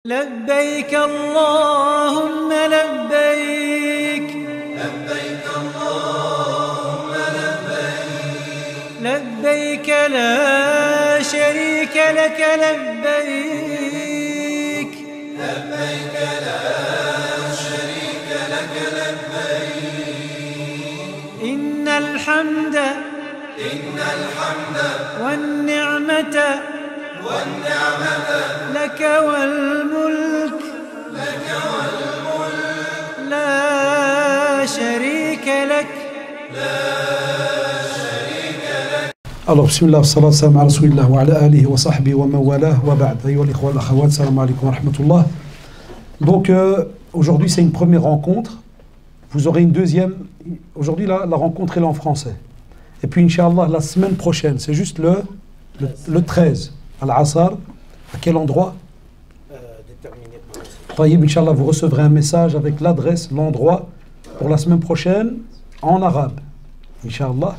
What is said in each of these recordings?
لبيك اللهم لبيك لبيك اللهم لبيك لبيك لا شريك لك لبيك لبيك لا شريك لك لبيك إن الحمد والنعمة لك والملك لا شريك لك Alors, bismillah, salat, salam ala rasulillah wa ala alihi wa sahbihi wa mawalah wa ba'd. Ayyuha l'ikhwa wal akhawat, salam alaykum wa rahmatullah. Donc, aujourd'hui, c'est une première rencontre. Vous aurez une deuxième. Aujourd'hui, la rencontre est en français. Et puis, Inch'Allah, la semaine prochaine, c'est juste le 13, à l'Asar. À quel endroit Déterminé par le Taïb, Inch'Allah, vous recevrez un message avec l'adresse, l'endroit pour la semaine prochaine en arabe. Inch'Allah.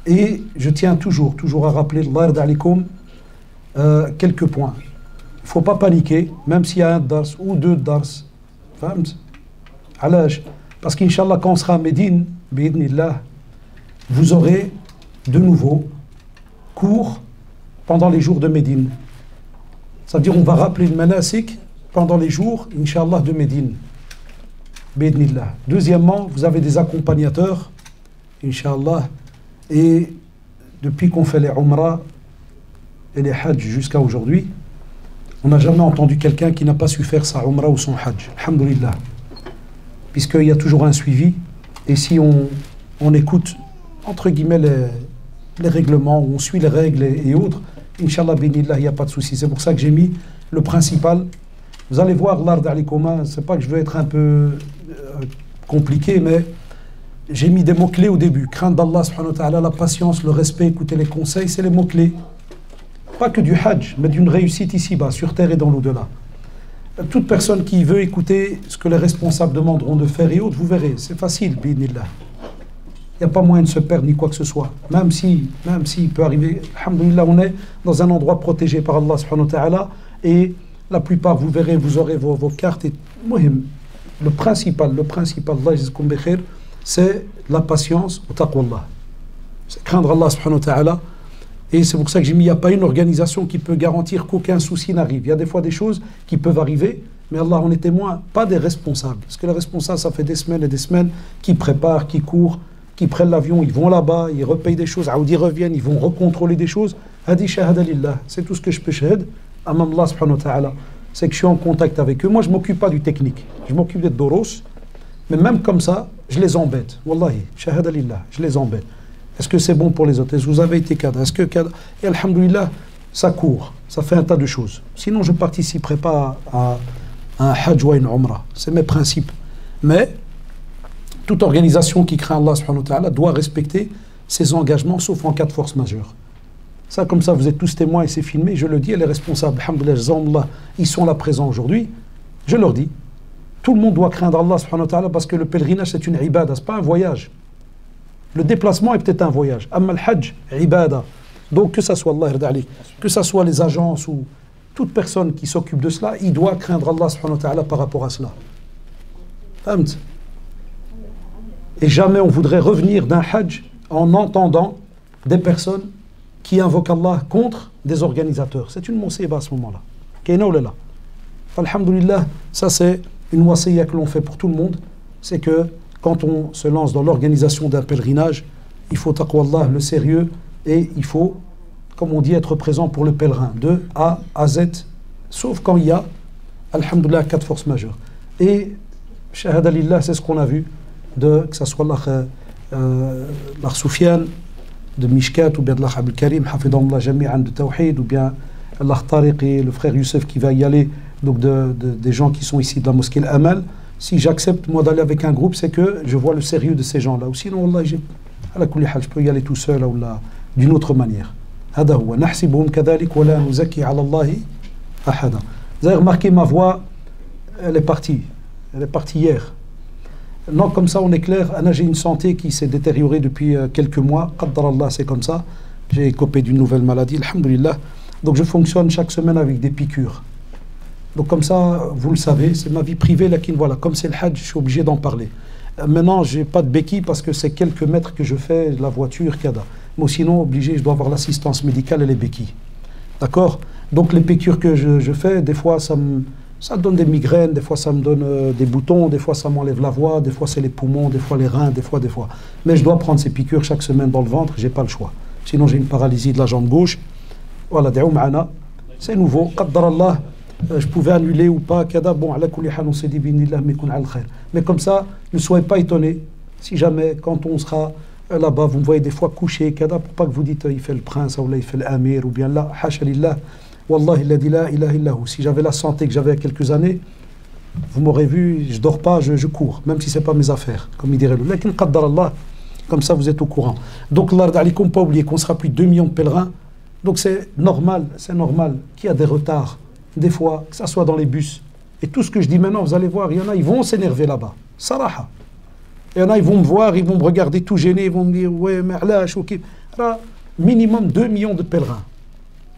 Et je tiens toujours à rappeler, Allah yarda alikoum, quelques points. Il ne faut pas paniquer, même s'il y a un dars ou deux dars. Parce qu'Inch'Allah, quand on sera à Médine, bi'idnillah, vous aurez de nouveau cours pendant les jours de Médine. C'est-à-dire, on va rappeler le manasik pendant les jours, Inch'Allah, de Médine. Bi'idnillah. Deuxièmement, vous avez des accompagnateurs, Inch'Allah. Et depuis qu'on fait les Umrah et les Hajj jusqu'à aujourd'hui, on n'a jamais entendu quelqu'un qui n'a pas su faire sa Umrah ou son Hajj. Alhamdulillah. Puisqu'il y a toujours un suivi. Et si on écoute, entre guillemets, les règlements, on suit les règles et autres, Inch'Allah, binillah, il n'y a pas de souci. C'est pour ça que j'ai mis le principal. Vous allez voir, l'art d'Alikoma, c'est pas que je veux être un peu compliqué, mais j'ai mis des mots-clés au début. Crainte d'Allah, subhanahu wa ta'ala, la patience, le respect, écouter les conseils, c'est les mots-clés. Pas que du hajj, mais d'une réussite ici-bas, sur terre et dans l'au-delà. Toute personne qui veut écouter ce que les responsables demanderont de faire et autres, vous verrez, c'est facile, bi'idnillah. Il n'y a pas moyen de se perdre ni quoi que ce soit. Même si il peut arriver, alhamdoulilah, on est dans un endroit protégé par Allah, subhanahu wa ta'ala, et la plupart, vous verrez, vous aurez vos cartes. Et, le principal, Allah yajzikoum bi khair, c'est la patience au taqwallah. C'est craindre Allah subhanahu wa ta'ala. Et c'est pour ça que j'ai mis, il n'y a pas une organisation qui peut garantir qu'aucun souci n'arrive. Il y a des fois des choses qui peuvent arriver, mais Allah en est témoin, pas des responsables. Parce que les responsables, ça fait des semaines et des semaines qui préparent, qui courent, qui prennent l'avion, ils vont là-bas, ils repayent des choses, ils reviennent, ils vont recontrôler des choses. Hadi shahada lillah. C'est tout ce que je peux shahad, amam Allah subhanahu wa ta'ala. C'est que je suis en contact avec eux. Moi, je ne m'occupe pas du technique. Je m'occupe des doros. Mais même comme ça, je les embête. Wallahi, shahada lillah, je les embête. Est-ce que c'est bon pour les autres? Est-ce que vous avez été cadre? Est-ce que cadre? Et alhamdoulilah, ça court. Ça fait un tas de choses. Sinon, je ne participerai pas à un hajj ou à une umrah. C'est mes principes. Mais toute organisation qui craint Allah subhanahu wa ta'ala doit respecter ses engagements, sauf en cas de force majeure. Ça, comme ça, vous êtes tous témoins et c'est filmé. Je le dis, et les responsables, alhamdoulilah, ils sont là présents aujourd'hui. Je leur dis. Tout le monde doit craindre Allah subhanahu wa ta'ala parce que le pèlerinage c'est une ibada, c'est pas un voyage. Le déplacement est peut-être un voyage. Amma al-hajj, ibada. Donc que ça soit Allah yarda alik, que ça soit les agences ou toute personne qui s'occupe de cela, il doit craindre Allah subhanahu wa ta'ala par rapport à cela. Fahamt? Et jamais on voudrait revenir d'un hajj en entendant des personnes qui invoquent Allah contre des organisateurs. C'est une musiba à ce moment-là. Kayna ou là. Alhamdulillah, ça c'est une wasiya que l'on fait pour tout le monde, c'est que quand on se lance dans l'organisation d'un pèlerinage, il faut taqwallah, le sérieux, et il faut, comme on dit, être présent pour le pèlerin, de A à Z, sauf quand il y a, alhamdoulilah, 4 forces majeures. Et, shahada lillah, c'est ce qu'on a vu, que ce soit l'Akh Soufiane, de Mishkat, ou bien de l'Akh Abdel Karim, hafidahullah jami'an de Tawhid, ou bien l'Akh Tariq et le frère Youssef qui va y aller, donc des gens qui sont ici de la mosquée Al-Amal. Si j'accepte moi d'aller avec un groupe, c'est que je vois le sérieux de ces gens-là. Ou sinon, Allah, je peux y aller tout seul ou d'une autre manière. Vous avez remarqué ma voix, elle est partie. Elle est partie hier. Non, comme ça, on est clair. J'ai une santé qui s'est détériorée depuis quelques mois. Qaddar Allah, c'est comme ça. J'ai écopé d'une nouvelle maladie, alhamdulillah. Donc je fonctionne chaque semaine avec des piqûres. Donc comme ça, vous le savez, c'est ma vie privée, là, voilà, comme c'est le Hajj, je suis obligé d'en parler. Maintenant, je n'ai pas de béquille parce que c'est quelques mètres que je fais, la voiture, kada. Mais sinon, obligé, je dois avoir l'assistance médicale et les béquilles. D'accord? Donc les piqûres que je fais, des fois, ça donne des migraines, des fois, ça me donne des boutons, des fois, ça m'enlève la voix, des fois, c'est les poumons, des fois, les reins, des fois. Mais je dois prendre ces piqûres chaque semaine dans le ventre, je n'ai pas le choix. Sinon, j'ai une paralysie de la jambe gauche. Voilà, c'est nouveau. Qaddarallah. Je pouvais annuler ou pas, bon, on s'est dit, mais comme ça, ne soyez pas étonnés si jamais, quand on sera là-bas, vous me voyez des fois couché, pour pas que vous dites, il fait le prince, ou là, il fait l'amir, ou bien là, hasha lillah, wallahi, il a dit la ilaha illahu. Si j'avais la santé que j'avais il y a quelques années, vous m'aurez vu, je dors pas, je cours, même si c'est pas mes affaires, comme il dirait le. Lakin qaddarallah, comme ça, vous êtes au courant. Donc, l'ard alikum, pas oublier qu'on sera plus de 2 millions de pèlerins. Donc, c'est normal qu'il y a des retards. Des fois, que ça soit dans les bus. Et tout ce que je dis maintenant, vous allez voir, il y en a, ils vont s'énerver là-bas. Saraha. Il y en a, ils vont me voir, ils vont me regarder tout gêné, ils vont me dire, ouais, mais là, ok. Là, minimum 2 millions de pèlerins.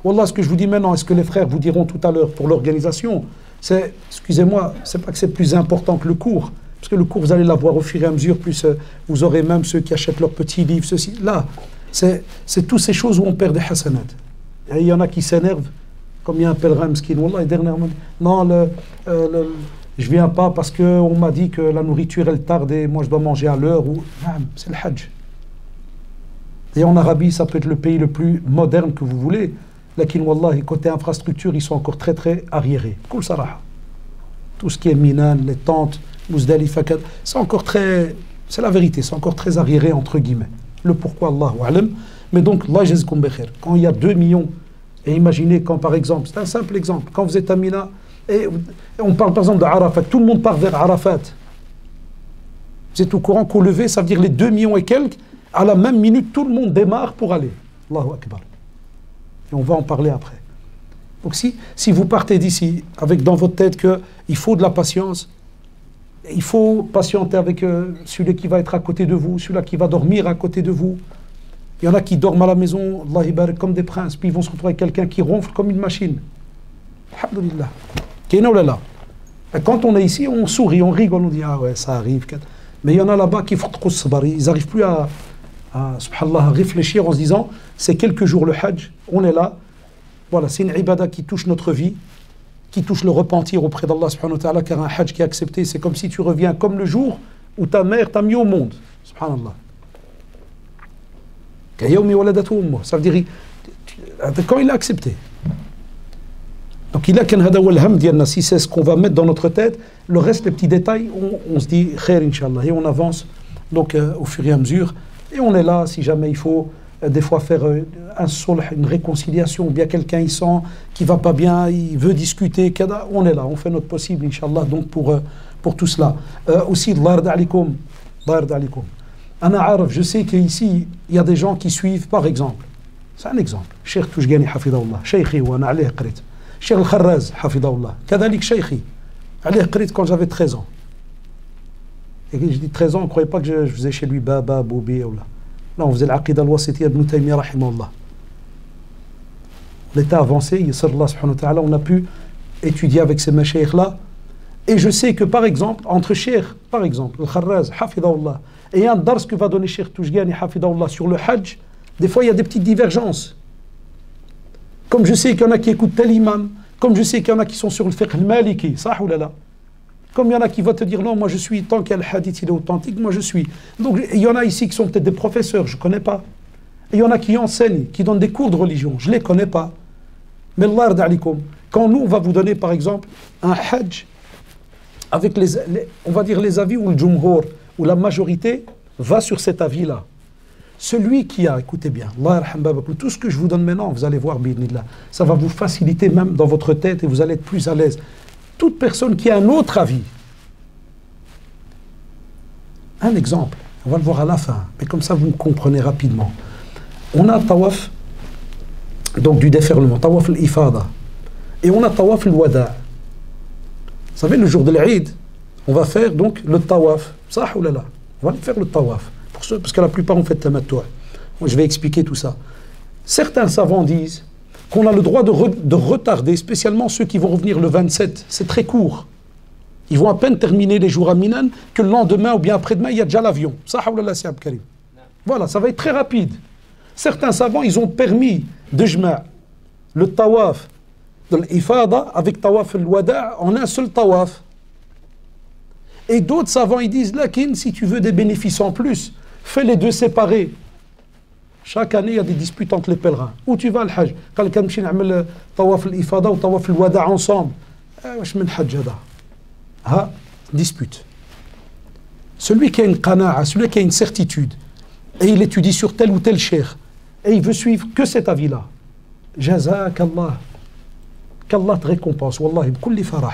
Wallah, ce que je vous dis maintenant, est-ce que les frères vous diront tout à l'heure pour l'organisation, c'est, excusez-moi, c'est pas que c'est plus important que le cours, parce que le cours, vous allez l'avoir au fur et à mesure, plus vous aurez même ceux qui achètent leurs petits livres, ceci. Là, c'est toutes ces choses où on perd des hasanat. Et il y en a qui s'énervent. Comme il y a un pèlerin mesquin, wallah, dernièrement, non, je viens pas parce qu'on m'a dit que la nourriture elle tarde et moi je dois manger à l'heure. C'est le Hajj. Et en Arabie, ça peut être le pays le plus moderne que vous voulez. Lakin wallah, côté infrastructure, ils sont encore très très arriérés. Kul saraha. Tout ce qui est Minan, les tentes, Muzdalifa, c'est encore très, c'est la vérité, c'est encore très arriéré entre guillemets. Le pourquoi, Allahu a'lam. Mais donc, Allah jazkum bikhair. Quand il y a 2 millions. Et imaginez quand, par exemple, c'est un simple exemple, quand vous êtes à Mina, et on parle par exemple de Arafat, tout le monde part vers Arafat. Vous êtes au courant qu'au lever, ça veut dire les 2 millions et quelques, à la même minute, tout le monde démarre pour aller. Allahu Akbar. Et on va en parler après. Donc si vous partez d'ici, avec dans votre tête qu'il faut de la patience, il faut patienter avec celui qui va être à côté de vous, celui-là qui va dormir à côté de vous. Il y en a qui dorment à la maison, Allah ibarak, comme des princes, puis ils vont se retrouver avec quelqu'un qui ronfle comme une machine. Alhamdulillah. Et quand on est ici, on sourit, on rigole, on dit ah ouais, ça arrive. Mais il y en a là-bas qui font trop sabar, ils n'arrivent plus à subhanallah, réfléchir en se disant c'est quelques jours le Hajj, on est là. Voilà, c'est une ibada qui touche notre vie, qui touche le repentir auprès d'Allah subhanahu wa ta'ala, car un Hajj qui est accepté, c'est comme si tu reviens comme le jour où ta mère t'a mis au monde. Subhanallah. Ça veut dire quand il a accepté. Donc il a qu'un hada wal ham dialna, si c'est ce qu'on va mettre dans notre tête, le reste, les petits détails, on se dit khair inshallah, et on avance donc au fur et à mesure, et on est là si jamais il faut des fois faire un sulh, une réconciliation, ou bien quelqu'un il sent qui va pas bien, il veut discuter, on est là, on fait notre possible inshallah, donc pour tout cela. Aussi l'ard alikum, je sais qu'ici, il y a des gens qui suivent, par exemple, c'est un exemple, Cheikh Toujgani, hafidahullah, Cheikhi, wa ana alayhi qrit, Cheikh Al-Kharraz, hafidahullah, kadalik Cheikhi, alayhi qrit quand j'avais 13 ans. Et je dis 13 ans, on ne croyait pas que je faisais chez lui Baba, Boubi, ou là. Là, on faisait l'Aqida al-Wasitiyya ibn Taymiyyah, rahimahullah. L'état avancé, Yasser Allah subhanahu wa ta'ala, on a pu étudier avec ces mashayikh-là. Et je sais que, par exemple, entre Cheikh, par exemple, Al-Kharraz, hafidahullah, et un dars que va donner Cheikh Toujgani, hafidahullah, sur le Hajj, des fois il y a des petites divergences. Comme je sais qu'il y en a qui écoutent tel imam, comme je sais qu'il y en a qui sont sur le fiqh al-maliki, sah ou là. Comme il y en a qui vont te dire non, moi je suis, tant qu'il y a le hadith il est authentique, moi je suis. Donc il y en a ici qui sont peut-être des professeurs, je ne connais pas. Et il y en a qui enseignent, qui donnent des cours de religion, je ne les connais pas. Mais Allah alikum, quand nous on va vous donner par exemple un Hajj, avec on va dire les avis où le jumhur, où la majorité va sur cet avis-là. Celui qui a, écoutez bien, tout ce que je vous donne maintenant, vous allez voir, ça va vous faciliter même dans votre tête et vous allez être plus à l'aise. Toute personne qui a un autre avis. Un exemple, on va le voir à la fin, mais comme ça vous me comprenez rapidement. On a tawaf, donc du déferlement, tawaf al-ifada, et on a tawaf al-wada. Vous savez, le jour de l'Eid, on va faire donc le tawaf. Ça ou là là, on va aller faire le tawaf. Parce que la plupart ont fait tamattu'. Je vais expliquer tout ça. Certains savants disent qu'on a le droit de retarder, spécialement ceux qui vont revenir le 27. C'est très court. Ils vont à peine terminer les jours à Minan que le lendemain ou bien après-demain, il y a déjà l'avion. Voilà, ça va être très rapide. Certains savants, ils ont permis de jma' le tawaf de l'ifada avec tawaf al-wada' en un seul tawaf. Et d'autres savants, ils disent, lakin, si tu veux des bénéfices en plus, fais les deux séparés. Chaque année, il y a des disputes entre les pèlerins. Où tu vas al hajj? Quelqu'un me dit, on tawaf al-ifada ou tawaf al-wada' ensemble. Wesh min hajj hada? Ha, dispute. Celui qui a une qana'a, celui qui a une certitude, et il étudie sur tel ou tel cheikh, et il veut suivre que cet avis-là. Jazakallah. Qu'Allah te récompense. Wallahi, b'kulli farah.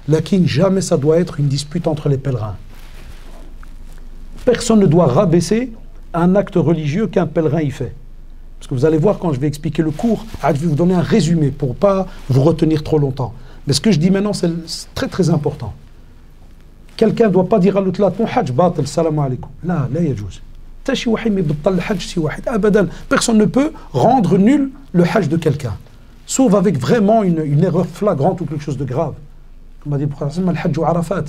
Lakin jamais ça doit être une dispute entre les pèlerins. Personne ne doit rabaisser un acte religieux qu'un pèlerin y fait. Parce que vous allez voir quand je vais expliquer le cours, je vais vous donner un résumé pour ne pas vous retenir trop longtemps. Mais ce que je dis maintenant, c'est très très important. Quelqu'un ne doit pas dire à l'autre là, ton hajj batil, salam alaikum. Là, là, yajouz. Personne ne peut rendre nul le hajj de quelqu'un. Sauf avec vraiment une erreur flagrante ou quelque chose de grave. Comme a dit le prophète, le hajj ou Arafat.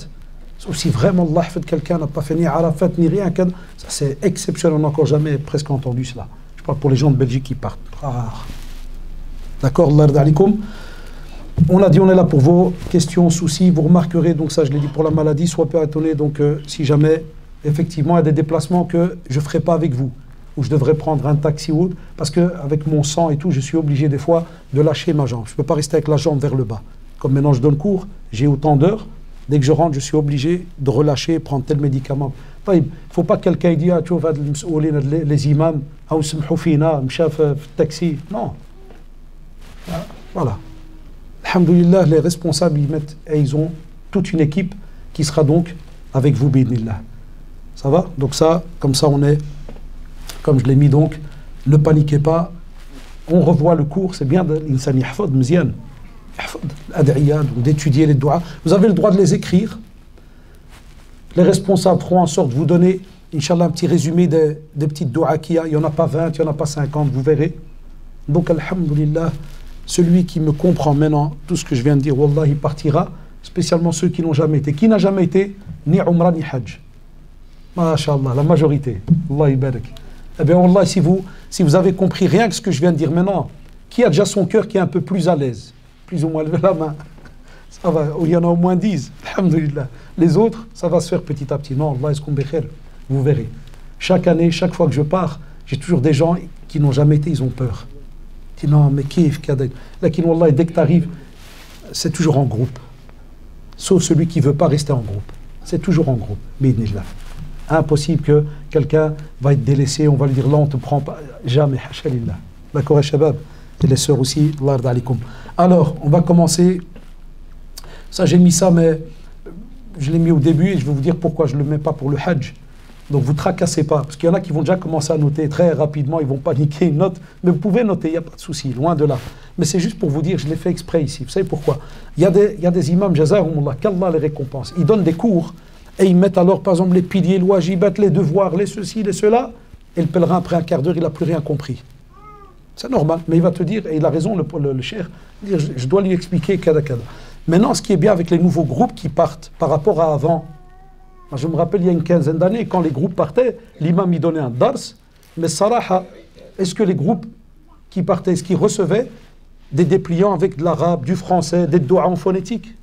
Sauf si vraiment Allah fait quelqu'un n'a pas fait ni Arafat ni rien. Ça c'est exceptionnel, on n'a encore jamais presque entendu cela. Je parle pour les gens de Belgique qui partent. D'accord, Allah yarda alikoum. On l'a dit, on est là pour vos questions, soucis. Vous remarquerez, donc ça je l'ai dit pour la maladie, soyez pas étonnés, donc si jamais effectivement il y a des déplacements que je ne ferai pas avec vous, ou je devrais prendre un taxi ou autre, parce qu'avec mon sang et tout, je suis obligé des fois de lâcher ma jambe. Je ne peux pas rester avec la jambe vers le bas. Comme maintenant je donne cours, j'ai autant d'heures, dès que je rentre, je suis obligé de relâcher, prendre tel médicament. Il ne faut pas que quelqu'un dise, ah, tu vois, les imams, taxi. Non. Voilà. Alhamdulillah, les responsables, ils mettent, et ils ont toute une équipe qui sera donc avec vous, bidnillah. Ça va? Donc ça, comme ça on est, comme je l'ai mis donc, ne paniquez pas, on revoit le cours, c'est bien l'insan yahfad mzian, d'étudier les doigts. Vous avez le droit de les écrire. Les responsables feront en sorte de vous donner, Inch'Allah, un petit résumé des petites doigts qu'il y a. Il n'y en a pas 20, il n'y en a pas 50, vous verrez. Donc, alhamdulillah, celui qui me comprend maintenant, tout ce que je viens de dire, wallah, il partira, spécialement ceux qui n'ont jamais été. Qui n'a jamais été ni Umrah ni Hajj? Masha'Allah, la majorité. Allah ibarak. Eh bien, wallah, si vous avez compris rien que ce que je viens de dire maintenant, qui a déjà son cœur qui est un peu plus à l'aise? Plus ou moins, levez la main. Ça va, il y en a au moins 10. Alhamdulillah. Les autres, ça va se faire petit à petit. Non, Allah est-ce qu'on békhir? Vous verrez. Chaque année, chaque fois que je pars, j'ai toujours des gens qui n'ont jamais été, ils ont peur. Ils disent non, mais kiff, kadek. Là, wallah, dès que tu arrives, c'est toujours en groupe. Sauf celui qui ne veut pas rester en groupe. C'est toujours en groupe. Bidnillah. Impossible que quelqu'un va être délaissé, on va lui dire là, on ne te prend pas. Jamais, hachalillah. D'accord, shabab? Et les sœurs aussi, Allah yarda alikoum. Alors, on va commencer. Ça, j'ai mis ça, mais je l'ai mis au début et je vais vous dire pourquoi je ne le mets pas pour le Hajj. Donc, vous ne tracassez pas, parce qu'il y en a qui vont déjà commencer à noter très rapidement, ils vont paniquer une note, mais vous pouvez noter, il n'y a pas de souci, loin de là. Mais c'est juste pour vous dire, je l'ai fait exprès ici. Vous savez pourquoi? Il y a des imams, jazahumullah, qu'Allah les récompense. Ils donnent des cours et ils mettent alors, par exemple, les piliers, les wajibat, les devoirs, les ceci, les cela, et le pèlerin, après un quart d'heure, il n'a plus rien compris. C'est normal, mais il va te dire, et il a raison, le cheikh, je dois lui expliquer kada kada. Maintenant, ce qui est bien avec les nouveaux groupes qui partent par rapport à avant, moi, je me rappelle il y a une quinzaine d'années, quand les groupes partaient, l'imam y donnait un dars, mais saraha, est-ce que les groupes qui partaient, est-ce qu'ils recevaient des dépliants avec de l'arabe, du français, des doigts en phonétique?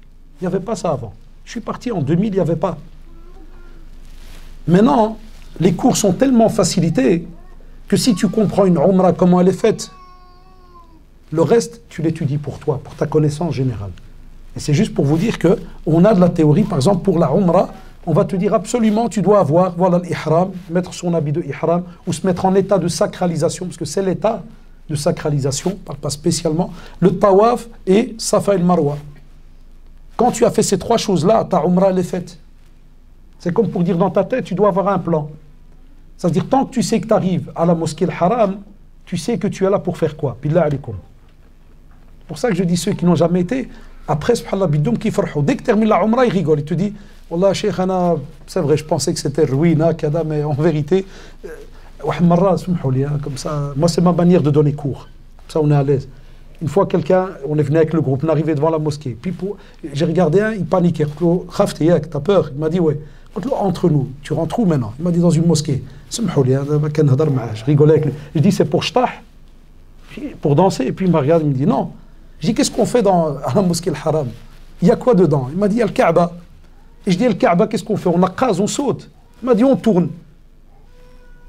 Il n'y avait pas ça avant. Je suis parti en 2000, il n'y avait pas. Maintenant, les cours sont tellement facilités que si tu comprends une umrah, comment elle est faite, le reste, tu l'étudies pour toi, pour ta connaissance générale. Et c'est juste pour vous dire qu'on a de la théorie, par exemple, pour la umrah, on va te dire absolument, tu dois avoir, voilà l'ihram, mettre son habit de ihram, ou se mettre en état de sacralisation, parce que c'est l'état de sacralisation, pas spécialement, le tawaf et Safa et le Marwa. Quand tu as fait ces trois choses-là, ta umrah, elle est faite. C'est comme pour dire dans ta tête, tu dois avoir un plan. Ça veut dire, tant que tu sais que tu arrives à la mosquée al-Haram, tu sais que tu es là pour faire quoi? Billah alaikum. C'est pour ça que je dis ceux qui n'ont jamais été, après, subhanallah, bidoum qui farhou. Dès que tu termines la umrah, ils rigolent. Ils te disent, Wallah, Cheikh, c'est vrai, je pensais que c'était ruina, kada, mais en vérité, comme ça, moi, c'est ma manière de donner cours. Comme ça, on est à l'aise. Une fois, quelqu'un, on est venu avec le groupe, on est arrivé devant la mosquée. Puis j'ai regardé un, il paniquait. T'as peur? Il m'a dit, ouais. Entre nous, tu rentres où maintenant? Il m'a dit, dans une mosquée. Je rigolais avec lui. Je dis, c'est pour shtah? Pour danser? Et puis il m'a regardé, il me dit, non. Je dis, qu'est-ce qu'on fait à la mosquée al-Haram? Il y a quoi dedans? Il m'a dit, il y a le Kaaba. Et je dis, le Kaaba, qu'est-ce qu'on fait? On accase, on saute. Il m'a dit, on tourne.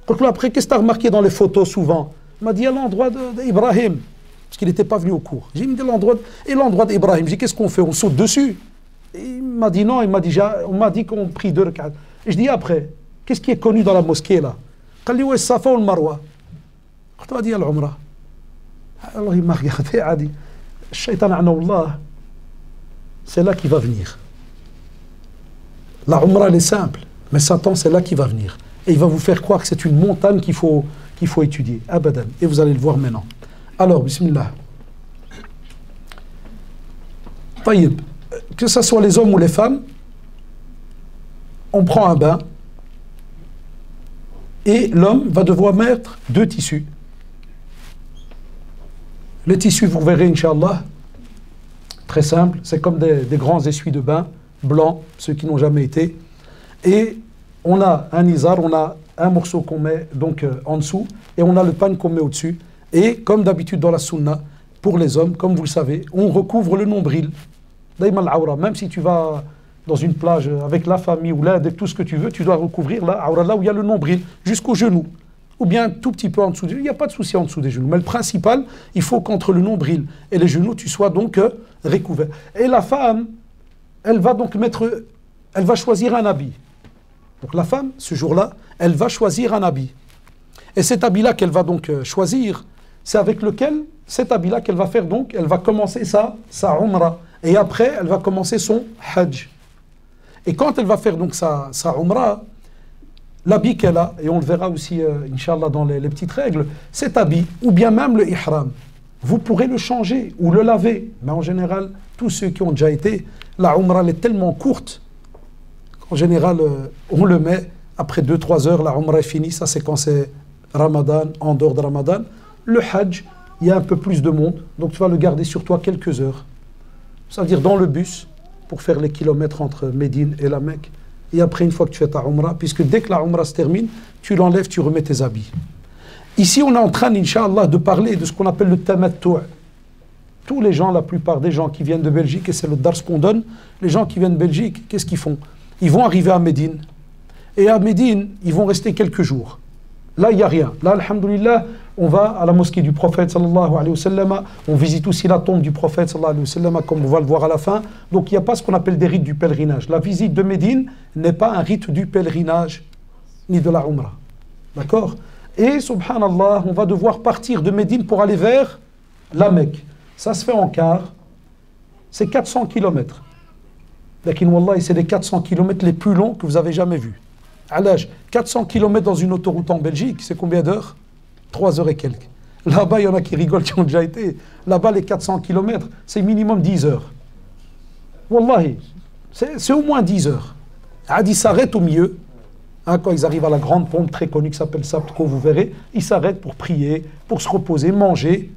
Après, qu'est-ce que tu as remarqué dans les photos souvent? Il m'a dit, il y a l'endroit d'Ibrahim. Parce qu'il n'était pas venu au cours. J'ai dit, l'endroit d'Ibrahim. J'ai dit, qu'est-ce qu'on fait? On saute dessus. Et il m'a dit non, on m'a dit qu'on prie 2 rak'at. Et je dis après, qu'est-ce qui est connu dans la mosquée là? Il m'a dit, Safa ou le Marwa? Je lui ai dit, Al-Umrah. Alors il m'a regardé, il a dit, Shaitan a'nawallah, c'est là qu'il va venir. La Umrah elle est simple, mais Satan c'est là qu'il va venir. Et il va vous faire croire que c'est une montagne qu'il faut étudier. Abadan. Et vous allez le voir maintenant. Alors, bismillah. Taïb. Que ce soit les hommes ou les femmes, on prend un bain et l'homme va devoir mettre 2 tissus. Les tissus, vous verrez, Inch'Allah, très simple, c'est comme des grands essuies de bain, blancs, ceux qui n'ont jamais été. Et on a un izar, on a un morceau qu'on met donc en dessous, et on a le pan qu'on met au-dessus. Et comme d'habitude dans la sunna, pour les hommes, comme vous le savez, on recouvre le nombril. Même si tu vas dans une plage avec la famille ou l'Inde, tout ce que tu veux, tu dois recouvrir là où il y a le nombril, jusqu'au genou. Ou bien tout petit peu en dessous. Il n'y a pas de souci en dessous des genoux. Mais le principal, il faut qu'entre le nombril et les genoux, tu sois donc recouvert. Et la femme, elle va donc elle va choisir un habit. Donc la femme, ce jour-là, elle va choisir un habit. Et cet habit-là qu'elle va donc choisir, c'est avec cet habit-là qu'elle va faire donc, elle va commencer sa umrah. Et après, elle va commencer son hajj. Et quand elle va faire donc sa umrah, l'habit qu'elle a, et on le verra aussi, Inch'Allah, dans les petites règles, cet habit, ou bien même le ihram, vous pourrez le changer ou le laver. Mais en général, tous ceux qui ont déjà été, la umrah elle est tellement courte qu'en général, on le met, après 2-3 heures, la umrah est finie. Ça, c'est quand c'est Ramadan, en dehors de Ramadan. Le hajj, il y a un peu plus de monde, donc tu vas le garder sur toi quelques heures. C'est-à-dire dans le bus, pour faire les kilomètres entre Médine et la Mecque. Et après, une fois que tu fais ta umrah, puisque dès que la umrah se termine, tu l'enlèves, tu remets tes habits. Ici, on est en train, Inch'Allah, de parler de ce qu'on appelle le tamattu'. Tous les gens, la plupart des gens qui viennent de Belgique, et c'est le dars qu'on donne, les gens qui viennent de Belgique, qu'est-ce qu'ils font? Ils vont arriver à Médine. Et à Médine, ils vont rester quelques jours. Là, il n'y a rien. Là, alhamdoulilah, on va à la mosquée du prophète, sallallahu alayhi wa sallam. On visite aussi la tombe du prophète, sallallahu alayhi wa sallam, comme on va le voir à la fin. Donc, il n'y a pas ce qu'on appelle des rites du pèlerinage. La visite de Médine n'est pas un rite du pèlerinage, ni de la Umrah. D'accord? Et, subhanallah, on va devoir partir de Médine pour aller vers la Mecque. Ça se fait en car. C'est 400 km. Lakin, wallah, c'est les 400 km les plus longs que vous avez jamais vus. À l'âge, 400 km dans une autoroute en Belgique, c'est combien d'heures? 3 heures et quelques. Là-bas, il y en a qui rigolent, qui ont déjà été. Là-bas, les 400 km, c'est minimum 10 heures. Wallahi, c'est au moins 10 heures. Adi s'arrête au milieu. Hein, quand ils arrivent à la grande pompe très connue qui s'appelle Sabtko, vous verrez, ils s'arrêtent pour prier, pour se reposer, manger.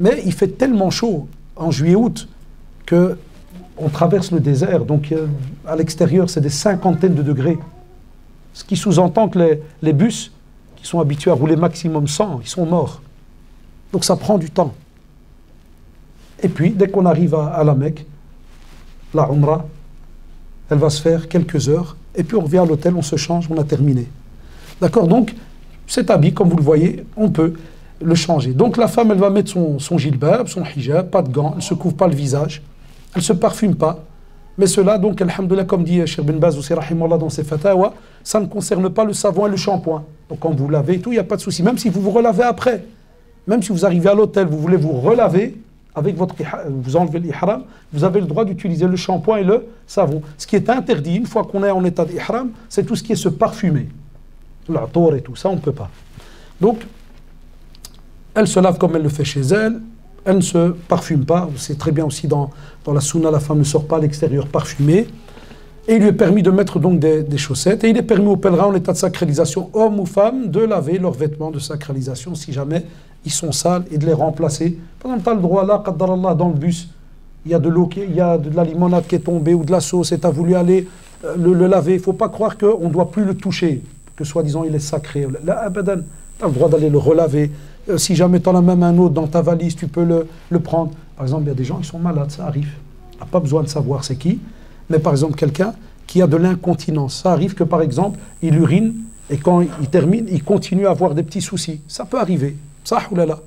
Mais il fait tellement chaud en juillet-août qu'on traverse le désert. Donc, à l'extérieur, c'est des cinquantaines de degrés. Ce qui sous-entend que les bus qui sont habitués à rouler maximum 100, ils sont morts. Donc ça prend du temps. Et puis, dès qu'on arrive à la Mecque, la Umrah, elle va se faire quelques heures. Et puis on revient à l'hôtel, on se change, on a terminé. D'accord? Donc, cet habit, comme vous le voyez, on peut le changer. Donc la femme, elle va mettre son jilbab, son hijab, pas de gants, elle ne se couvre pas le visage, elle ne se parfume pas. Mais cela, donc, alhamdoulilah, comme dit Cheikh Ben Baz aussi, rahimallah, dans ses fatawa, ça ne concerne pas le savon et le shampoing. Donc, quand vous lavez et tout, il n'y a pas de souci. Même si vous vous relavez après, même si vous arrivez à l'hôtel, vous voulez vous relaver, avec vous enlevez l'ihram, vous avez le droit d'utiliser le shampoing et le savon. Ce qui est interdit, une fois qu'on est en état d'ihram, c'est tout ce qui est se parfumer. L'atour et tout ça, on ne peut pas. Donc, elle se lave comme elle le fait chez elle. Elle ne se parfume pas. C'est très bien aussi dans la sunna, la femme ne sort pas à l'extérieur parfumée. Et il lui est permis de mettre donc des chaussettes. Et il est permis aux pèlerins en état de sacralisation, hommes ou femmes, de laver leurs vêtements de sacralisation si jamais ils sont sales et de les remplacer. Par exemple, tu as le droit là, qaddarallah, dans le bus, il y a de l'eau, il y a de la limonade qui est tombée ou de la sauce et tu as voulu aller le laver. Il ne faut pas croire qu'on ne doit plus le toucher, que soi-disant il est sacré. Là, abadan, tu as le droit d'aller le relaver. Si jamais tu en as même un autre dans ta valise, tu peux le prendre. Par exemple, il y a des gens qui sont malades, ça arrive. On n'a pas besoin de savoir c'est qui. Mais par exemple, quelqu'un qui a de l'incontinence. Ça arrive que par exemple, il urine et quand il termine, il continue à avoir des petits soucis. Ça peut arriver. Ça, oulala.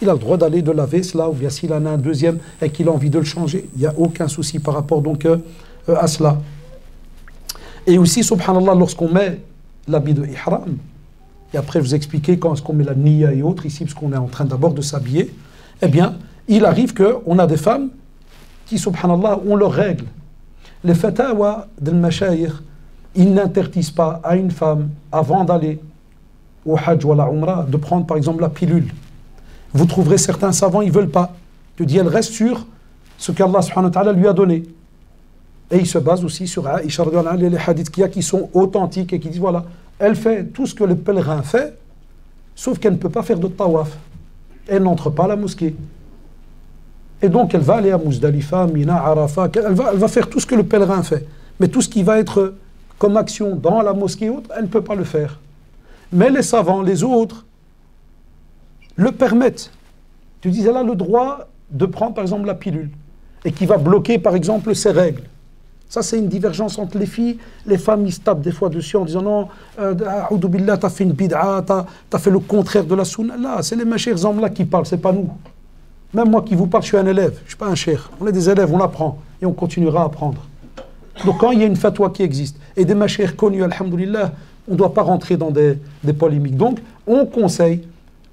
Il a le droit d'aller de laver cela, ou bien s'il en a un deuxième et qu'il a envie de le changer. Il n'y a aucun souci par rapport donc à cela. Et aussi, subhanallah, lorsqu'on met l'habit de ihram, et après je vous expliquer quand est-ce qu'on met la niya et autres, ici, parce qu'on est en train d'abord de s'habiller, eh bien, il arrive qu'on a des femmes qui, subhanallah, ont leurs règles. Les fatawa del mashayikh, ils n'interdisent pas à une femme, avant d'aller au hajj ou à la umrah, de prendre par exemple la pilule. Vous trouverez certains savants, ils ne veulent pas. Tu dis, elle reste sur ce qu'Allah subhanahu wa ta'ala lui a donné. Et ils se basent aussi sur Aïcha, les hadiths qu'il y a qui sont authentiques et qui disent, voilà, elle fait tout ce que le pèlerin fait, sauf qu'elle ne peut pas faire de tawaf. Elle n'entre pas à la mosquée. Et donc, elle va aller à Muzdalifa, Mina, Arafat, elle va faire tout ce que le pèlerin fait. Mais tout ce qui va être comme action dans la mosquée et autres, elle ne peut pas le faire. Mais les savants, les autres, le permettent. Tu dis, elle a le droit de prendre, par exemple, la pilule, et qui va bloquer, par exemple, ses règles. Ça, c'est une divergence entre les filles. Les femmes, ils se tapent des fois dessus en disant, non, A'udhu billah, t'as fait une bid'a, t'as fait le contraire de la sunna. Là, c'est les machers là qui parlent, c'est pas nous. Même moi qui vous parle, je suis un élève, je ne suis pas un cheikh. On est des élèves, on apprend et on continuera à apprendre. Donc quand il y a une fatwa qui existe et des machers connus, alhamdoulilah, on ne doit pas rentrer dans des polémiques. Donc on conseille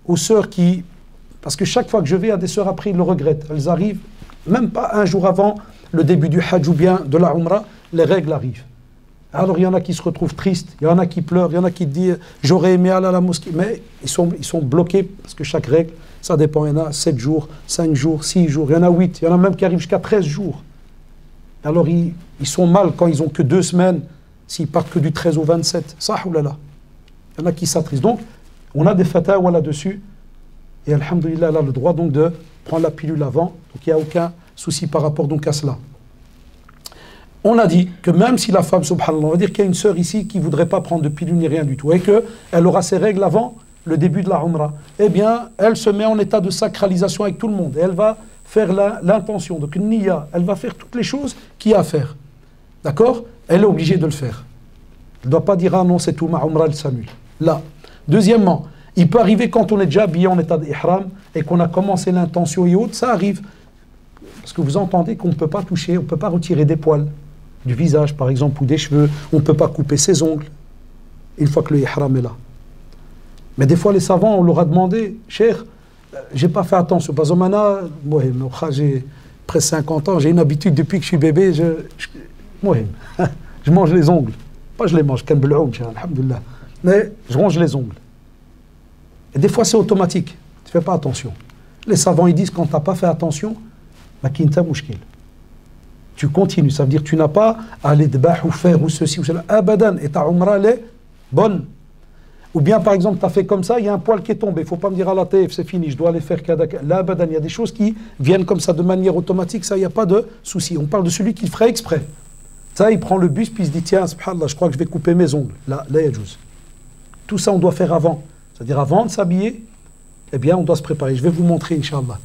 aux sœurs qui, parce que chaque fois que je vais à des sœurs après, ils le regrettent. Elles arrivent, même pas un jour avant le début du hajj ou bien de la umrah, les règles arrivent. Alors il y en a qui se retrouvent tristes, il y en a qui pleurent, il y en a qui disent j'aurais aimé aller à la mosquée, mais ils sont bloqués parce que chaque règle, ça dépend, il y en a 7 jours, 5 jours, 6 jours, il y en a 8, il y en a même qui arrivent jusqu'à 13 jours. Alors ils sont mal quand ils n'ont que 2 semaines, s'ils partent que du 13 au 27. Ça, oulala. Il y en a qui s'attristent. Donc, on a des fatawa là-dessus, et alhamdoulilah, elle a le droit donc de prendre la pilule avant, donc il n'y a aucun souci par rapport donc à cela. On a dit que même si la femme, subhanallah, on va dire qu'il y a une sœur ici qui ne voudrait pas prendre de pilule ni rien du tout, et qu'elle aura ses règles avant le début de la umrah, eh bien, elle se met en état de sacralisation avec tout le monde. Et elle va faire l'intention, donc une niya, elle va faire toutes les choses qu'il y a à faire. D'accord? Elle est obligée de le faire. Elle ne doit pas dire, ah non, c'est tout, ma umrah, elle s'annule. Là. Deuxièmement, il peut arriver quand on est déjà habillé en état d'ihram et qu'on a commencé l'intention et autres, ça arrive. Parce que vous entendez qu'on ne peut pas toucher, on ne peut pas retirer des poils du visage, par exemple, ou des cheveux, on ne peut pas couper ses ongles, une fois que le ihram est là. Mais des fois, les savants, on leur a demandé, cher, j'ai pas fait attention. Parce que maintenant, moi, j'ai presque 50 ans, j'ai une habitude depuis que je suis bébé, je mange les ongles. Pas je les mange, alhamdoulilah. Mais je range les ongles. Et des fois, c'est automatique. Tu fais pas attention. Les savants, ils disent, quand tu n'as pas fait attention, tu continues. Ça veut dire que tu n'as pas à aller dbah ou faire ou ceci ou cela. Abadan. Et ta umrah, elle est bonne. Ou bien, par exemple, tu as fait comme ça, il y a un poil qui est tombé. Il ne faut pas me dire à la TF, c'est fini, je dois aller faire kadak. Là, abadan, il y a des choses qui viennent comme ça de manière automatique. Ça, il n'y a pas de souci. On parle de celui qui le ferait exprès. Ça, il prend le bus, puis il se dit, tiens, subhanallah, je crois que je vais couper mes ongles. Là, yajouz. Tout ça, on doit faire avant. C'est-à-dire, avant de s'habiller, eh bien, on doit se préparer. Je vais vous montrer, Inch'Allah.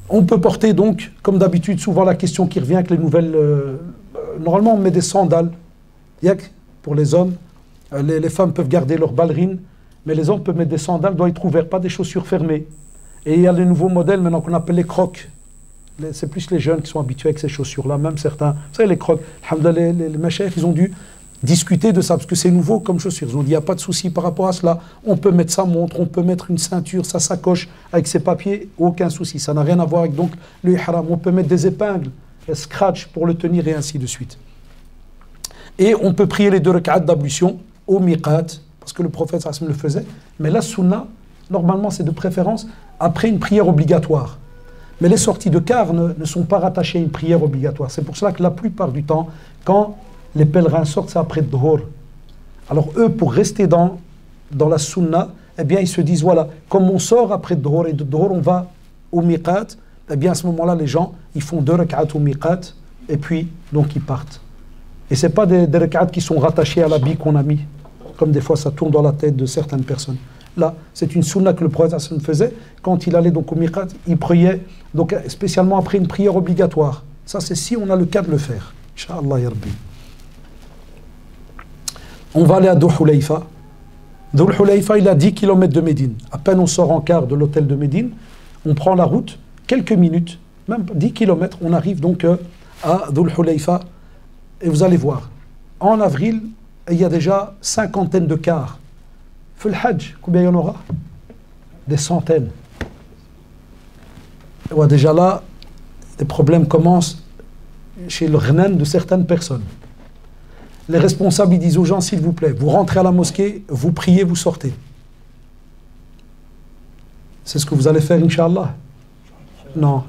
On peut porter donc, comme d'habitude, souvent la question qui revient avec les nouvelles... normalement, on met des sandales. Yak, pour les hommes. Les femmes peuvent garder leurs ballerines, mais les hommes peuvent mettre des sandales, doivent être ouverts, pas des chaussures fermées. Et il y a les nouveaux modèles maintenant qu'on appelle les crocs. C'est plus les jeunes qui sont habitués avec ces chaussures-là, même certains. Vous savez, les crocs, les machers, ils ont dû discuter de ça, parce que c'est nouveau comme chaussures. Ils ont dit, il n'y a pas de souci par rapport à cela. On peut mettre sa montre, on peut mettre une ceinture, sa sacoche, avec ses papiers, aucun souci. Ça n'a rien à voir avec donc, le ihram. On peut mettre des épingles, des scratch pour le tenir et ainsi de suite. Et on peut prier les 2 rak'at d'ablution au miqat, parce que le prophète sallallahu alayhi wa sallam le faisait. Mais la sunna, normalement, c'est de préférence après une prière obligatoire. Mais les sorties de car ne sont pas rattachées à une prière obligatoire. C'est pour cela que la plupart du temps, quand les pèlerins sortent, c'est après Dhuhr. Alors eux, pour rester dans la sunna, eh bien ils se disent, voilà, comme on sort après Dhuhr, et de Dhuhr on va au miqat, eh bien à ce moment-là, les gens, ils font 2 rak'at au miqat, et puis, donc ils partent. Et ce n'est pas des rak'at qui sont rattachés à l'habit qu'on a mis, comme des fois ça tourne dans la tête de certaines personnes. Là, c'est une sunna que le prophète faisait, quand il allait donc au miqat, il priait, donc spécialement après une prière obligatoire. Ça, c'est si on a le cas de le faire. Inch'Allah ya Rabbi. On va aller à Dhul Hulayfa. Dhul Hulayfa, il a 10 km de Médine. À peine on sort en car de l'hôtel de Médine, on prend la route, quelques minutes, même 10 km, on arrive donc à Dhul Hulayfa. Et vous allez voir, en avril, il y a déjà 50 de cars. Fait le Hajj, combien il y en aura? Des centaines. Et ouais, déjà là, les problèmes commencent chez le Ghnan de certaines personnes. Les responsables, ils disent aux gens, s'il vous plaît, vous rentrez à la mosquée, vous priez, vous sortez. C'est ce que vous allez faire, Inch'Allah? Non.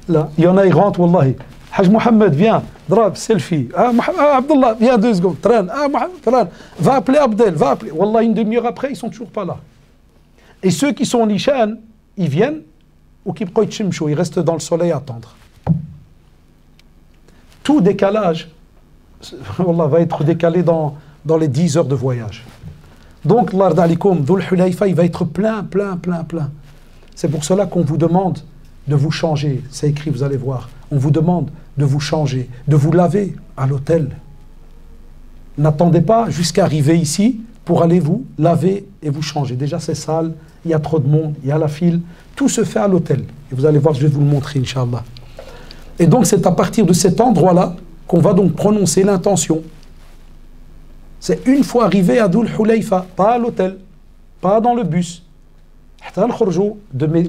Là, il y en a, ils rentrent, Wallahi. Haj Mohamed, viens, drab, selfie. Abdullah, viens 2 secondes. Tran, Mohamed, Tran. Va appeler Abdel, va appeler. Wallah, une demi-heure après, ils sont toujours pas là. Et ceux qui sont en Ishan, ils viennent, ou qui ils restent dans le soleil à attendre. Tout décalage, Wallah, va être décalé dans les 10 heures de voyage. Donc, l'Ard alikum, Dhul Hulayfa, il va être plein. C'est pour cela qu'on vous demande de vous changer. C'est écrit, vous allez voir. On vous demande de vous changer, de vous laver à l'hôtel. N'attendez pas jusqu'à arriver ici pour aller vous laver et vous changer. Déjà, c'est sale, il y a trop de monde, il y a la file. Tout se fait à l'hôtel. Et vous allez voir, je vais vous le montrer, Inch'Allah. Et donc, c'est à partir de cet endroit-là qu'on va donc prononcer l'intention. C'est une fois arrivé à Dhul Hulayfa, pas à l'hôtel, pas dans le bus. Quand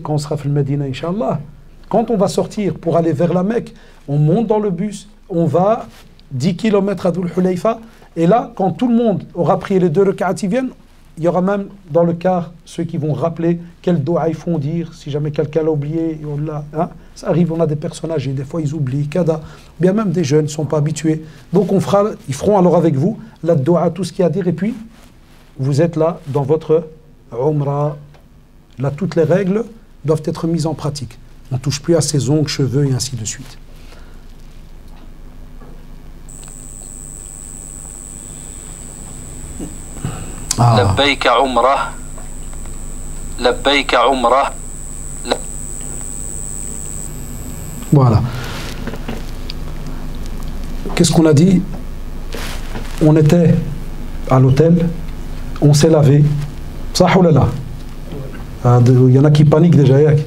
on sera fait le Médina, Inch'Allah, quand on va sortir pour aller vers la Mecque, on monte dans le bus, on va 10 km à Dhul Hulayfa, et là, quand tout le monde aura prié les 2 rak'at, il y aura même dans le car ceux qui vont rappeler quel doua ils font dire, si jamais quelqu'un l'a oublié, hein, ça arrive, on a des personnes âgés, des fois ils oublient, kada, bien même des jeunes ne sont pas habitués. Donc ils feront alors avec vous la doua, tout ce qu'il y a à dire, et puis vous êtes là dans votre umrah. Là, toutes les règles doivent être mises en pratique. On ne touche plus à ses ongles, cheveux et ainsi de suite. لبيك عمره لبيك عمره. Voilà. Qu'est-ce qu'on a dit? On était à l'hôtel, on s'est lavé. Ça ou là là. Il y en a qui paniquent déjà, yak.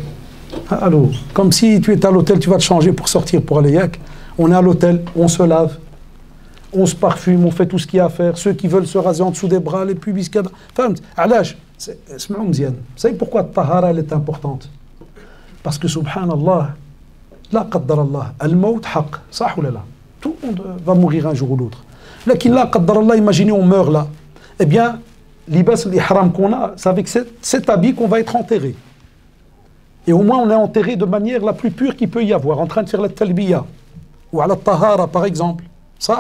Allô, comme si tu es à l'hôtel, tu vas te changer pour sortir pour aller yak. On est à l'hôtel, on se lave, on se parfume, on fait tout ce qu'il y a à faire. Ceux qui veulent se raser en dessous des bras, les pubis, femme, à l'âge, c'est Vous savez pourquoi la tahara elle est importante? Parce que subhanallah, la qaddar Allah, al-maut haq, ça ou là là. Tout le monde va mourir un jour ou l'autre. Là, la qaddar Allah, imaginez on meurt là. Eh bien, l'ibas, l'ihram qu'on a, c'est avec cet habit qu'on va être enterré. Et au moins, on est enterré de manière la plus pure qu'il peut y avoir, en train de faire la talbiya, ou à la tahara, par exemple. Ça?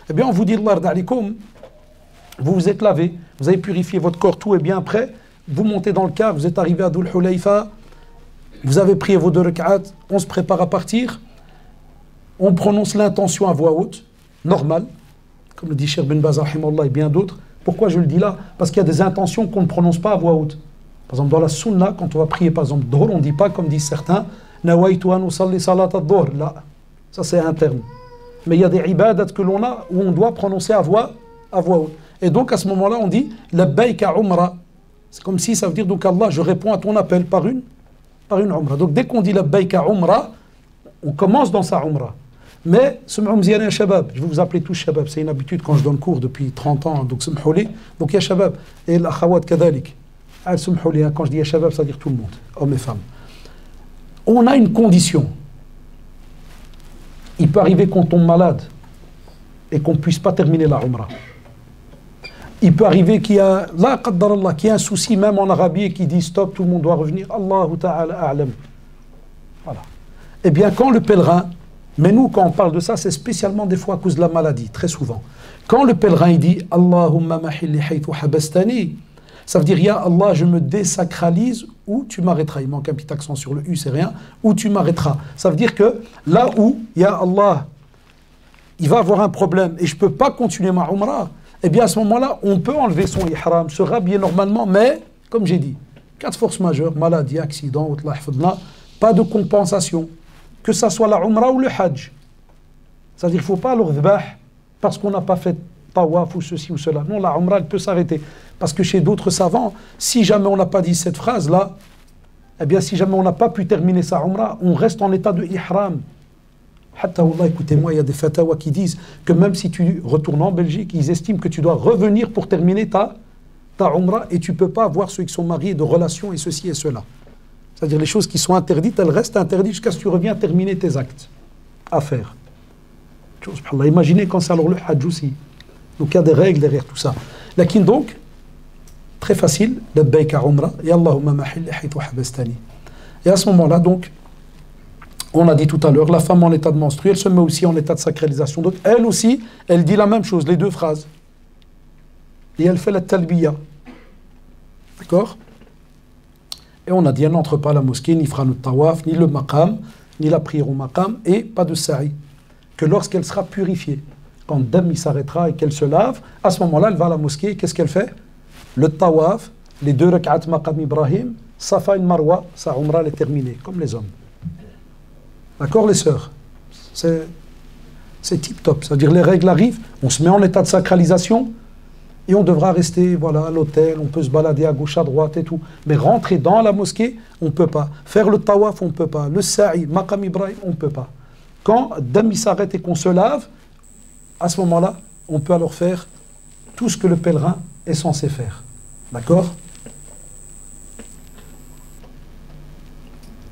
Eh bien, on vous dit, Allah d'alikum, vous vous êtes lavé, vous avez purifié votre corps, tout est bien prêt, vous montez dans le car, vous êtes arrivé à Dhul Hulayfa, vous avez prié vos 2 rak'at, on se prépare à partir, on prononce l'intention à voix haute, normale, comme le dit Cheikh Ben Baz, rahimahullah, et bien d'autres. Pourquoi je le dis là? Parce qu'il y a des intentions qu'on ne prononce pas à voix haute. Par exemple, dans la sunna, quand on va prier, par exemple, Dhuhr, on ne dit pas, comme disent certains, Nawaitu an usalli salat ad-dhuhr. Là, ça c'est interne. Mais il y a des ibadat que l'on a où on doit prononcer à voix haute. Et donc à ce moment-là, on dit Labbaika umra. C'est comme si ça veut dire, donc Allah, je réponds à ton appel par une umra. Donc dès qu'on dit Labbaika umra, on commence dans sa umra. Mais, Sum'oumziane ya shabab, je vais vous appeler tous shabab, c'est une habitude quand je donne cours depuis 30 ans, donc Sum'houli, donc ya shabab, et l'akhawat kadalik. Sum'houli, quand je dis ya shabab, ça veut dire tout le monde, hommes et femmes. On a une condition. Il peut arriver qu'on tombe malade et qu'on ne puisse pas terminer la umrah. Il peut arriver qu'il y a, la qaddar Allah, qu'il y a un souci même en Arabie et qui dit stop, tout le monde doit revenir, Allahu ta'ala a'lam. Eh bien, quand le pèlerin, mais nous, quand on parle de ça, c'est spécialement des fois à cause de la maladie, très souvent. Quand le pèlerin, il dit « Allahumma mahilli haythu habastani », ça veut dire « Ya Allah, je me désacralise ou tu m'arrêteras ». Il manque un petit accent sur le « U », c'est rien. « Ou tu m'arrêteras ». Ça veut dire que là où « Ya Allah », il va avoir un problème et je ne peux pas continuer ma umrah, eh bien à ce moment-là, on peut enlever son ihram, se rhabiller normalement, mais, comme j'ai dit, cas de force majeure, maladie, accident, pas de compensation. Que ça soit la umrah ou le hajj. C'est-à-dire qu'il ne faut pas l'urdbah parce qu'on n'a pas fait tawaf ou ceci ou cela. Non, la umrah, elle peut s'arrêter. Parce que chez d'autres savants, si jamais on n'a pas dit cette phrase-là, eh bien si jamais on n'a pas pu terminer sa umrah, on reste en état de ihram. Hatta wallah, écoutez-moi, il y a des fatawas qui disent que même si tu retournes en Belgique, ils estiment que tu dois revenir pour terminer ta umrah et tu ne peux pas avoir ceux qui sont mariés de relations et ceci et cela. C'est-à-dire les choses qui sont interdites, elles restent interdites jusqu'à ce que tu reviens terminer tes actes à faire. Imaginez quand c'est alors le hajj aussi. Donc il y a des règles derrière tout ça. Lakin donc, très facile, labbayka umrah, et Allahumma mahilli haythu habastani. Et à ce moment-là, donc, on a dit tout à l'heure, la femme en état de menstru, elle se met aussi en état de sacralisation. Donc elle aussi, elle dit la même chose, les deux phrases. Et elle fait la talbiya. D'accord? Et on a dit, elle n'entre pas à la mosquée, ni fera le tawaf, ni le maqam, ni la prière au maqam, et pas de sa'i. Que lorsqu'elle sera purifiée, quand Dam s'arrêtera et qu'elle se lave, à ce moment-là, elle va à la mosquée, qu'est-ce qu'elle fait? Le tawaf, les 2 rak'at maqam Ibrahim, Safa et Marwa, sa umrah est terminée, comme les hommes. D'accord, les sœurs? C'est tip-top, c'est-à-dire les règles arrivent, on se met en état de sacralisation, et on devra rester voilà, à l'hôtel, on peut se balader à gauche, à droite et tout. Mais rentrer dans la mosquée, on ne peut pas. Faire le tawaf, on ne peut pas. Le sa'i, maqam Ibrahim, on ne peut pas. Quand Dam s'arrête et qu'on se lave, à ce moment-là, on peut alors faire tout ce que le pèlerin est censé faire. D'accord?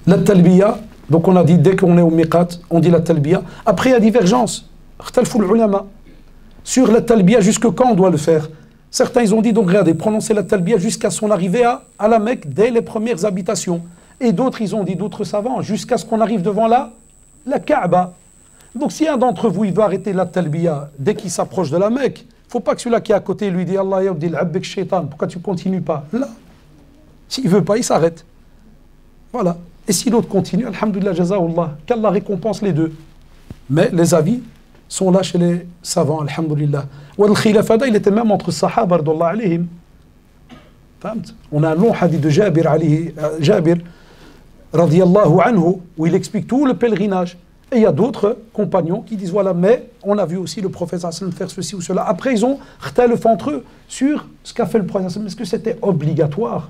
La talbiya, donc on a dit dès qu'on est au miqat, on dit la talbiya. Après, il y a divergence. Khtalfou l'ulama. Sur la talbiya, jusque quand on doit le faire? Certains, ils ont dit, donc regardez, prononcer la talbiya jusqu'à son arrivée à la Mecque, dès les premières habitations. Et d'autres, ils ont dit, d'autres savants, jusqu'à ce qu'on arrive devant la Kaaba. Donc si un d'entre vous, il veut arrêter la talbiya dès qu'il s'approche de la Mecque, il ne faut pas que celui-là qui est à côté lui dise, Allah yabdil abbek shaitan, pourquoi tu ne continues pas? Là, s'il ne veut pas, il s'arrête. Voilà. Et si l'autre continue, alhamdulillah, jazaoullah, qu'Allah récompense les deux. Mais les avis sont là chez les savants, alhamdulillah. Wa al-khilafada, il était même entre sahaba, radallahu alayhim. On a un long hadith de Jabir, radiyallahu anhu, où il explique tout le pèlerinage. Et il y a d'autres compagnons qui disent, voilà, mais on a vu aussi le prophète sallam faire ceci ou cela. Après, ils ont khtalaf entre eux sur ce qu'a fait le prophète sallam. Est-ce que c'était obligatoire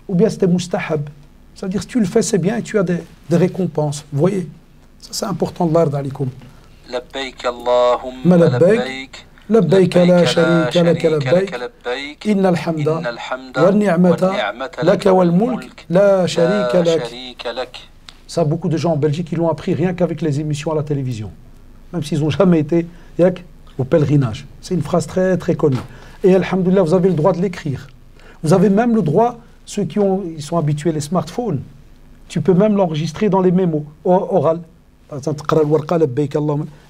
ou bien c'était mustahab? C'est-à-dire, si tu le fais, c'est bien et tu as des récompenses. Vous voyez? Ça, c'est important de l'art d'alikum. لبيك اللهم لبيك لبيك لا شريك لك لبيك إن الحمد والنعمة لك والملك لا شريك لك. Ça, beaucoup de gens en Belgique, ils l'ont appris rien qu'avec les émissions à la télévision. Même s'ils n'ont jamais été au pèlerinage. C'est une phrase très très connue. Et alhamdoulilah, vous avez le droit de l'écrire. Vous avez même le droit, ceux qui ils sont habitués les smartphones, tu peux même l'enregistrer dans les mémos orales.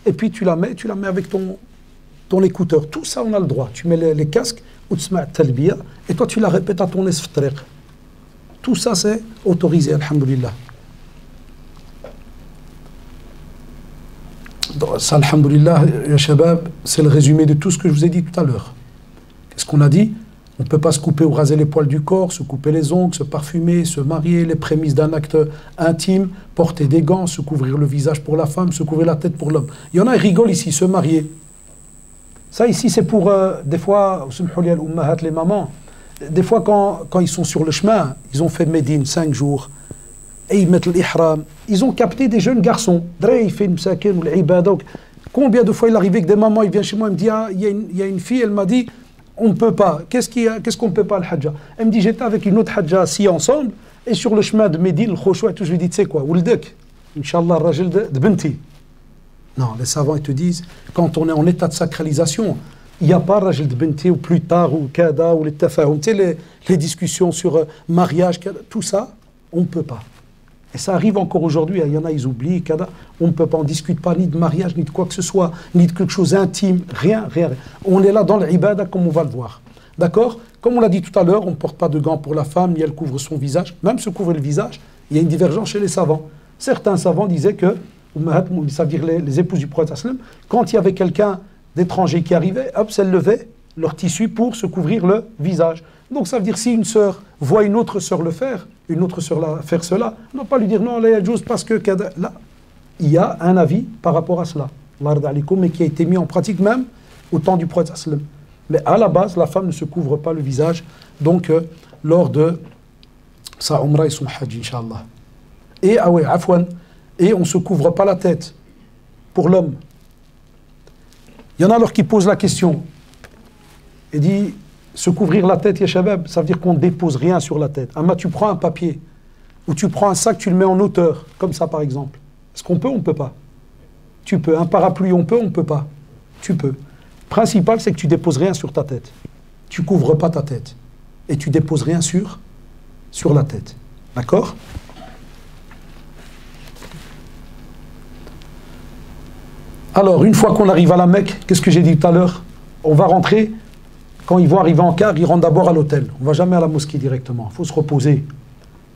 Et puis tu la mets avec ton écouteur. Tout ça, on a le droit. Tu mets les casques, et toi tu la répètes à ton esftriq. Tout ça, c'est autorisé, alhamdoulilah. Ça, alhamdoulilah, ya shabab, c'est le résumé de tout ce que je vous ai dit tout à l'heure. Qu'est-ce qu'on a dit? On ne peut pas se couper ou raser les poils du corps, se couper les ongles, se parfumer, se marier, les prémices d'un acte intime, porter des gants, se couvrir le visage pour la femme, se couvrir la tête pour l'homme. Il y en a, ils rigolent ici, se marier. Ça ici, c'est pour, des fois, les mamans, des fois quand ils sont sur le chemin, ils ont fait Médine 5 jours, et ils mettent l'ihram, ils ont capté des jeunes garçons. Combien de fois il arrivait que des mamans, ils viennent chez moi, ils me disent, ah, il y a une fille, elle m'a dit, on ne peut pas. Qu'est-ce qu'on ne peut pas, le hajja? Elle me dit, j'étais avec une autre hajja assis ensemble, et sur le chemin de Médine, le Khoshwa, je lui ai dit, tu sais quoi, Wuldek, Inch'Allah, Rajil de Benti. Non, les savants, ils te disent, quand on est en état de sacralisation, il n'y a pas Rajil de Benti, ou plus tard, ou Kada, ou les Tafahum. Tu sais, les discussions sur mariage, tout ça, on ne peut pas. Et ça arrive encore aujourd'hui, il y en a, ils oublient, on ne peut pas, on ne discute pas ni de mariage, ni de quoi que ce soit, ni de quelque chose d'intime, rien. On est là dans l'ibada comme on va le voir. D'accord? Comme on l'a dit tout à l'heure, on ne porte pas de gants pour la femme, ni elle couvre son visage. Même se couvrir le visage, il y a une divergence chez les savants. Certains savants disaient que, ça veut dire les épouses du prophète, quand il y avait quelqu'un d'étranger qui arrivait, hop, elles levaient leur tissu pour se couvrir le visage. Donc ça veut dire si une sœur voit une autre sœur le faire, une autre sœur faire cela, on ne va pas lui dire non, là, juste parce que là, il y a un avis par rapport à cela, mais qui a été mis en pratique même au temps du prophète. Mais à la base, la femme ne se couvre pas le visage, donc lors de sa umrah et son hajj, Inch'Allah. Et, et on ne se couvre pas la tête pour l'homme. Il y en a alors qui posent la question et dit se couvrir la tête, ya shabab, ça veut dire qu'on ne dépose rien sur la tête. Tu prends un papier ou tu prends un sac, tu le mets en hauteur, comme ça par exemple. Est-ce qu'on peut ou on ne peut pas? Tu peux. Un parapluie, on peut ou on ne peut pas? Tu peux. Principal, c'est que tu ne déposes rien sur ta tête. Tu ne couvres pas ta tête. Et tu ne déposes rien sur la tête. D'accord? Alors, une fois qu'on arrive à la Mecque, qu'est-ce que j'ai dit tout à l'heure? On va rentrer, quand ils vont arriver en car, ils rentrent d'abord à l'hôtel. On ne va jamais à la mosquée directement. Il faut se reposer.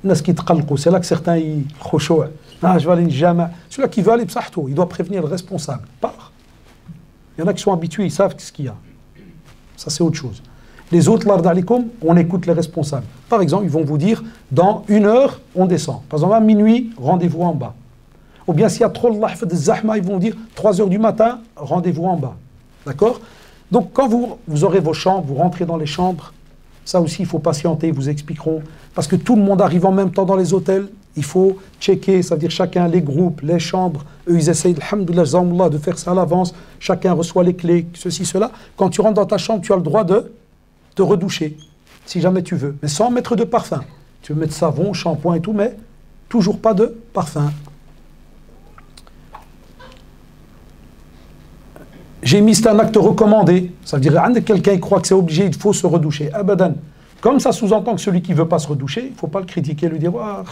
C'est là que certains, ils khushu'. Je vais aller jamais. Celui-là qui veut aller, il doit prévenir le responsable. Part. Il y en a qui sont habitués, ils savent ce qu'il y a. Ça, c'est autre chose. Les autres, on écoute les responsables. Par exemple, ils vont vous dire, dans 1 heure, on descend. Par exemple, à minuit, rendez-vous en bas. Ou bien s'il y a trop de zahma, ils vont dire 3 heures du matin, rendez-vous en bas. D'accord? Donc quand vous aurez vos chambres, vous rentrez dans les chambres, ça aussi il faut patienter, ils vous expliqueront. Parce que tout le monde arrive en même temps dans les hôtels, il faut checker, ça veut dire chacun, les groupes, les chambres, eux ils essayent, alhamdoulilah, de faire ça à l'avance, chacun reçoit les clés, ceci, cela. Quand tu rentres dans ta chambre, tu as le droit de te redoucher, si jamais tu veux, mais sans mettre de parfum. Tu veux mettre savon, shampoing et tout, mais toujours pas de parfum. J'ai mis, c'est un acte recommandé. Ça veut dire que quelqu'un croit que c'est obligé, il faut se redoucher. Abadan. Comme ça sous-entend que celui qui ne veut pas se redoucher, il ne faut pas le critiquer, lui dire là,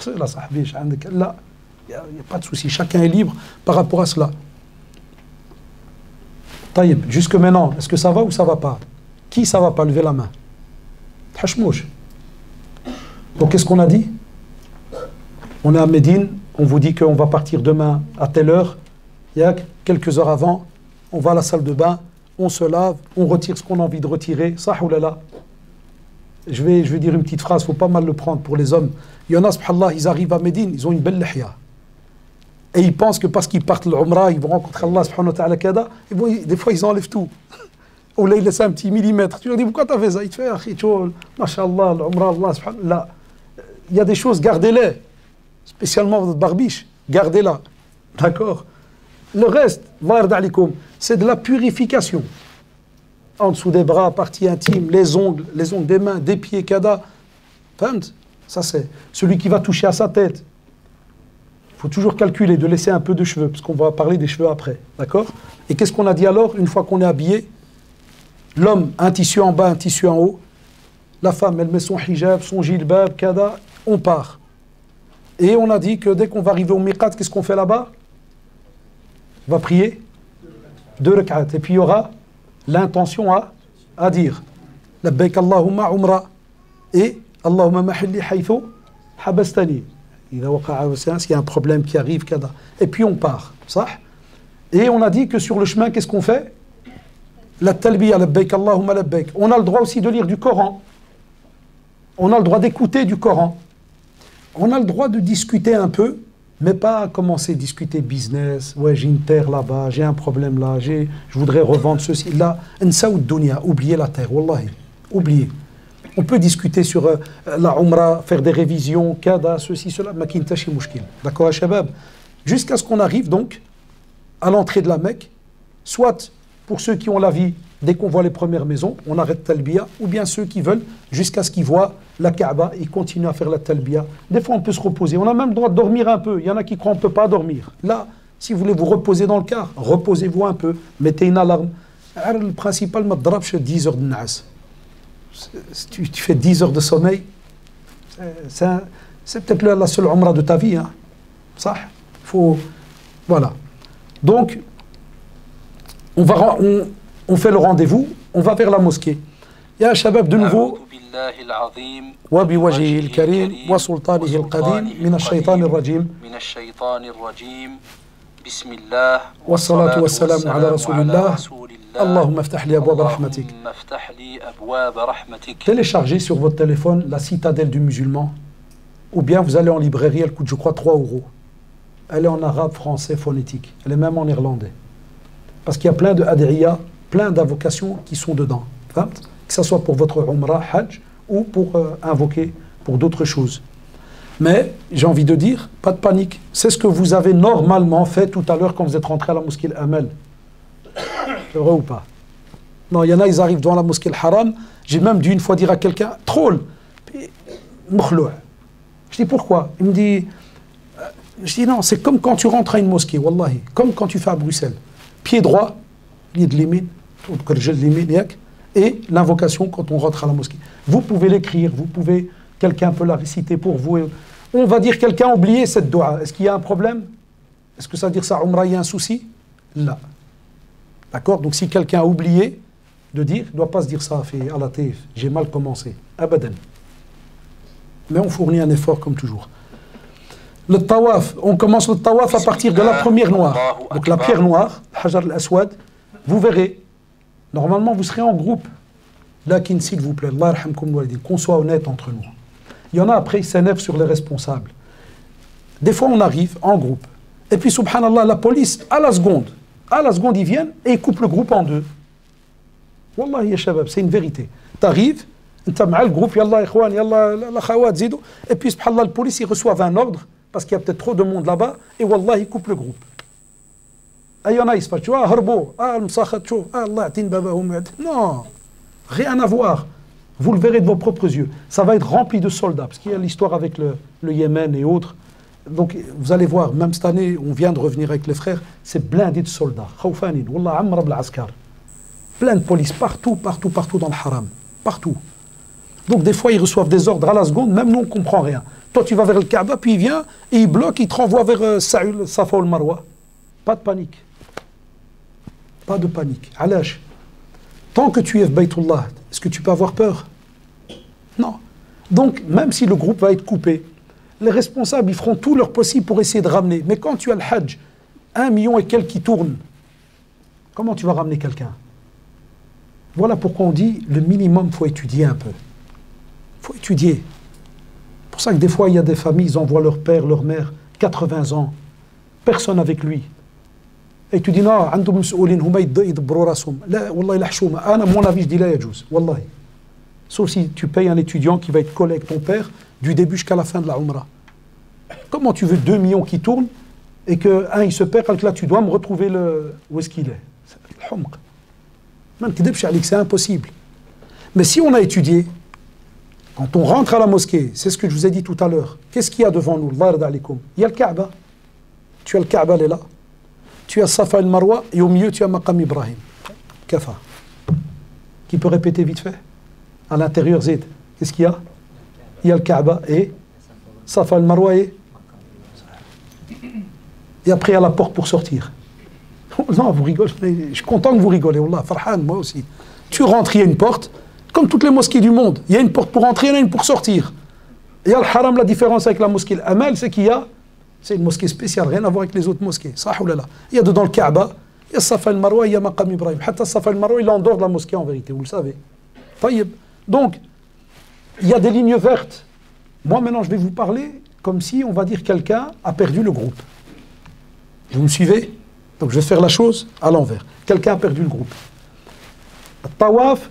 il n'y a pas de souci, chacun est libre par rapport à cela. Taïb, jusque maintenant, est-ce que ça va ou ça ne va pas? Qui ça ne va pas? Lever la main. Hachmouch. Donc qu'est-ce qu'on a dit? On est à Médine, on vous dit qu'on va partir demain à telle heure, il y a quelques heures avant. On va à la salle de bain, on se lave, on retire ce qu'on a envie de retirer. Ça, oulala. Je vais dire une petite phrase, il ne faut pas mal le prendre pour les hommes. Il y en a, subhanallah, ils arrivent à Médine, ils ont une belle lihya. Et ils pensent que parce qu'ils partent l'umrah, ils vont rencontrer Allah, subhanahu wa ta'ala, kada, des fois ils enlèvent tout. Ou là, ils laissent un petit millimètre. Tu leur dis, pourquoi tu as fait ça? Il te fait, mashallah, l'umrah, Allah, subhanahu wa ta'ala. Il y a des choses, gardez-les. Spécialement votre barbiche, gardez-la. D'accord? Le reste, c'est de la purification. En dessous des bras, parties intimes, les ongles des mains, des pieds, kada. Ça c'est celui qui va toucher à sa tête. Il faut toujours calculer, de laisser un peu de cheveux, parce qu'on va parler des cheveux après. D'accord? Et qu'est-ce qu'on a dit alors, une fois qu'on est habillé? L'homme, un tissu en bas, un tissu en haut. La femme, elle met son hijab, son jilbab, kada. On part. Et on a dit que dès qu'on va arriver au miqat, qu'est-ce qu'on fait là-bas? On va prier 2 rak'at. Et puis il y aura l'intention à dire Labbaik Allahumma umra et Allahumma mahilli haythu habastani. S'il y a un problème qui arrive, kada. Et puis on part. Ça. Et on a dit que sur le chemin, qu'est-ce qu'on fait? La talbiya, Labbaik Allahumma labbaik. On a le droit aussi de lire du Coran. On a le droit d'écouter du Coran. On a le droit de discuter un peu. Mais pas commencer à discuter business, ouais j'ai une terre là-bas, j'ai un problème là, je voudrais revendre ceci. Là, oubliez la terre, wallahi, oubliez. On peut discuter sur la umrah, faire des révisions, kada, ceci, cela, ma kintashi mouchkil. D'accord, shabab? Jusqu'à ce qu'on arrive donc à l'entrée de la Mecque, soit pour ceux qui ont la vie, dès qu'on voit les premières maisons, on arrête talbiya, ou bien ceux qui veulent, jusqu'à ce qu'ils voient la Kaaba, ils continuent à faire la talbiya. Des fois, on peut se reposer. On a même le droit de dormir un peu. Il y en a qui croient qu'on ne peut pas dormir. Là, si vous voulez vous reposer dans le car, reposez-vous un peu. Mettez une alarme. Le principal, c'est 10 heures de nas. Tu fais 10 heures de sommeil. C'est peut-être la seule umrah de ta vie. Hein. Ça, faut... Voilà. Donc, on fait le rendez-vous, on va vers la mosquée. Ya Shabab, de nouveau, وبوجهه الكريم وسلطانه القديم من الشيطان الرجيم بسم الله والصلاة والسلام على رسول الله اللهم افتح لي أبواب رحمتك. Téléchargez sur votre téléphone la citadelle du musulman, ou bien vous allez en librairie, elle coûte je crois 3 €. Elle est en arabe, français, phonétique. Elle est même en néerlandais. Parce qu'il y a plein de ad'iya, plein d'invocations qui sont dedans. Que ce soit pour votre umrah, hajj, ou pour invoquer pour d'autres choses. Mais j'ai envie de dire, pas de panique. C'est ce que vous avez normalement fait tout à l'heure quand vous êtes rentré à la mosquée Al-Amal. C'est vrai ou pas? Non, il y en a, ils arrivent devant la mosquée Al-Haram. J'ai même dû une fois dire à quelqu'un, troll, moukhloua. Je dis pourquoi? Il me dit, je dis non, c'est comme quand tu rentres à une mosquée, wallahi, comme quand tu fais à Bruxelles. Pied droit, l'id limin, et l'invocation quand on rentre à la mosquée. Vous pouvez l'écrire, vous pouvez, quelqu'un peut la réciter pour vous. On va dire quelqu'un a oublié cette dua. Est-ce qu'il y a un problème? Est-ce que ça veut dire ça, Umrah, il y a un souci? Là. D'accord? Donc si quelqu'un a oublié de dire, il ne doit pas se dire ça, fait à la télé, j'ai mal commencé. Abadan. Mais on fournit un effort comme toujours. Le tawaf, on commence le tawaf à partir de la première noire. Donc la pierre noire, Hajar al-Aswad, vous verrez. Normalement, vous serez en groupe. Lakin, s'il vous plaît, Allah yarhamkoum walidin, qu'on soit honnête entre nous. Il y en a après, ils s'énervent sur les responsables. Des fois, on arrive en groupe. Et puis, subhanallah, la police, à la seconde, ils viennent et ils coupent le groupe en deux. Wallahi, ya shabab, c'est une vérité. T'arrives, t'as le groupe, yallah, ikhwan, yallah, la khawat, zido. Et puis, subhanallah, la police, ils reçoivent un ordre, parce qu'il y a peut-être trop de monde là-bas, et wallah, ils coupent le groupe. Il y en a, ils se passent, tu vois, harbo, al-msakhat, tu vois, Allah, tin babahum. Non, rien à voir. Vous le verrez de vos propres yeux. Ça va être rempli de soldats, parce qu'il y a l'histoire avec le Yémen et autres. Donc, vous allez voir, même cette année, on vient de revenir avec les frères, c'est blindé de soldats. Khawfanin, wallah, amra b'al-askar. Plein de police, partout dans le haram. Partout. Donc, des fois, ils reçoivent des ordres à la seconde, même nous, on ne comprend rien. Toi, tu vas vers le Kaaba, puis il vient, et il bloque, il te renvoie vers Safa ou le Marwa. Pas de panique. Pas de panique. Alash, tant que tu es Baytullah, est-ce que tu peux avoir peur? Non. Donc, même si le groupe va être coupé, les responsables, ils feront tout leur possible pour essayer de ramener. Mais quand tu as le Hajj, 1 million et quelques qui tournent, comment tu vas ramener quelqu'un? Voilà pourquoi on dit, le minimum, il faut étudier un peu. Il faut étudier. C'est pour ça que des fois, il y a des familles, ils envoient leur père, leur mère, 80 ans, personne avec lui. Et tu dis non, عندهم مسؤولين هما يدبروا راسهم. لا والله لا حشومه. أنا mon avis je dis لا يجوز. والله. Sauf si tu payes un étudiant qui va être collé avec ton père du début jusqu'à la fin de la Umrah. Comment tu veux 2 millions qui tournent et que un il se perd, alors que là tu dois me retrouver où est-ce qu'il est? C'est الحمق. ما نكذبش عليك, c'est impossible. Mais si on a étudié, quand on rentre à la mosquée, c'est ce que je vous ai dit tout à l'heure. Qu'est-ce qu'il y a devant nous? Allah yarda alaykoum. Il y a le Kaaba. Tu as le Kaaba, elle est là. Tu as Safa et le Marwa, et au milieu, tu as Maqam Ibrahim. Kafa. Qui peut répéter vite fait? À l'intérieur, Zid. Qu'est-ce qu'il y a? Il y a le Kaaba et Safa et le Marwa et après, il y a la porte pour sortir. Non, vous rigolez. Je suis content que vous rigolez. Wallah, Farhan, moi aussi. Tu rentres, il y a une porte, comme toutes les mosquées du monde. Il y a une porte pour entrer, il y en a une pour sortir. Il y a le Haram, la différence avec la mosquée Al-Amal, c'est qu'il y a. C'est une mosquée spéciale, rien à voir avec les autres mosquées. Il y a dedans le Kaaba, il y a Safa al-Marwa, il y a Maqam Ibrahim. Hatta Safa al-Marwa, il est en dehors de la mosquée en vérité, vous le savez. Donc, il y a des lignes vertes. Moi maintenant, je vais vous parler comme si, on va dire, quelqu'un a perdu le groupe. Vous me suivez? Donc je vais faire la chose à l'envers. Quelqu'un a perdu le groupe. Tawaf,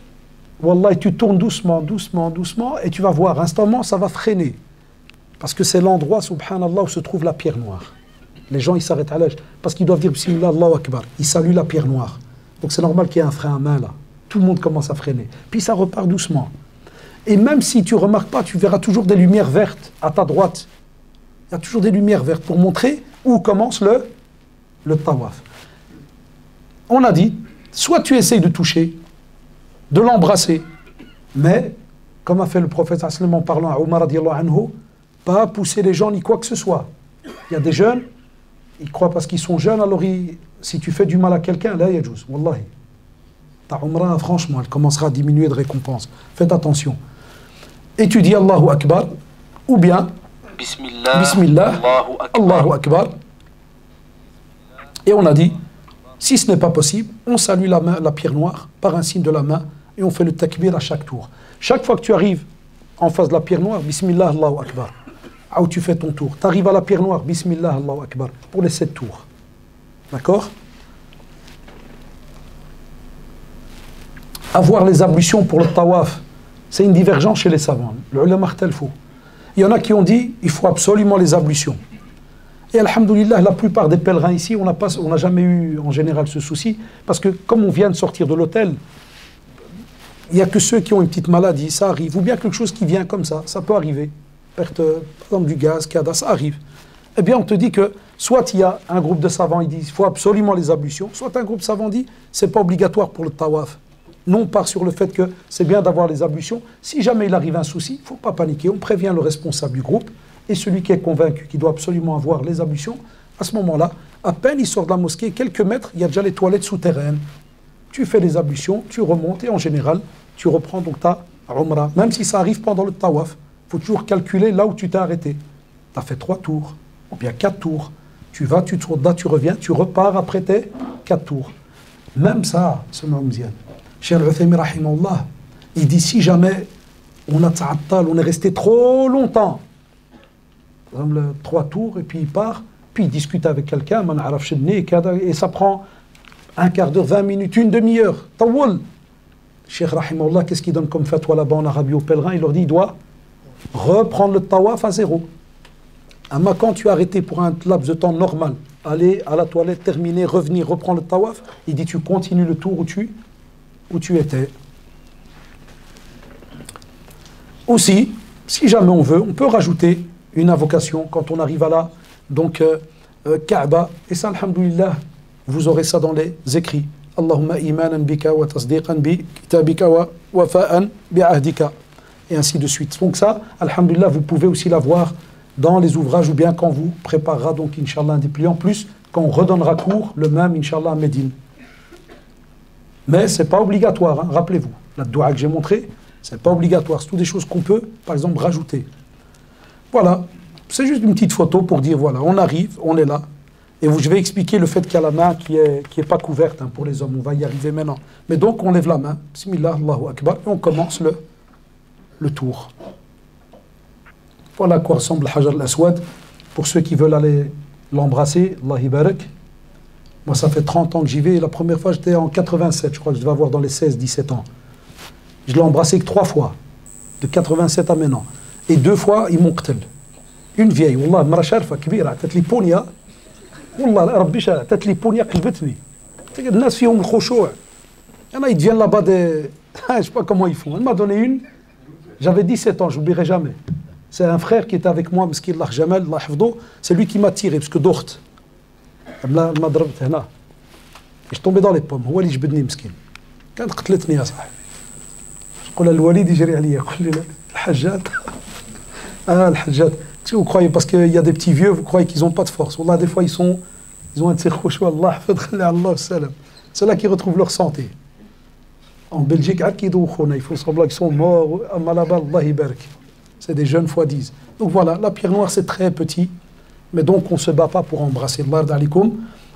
wallah, tu tournes doucement, et tu vas voir, instantanément, ça va freiner. Parce que c'est l'endroit, subhanallah, où se trouve la pierre noire. Les gens, ils s'arrêtent à l'âge. Parce qu'ils doivent dire Bismillah, Allahu Akbar. Ils saluent la pierre noire. Donc c'est normal qu'il y ait un frein à main là. Tout le monde commence à freiner. Puis ça repart doucement. Et même si tu ne remarques pas, tu verras toujours des lumières vertes à ta droite. Il y a toujours des lumières vertes pour montrer où commence le tawaf. On a dit, soit tu essayes de toucher, de l'embrasser, mais, comme a fait le prophète en parlant à Omar radiallahu anhu, pas pousser les gens ni quoi que ce soit. Il y a des jeunes, ils croient parce qu'ils sont jeunes, alors si tu fais du mal à quelqu'un, là, yajouz, wallahi. Ta umrah, franchement, elle commencera à diminuer de récompense. Faites attention. Et tu dis Allahu Akbar, ou bien Bismillah, Bismillah, Allahu Akbar. Allahu Akbar. Et on a dit, si ce n'est pas possible, on salue la pierre noire par un signe de la main et on fait le takbir à chaque tour. Chaque fois que tu arrives en face de la pierre noire, Bismillah, Allahu Akbar. Ah, où tu fais ton tour. Tu arrives à la pierre noire, Bismillah, Allahu Akbar, pour les 7 tours. D'accord? Avoir les ablutions pour le tawaf, c'est une divergence chez les savants. Le ulama khtalfou. Il y en a qui ont dit, il faut absolument les ablutions. Et alhamdoulilah, la plupart des pèlerins ici, on n'a jamais eu en général ce souci, parce que comme on vient de sortir de l'hôtel, il n'y a que ceux qui ont une petite maladie, ça arrive, ou bien quelque chose qui vient comme ça peut arriver. Perte, par exemple, du gaz, CADA, ça arrive. Eh bien, on te dit que soit il y a un groupe de savants, ils disent il faut absolument les ablutions, soit un groupe de savants dit c'est pas obligatoire pour le tawaf. Nous, on part sur le fait que c'est bien d'avoir les ablutions. Si jamais il arrive un souci, il ne faut pas paniquer. On prévient le responsable du groupe et celui qui est convaincu qu'il doit absolument avoir les ablutions. À ce moment-là, à peine il sort de la mosquée, quelques mètres, il y a déjà les toilettes souterraines. Tu fais les ablutions, tu remontes et en général, tu reprends donc ta umrah. Même si ça arrive pendant le tawaf, il faut toujours calculer là où tu t'es arrêté. Tu as fait 3 tours, ou bien 4 tours. Tu vas, tu tournes là, tu reviens, tu repars après tes 4 tours. Même ça, ce Mouamzian. Cheikh Al-Uthaymi rahimahullah, il dit si jamais on a ta'attal, on est resté trop longtemps, par exemple 3 tours et puis il part, puis il discute avec quelqu'un, et ça prend un quart d'heure, 20 minutes, une demi-heure, tawul. Cheikh rahimahullah, qu'est-ce qu'il donne comme fatwa là-bas en Arabie aux pèlerins? Il leur dit il doit reprendre le tawaf à 0. Amma quand tu as arrêté pour un laps de temps normal, aller à la toilette, terminer, revenir, reprendre le tawaf, il dit tu continues le tour où tu étais. Aussi, si jamais on veut, on peut rajouter une invocation quand on arrive à la Kaaba. Et ça, alhamdoulilah, vous aurez ça dans les écrits. Allahumma imanan bika wa tasdiqan bi kitabika wa wafa'an bi ahdika. Et ainsi de suite. Donc ça, alhamdoulilah, vous pouvez aussi l'avoir dans les ouvrages ou bien quand vous préparera donc, Inch'Allah, un dépliant. En plus, quand on redonnera cours, le même, Inch'Allah, à Médine. Mais ce n'est pas obligatoire, hein, rappelez-vous. La doua que j'ai montré, ce n'est pas obligatoire. C'est toutes des choses qu'on peut, par exemple, rajouter. Voilà. C'est juste une petite photo pour dire, voilà, on arrive, on est là. Et je vais expliquer le fait qu'il y a la main qui est pas couverte hein, pour les hommes. On va y arriver maintenant. Mais donc, on lève la main. Bismillah, Allahu Akbar. Et on commence le tour. Voilà à quoi ressemble le Hajar al-Aswad. Pour ceux qui veulent aller l'embrasser, Allah barak. Moi, ça fait 30 ans que j'y vais. La première fois, j'étais en 87. Je crois que je devais avoir dans les 16-17 ans. Je l'ai embrassé que 3 fois. De 87 à maintenant. Et 2 fois, ils m'ont qtel. Une vieille. Wallah, mara sharfa, kbira. T'as li pounia. Wallah, rabbi sha. T'as li pounia, qilbetni. Les gens fihom l'khushu'. Ils deviennent là-bas des... Je sais pas comment ils font. Elle m'a donné une. J'avais 17 ans, je n'oublierai jamais. C'est un frère qui était avec moi, Mski Allah Jamal, Allah Hafdo. C'est lui qui m'a tiré, parce que d'ocht. Elle m'a drabé là. Et je tombais dans les pommes. هو اللي جبدني مسكين. كانت قتلتني يا صاحبي. قول الوالد يجري عليا يقول لي الحجات. الحجات. Vous croyez, parce qu'il y a des petits vieux, vous croyez qu'ils n'ont pas de force. Wallah, des fois, ils ont un tsikhouchou, Allah, c'est là qu'ils retrouvent leur santé. En Belgique, il faut semblant qu'ils sont morts. C'est des jeunes x10. Donc voilà, la pierre noire, c'est très petit. Mais donc, on ne se bat pas pour embrasser.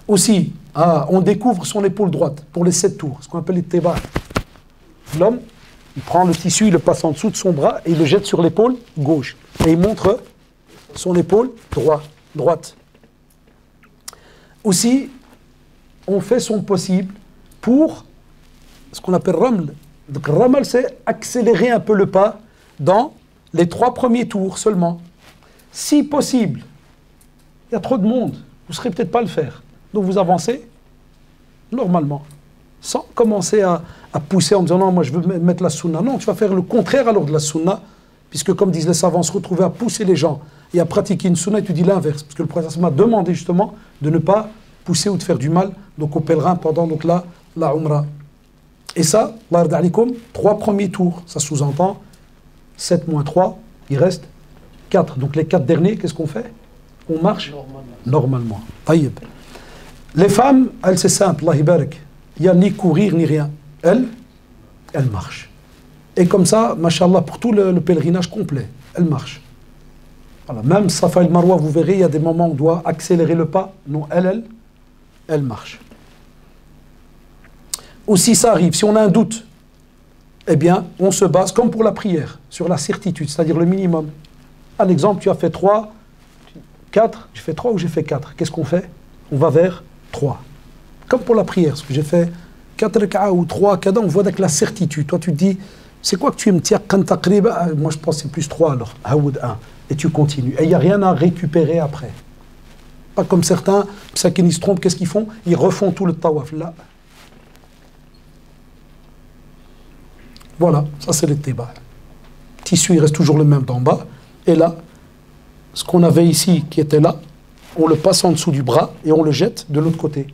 Aussi, on découvre son épaule droite pour les 7 tours, ce qu'on appelle les tébas. L'homme, il prend le tissu, il le passe en dessous de son bras et il le jette sur l'épaule gauche. Et il montre son épaule droite. Aussi, on fait son possible pour ce qu'on appelle raml. Donc raml, c'est accélérer un peu le pas dans les 3 premiers tours seulement. Si possible, il y a trop de monde, vous ne saurez peut-être pas le faire. Donc vous avancez normalement, sans commencer à pousser en disant non, moi je veux mettre la sunna. Non, tu vas faire le contraire alors de la sunna, puisque comme disent les savants, se retrouver à pousser les gens et à pratiquer une sunna, et tu dis l'inverse, parce que le prophète m'a demandé justement de ne pas pousser ou de faire du mal donc aux pèlerins pendant donc, la umrah. Et ça, 3 premiers tours, ça sous-entend 7 moins 3, il reste 4. Donc les 4 derniers, qu'est-ce qu'on fait? On marche normalement. Taïb. Les femmes, elles, c'est simple, Allah barak. Il n'y a ni courir ni rien. Elles marchent. Et comme ça, machallah, pour tout le pèlerinage complet, elles marchent. Voilà. Même Safa et Marwa, vous verrez, il y a des moments où on doit accélérer le pas. Non, elles marchent. Ou si ça arrive, si on a un doute, eh bien, on se base, comme pour la prière, sur la certitude, c'est-à-dire le minimum. Un exemple, tu as fait 3, 4, j'ai fait 3 ou j'ai fait 4. Qu'est-ce qu'on fait? On va vers 3. Comme pour la prière, parce que j'ai fait 4 raka'a ou 3 kada, on voit avec la certitude. Toi, tu te dis, c'est quoi que tu me tiens quand t'aqrib? Moi, je pense que c'est plus 3 alors. Haoud 1. Et tu continues. Et il n'y a rien à récupérer après. Pas comme certains, ça qui se trompent, qu'est-ce qu'ils font? Ils refont tout le tawaf. Là. Voilà, ça c'est le téba. Le tissu, il reste toujours le même d'en bas. Et là, ce qu'on avait ici, qui était là, on le passe en dessous du bras et on le jette de l'autre côté.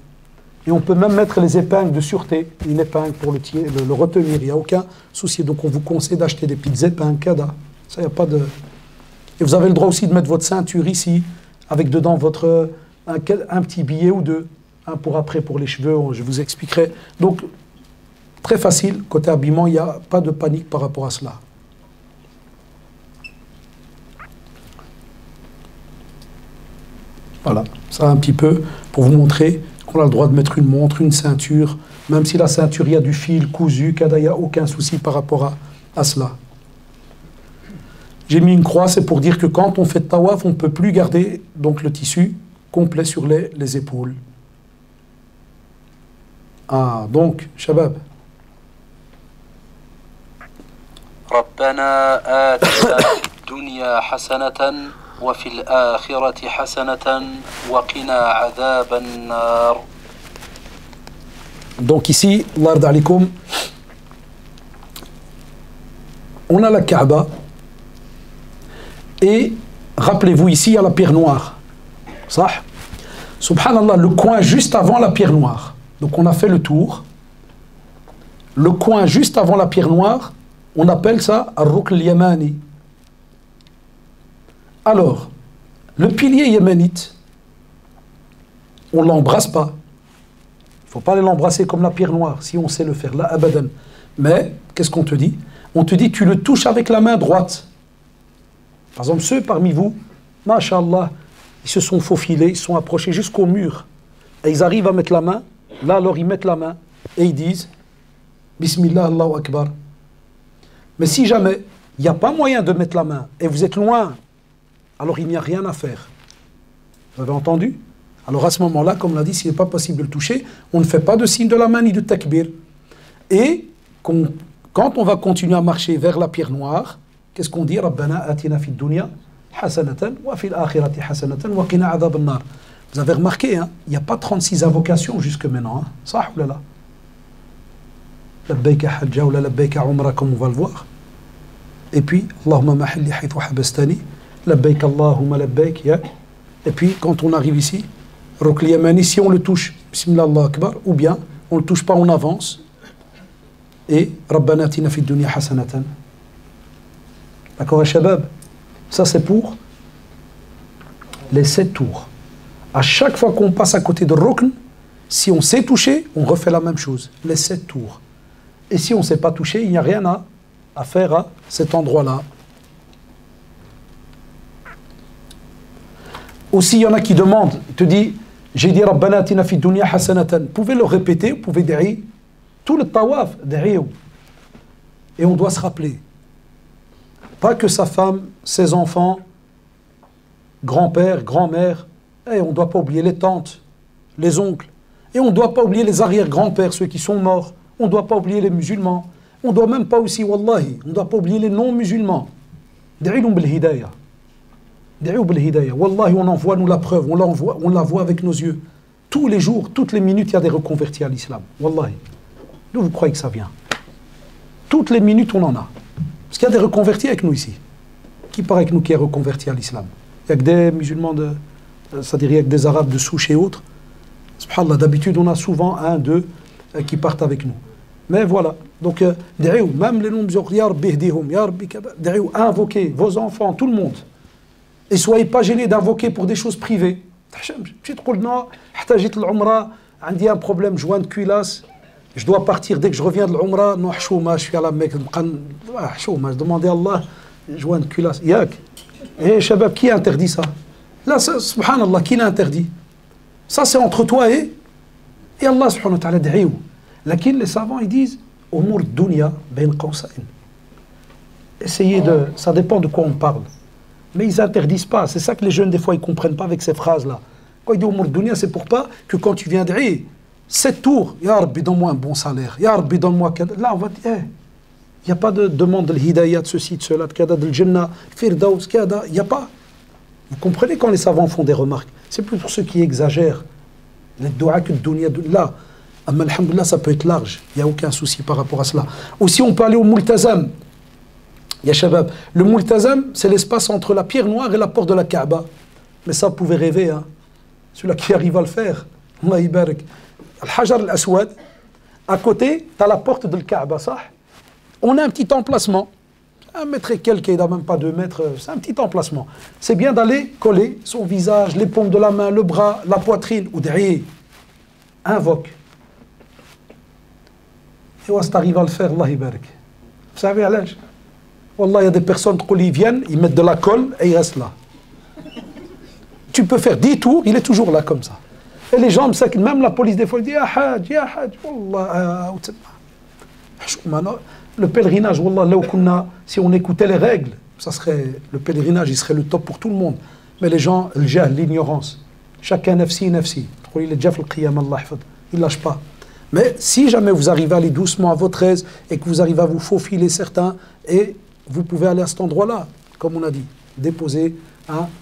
Et on peut même mettre les épingles de sûreté, une épingle pour le retenir, il n'y a aucun souci. Donc on vous conseille d'acheter des petites épingles, kada. Ça, il n'y a pas de... Et vous avez le droit aussi de mettre votre ceinture ici, avec dedans un petit billet ou deux. Un pour après, pour les cheveux, je vous expliquerai. Donc, très facile, côté habillement, il n'y a pas de panique par rapport à cela. Voilà, ça un petit peu pour vous montrer qu'on a le droit de mettre une montre, une ceinture, même si la ceinture, il y a du fil cousu, il n'y a aucun souci par rapport à cela. J'ai mis une croix, c'est pour dire que quand on fait tawaf, on ne peut plus garder donc, le tissu complet sur les épaules. Ah, donc, Shabab. ربنا آتنا في الدنيا حسنة وفي الآخرة حسنة وقنا عذاب النار. Donc ici, Allah yarda alikoum, on a la Kaaba et rappelez-vous ici, il y a la pierre noire. Ça, subhanallah, le coin juste avant la pierre noire. Donc on a fait le tour. Le coin juste avant la pierre noire, on appelle ça Ar-Rukn al-Yamani. Alors, le pilier yéménite, on ne l'embrasse pas. Il ne faut pas l'embrasser comme la pierre noire, si on sait le faire, là, abadan. Mais, qu'est-ce qu'on te dit? On te dit, tu le touches avec la main droite. Par exemple, ceux parmi vous, masha'Allah, ils se sont faufilés, ils se sont approchés jusqu'au mur. Et ils arrivent à mettre la main. Là, alors, ils mettent la main et ils disent, Bismillah, Allahu Akbar. Mais si jamais il n'y a pas moyen de mettre la main et vous êtes loin, alors il n'y a rien à faire. Vous avez entendu? Alors à ce moment-là, comme on l'a dit, s'il n'est pas possible de le toucher, on ne fait pas de signe de la main ni de takbir. Et quand on va continuer à marcher vers la pierre noire, qu'est-ce qu'on dit? Rabbana atina fid dunya hasanatan wa fil akhirati hasanatan wa qina adhab an-nar. Vous avez remarqué, hein, il n'y a pas 36 invocations jusque maintenant. Hein. Ça ou là là. Labbaika hajja ou labbaika umra, comme on va le voir. Et puis, Allahumma mahalli haythu habastani, labbaika Allahumma labbaik, ya. Et puis, quand on arrive ici, Rukn al-Yamani, si on le touche, Bismillah Allahu Akbar, ou bien, on ne le touche pas, on avance. Et, Rabbana atina fid dunya hasanatan. D'accord, Shabab? Ça, c'est pour les 7 tours. À chaque fois qu'on passe à côté de Rukn, si on s'est touché, on refait la même chose, les 7 tours. Et si on ne s'est pas touché, il n'y a rien à faire à cet endroit-là. Aussi, il y en a qui demandent, te dit, j'ai dit Rabbana atina fid dunya hasanatan. Vous pouvez le répéter, vous pouvez dire tout le tawaf, et on doit se rappeler. Pas que sa femme, ses enfants, grand-père, grand-mère, et on ne doit pas oublier les tantes, les oncles, et on ne doit pas oublier les arrière-grands-pères, ceux qui sont morts. On ne doit pas oublier les musulmans. On ne doit même pas aussi, wallahi, on ne doit pas oublier les non-musulmans. Da'ilum bil hidayah. Da'ilum bil hidayah. Wallahi, on en voit, nous, la preuve. On la voit avec nos yeux. Tous les jours, toutes les minutes, il y a des reconvertis à l'islam. Wallahi. D'où vous croyez que ça vient? Toutes les minutes, on en a. Parce qu'il y a des reconvertis avec nous ici. Qui part avec nous qui est reconverti à l'islam? Il y a que des musulmans, c'est-à-dire il y a que des arabes de souche et autres. Subhanallah, d'habitude, on a souvent un, deux qui partent avec nous. Mais voilà, donc, même les noms, invoquez vos enfants, tout le monde. Et soyez pas gênés d'invoquer pour des choses privées. Tu te dis, non, j'ai un problème, joint de cuirasse. Je dois partir dès que je reviens de l'Umrah. Non, je suis à la Mecque. Je demande à Allah, joint de cuirasse. Yak. Et Shabab, qui interdit ça? Là, subhanallah, qui l'a interdit? Ça, c'est entre toi et Allah, subhanahu wa ta'ala, d'Aïou. Lakin, les savants, ils disent, Umur dunya ben qawsain. Essayez de. Ça dépend de quoi on parle. Mais ils n'interdisent pas. C'est ça que les jeunes, des fois, ils ne comprennent pas avec ces phrases-là. Quand ils disent Umur dunya, c'est pour pas que quand tu viens d'Aïou, 7 tours, Ya Rabbi, donne-moi un bon salaire. Ya Rabbi, donne-moi. Là, on va dire, il n'y a pas de demande de l'hidayah, de ceci, de cela, de kada, de l'jannah, firdaus, kada. Il n'y a pas. Vous comprenez quand les savants font des remarques? C'est plus pour ceux qui exagèrent. Les doigts que dunya. Là, alhamdoulilah, ça peut être large. Il n'y a aucun souci par rapport à cela. Aussi, on peut aller au multazam. Ya Shabab. Le multazam, c'est l'espace entre la pierre noire et la porte de la Kaaba. Mais ça, vous pouvez rêver. Hein. Celui-là qui arrive à le faire. Allah ibarak. Al-Hajar al-Aswad, à côté, tu as la porte de la Kaaba, ça. On a un petit emplacement. 1 mètre et quelques, il n'a même pas 2 mètres. C'est un petit emplacement. C'est bien d'aller coller son visage, les paumes de la main, le bras, la poitrine, ou derrière. Invoque. Et si tu arrives à le faire, Allah ibarak. Vous savez à l'âge? Wallah, il y a des personnes qui viennent, ils mettent de la colle et ils restent là. Tu peux faire 10 tours, il est toujours là comme ça. Et les gens, même la police des fois, dit, ya Hajj, Wallah, le pèlerinage, Wallah, là où si on écoutait les règles, ça serait, le pèlerinage, il serait le top pour tout le monde. Mais les gens, le jahl, l'ignorance, chacun nafsi, nafsi. Il est déjà fait le qiyam, Allah, il ne lâche pas. Mais si jamais vous arrivez à aller doucement à votre aise et que vous arrivez à vous faufiler certains, et vous pouvez aller à cet endroit-là, comme on a dit, déposer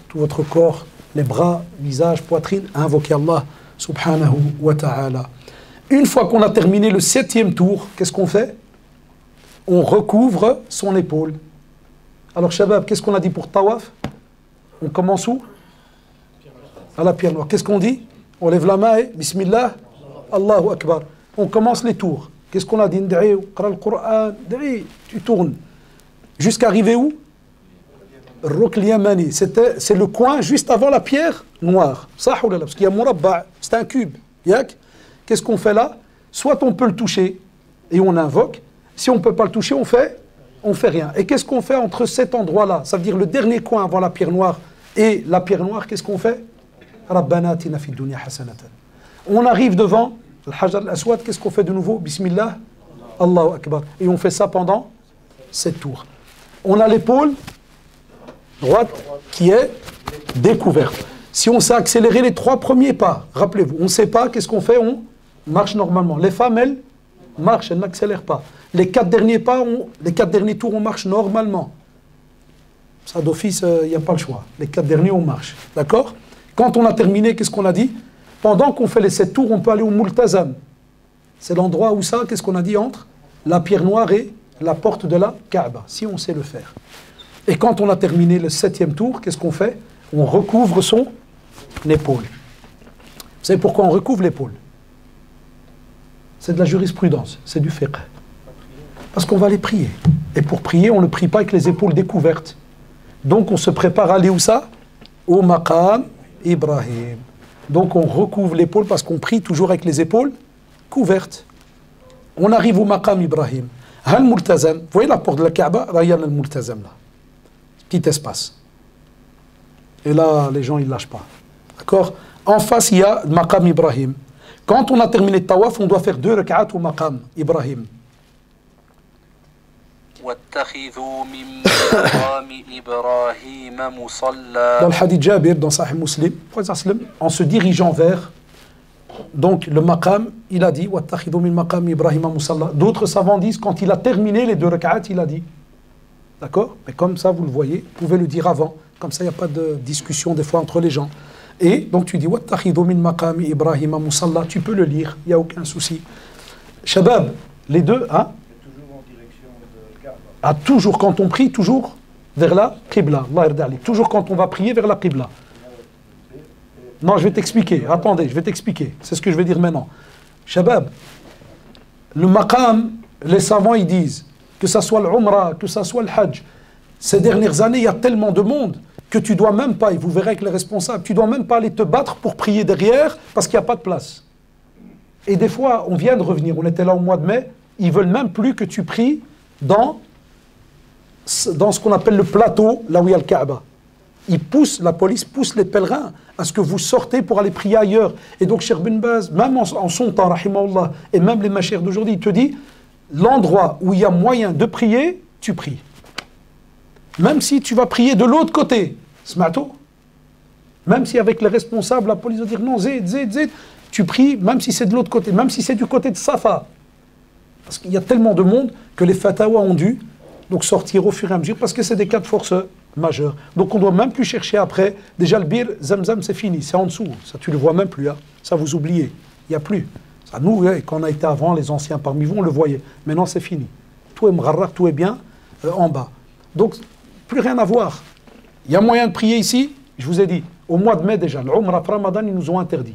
tout votre corps, les bras, visage, poitrine, invoquer Allah subhanahu wa ta'ala. Une fois qu'on a terminé le 7e tour, qu'est-ce qu'on fait? On recouvre son épaule. Alors Shabab, qu'est-ce qu'on a dit pour Tawaf? On commence où? À la pierre noire. Qu'est-ce qu'on dit? On lève la main et Bismillah, Allahu Akbar. On commence les tours. Qu'est-ce qu'on a dit? Qra le Coran, tu tournes. Jusqu'à arriver où? Rukn Yamani, c'est le coin juste avant la pierre noire. Parce qu'il y a Murabba, c'est un cube. Qu'est-ce qu'on fait là? Soit on peut le toucher et on invoque. Si on ne peut pas le toucher, on fait rien. Et qu'est-ce qu'on fait entre cet endroit-là? Ça veut dire le dernier coin avant la pierre noire et la pierre noire, qu'est-ce qu'on fait? Rabbana atina fid dunya hasanatan. On arrive devant le Hajar al-Aswad, qu'est-ce qu'on fait de nouveau? Bismillah, Allahu Akbar. Et on fait ça pendant 7 tours. On a l'épaule droite qui est découverte. Si on sait accélérer les 3 premiers pas, rappelez-vous, on ne sait pas, qu'est-ce qu'on fait? On marche normalement. Les femmes, elles marchent, elles n'accélèrent pas. Les 4 derniers pas, les 4 derniers tours, on marche normalement. Ça d'office, il n'y a pas le choix. Les 4 derniers, on marche. D'accord? Quand on a terminé, qu'est-ce qu'on a dit? Pendant qu'on fait les 7 tours, on peut aller au Multazam. C'est l'endroit où ça, qu'est-ce qu'on a dit entre la pierre noire et la porte de la Kaaba, si on sait le faire. Et quand on a terminé le 7e tour, qu'est-ce qu'on fait? On recouvre son épaule. Vous savez pourquoi on recouvre l'épaule? C'est de la jurisprudence, c'est du fiqh. Parce qu'on va aller prier. Et pour prier, on ne prie pas avec les épaules découvertes. Donc on se prépare à aller où ça? Au maqam Ibrahim. Donc on recouvre l'épaule parce qu'on prie toujours avec les épaules couvertes. On arrive au maqam Ibrahim. Hal Multazam, vous voyez la porte de la Kaaba? Là, il y a le Multazam là. Petit espace. Et là, les gens, ils ne lâchent pas. D'accord? En face, il y a le maqam Ibrahim. Quand on a terminé le tawaf, on doit faire 2 rak'at au maqam Ibrahim. Dans le hadith Jabir, dans Sahih Muslim, en se dirigeant vers donc le maqam, il a dit d'autres savants disent quand il a terminé les 2 rak'at, il a dit. D'accord? Mais comme ça, vous le voyez, vous pouvez le dire avant. Comme ça, il n'y a pas de discussion des fois entre les gens. Et donc tu dis tu peux le lire, il n'y a aucun souci. Shabab, les deux, hein? Toujours en direction de Kaaba. Ah, toujours quand on prie, toujours vers la Qibla. Toujours quand on va prier vers la Qibla. Non, je vais t'expliquer. Attendez, je vais t'expliquer. C'est ce que je vais dire maintenant. Shabab, le maqam, les savants, ils disent, que ça soit l'Umrah, que ça soit le Hajj, ces dernières années, il y a tellement de monde que tu dois même pas, et vous verrez avec les responsables, tu dois même pas aller te battre pour prier derrière parce qu'il n'y a pas de place. Et des fois, on vient de revenir, on était là au mois de mai, ils veulent même plus que tu pries dans ce qu'on appelle le plateau, là où il y a le Kaaba. La police pousse les pèlerins à ce que vous sortez pour aller prier ailleurs. Et donc, Cheikh Ben Baz, même en son temps, rahimahullah, et même les machères d'aujourd'hui, il te dit, l'endroit où il y a moyen de prier, tu pries. Même si tu vas prier de l'autre côté, smato. Même si avec les responsables, la police va dire non, zid, tu pries, même si c'est de l'autre côté, même si c'est du côté de Safa. Parce qu'il y a tellement de monde que les fatawas ont dû donc sortir au fur et à mesure, parce que c'est des cas de force majeure. Donc on ne doit même plus chercher après. Déjà le bir, Zamzam, c'est fini, c'est en dessous. Ça, tu ne le vois même plus. Hein. Ça, vous oubliez. Il n'y a plus. Ça, nous, quand on a été avant, les anciens parmi vous, on le voyait. Maintenant, c'est fini. Tout est mgharrar, tout est bien en bas. Donc, plus rien à voir. Il y a moyen de prier ici. Je vous ai dit, au mois de mai déjà, l'Umrah, Ramadan, ils nous ont interdit.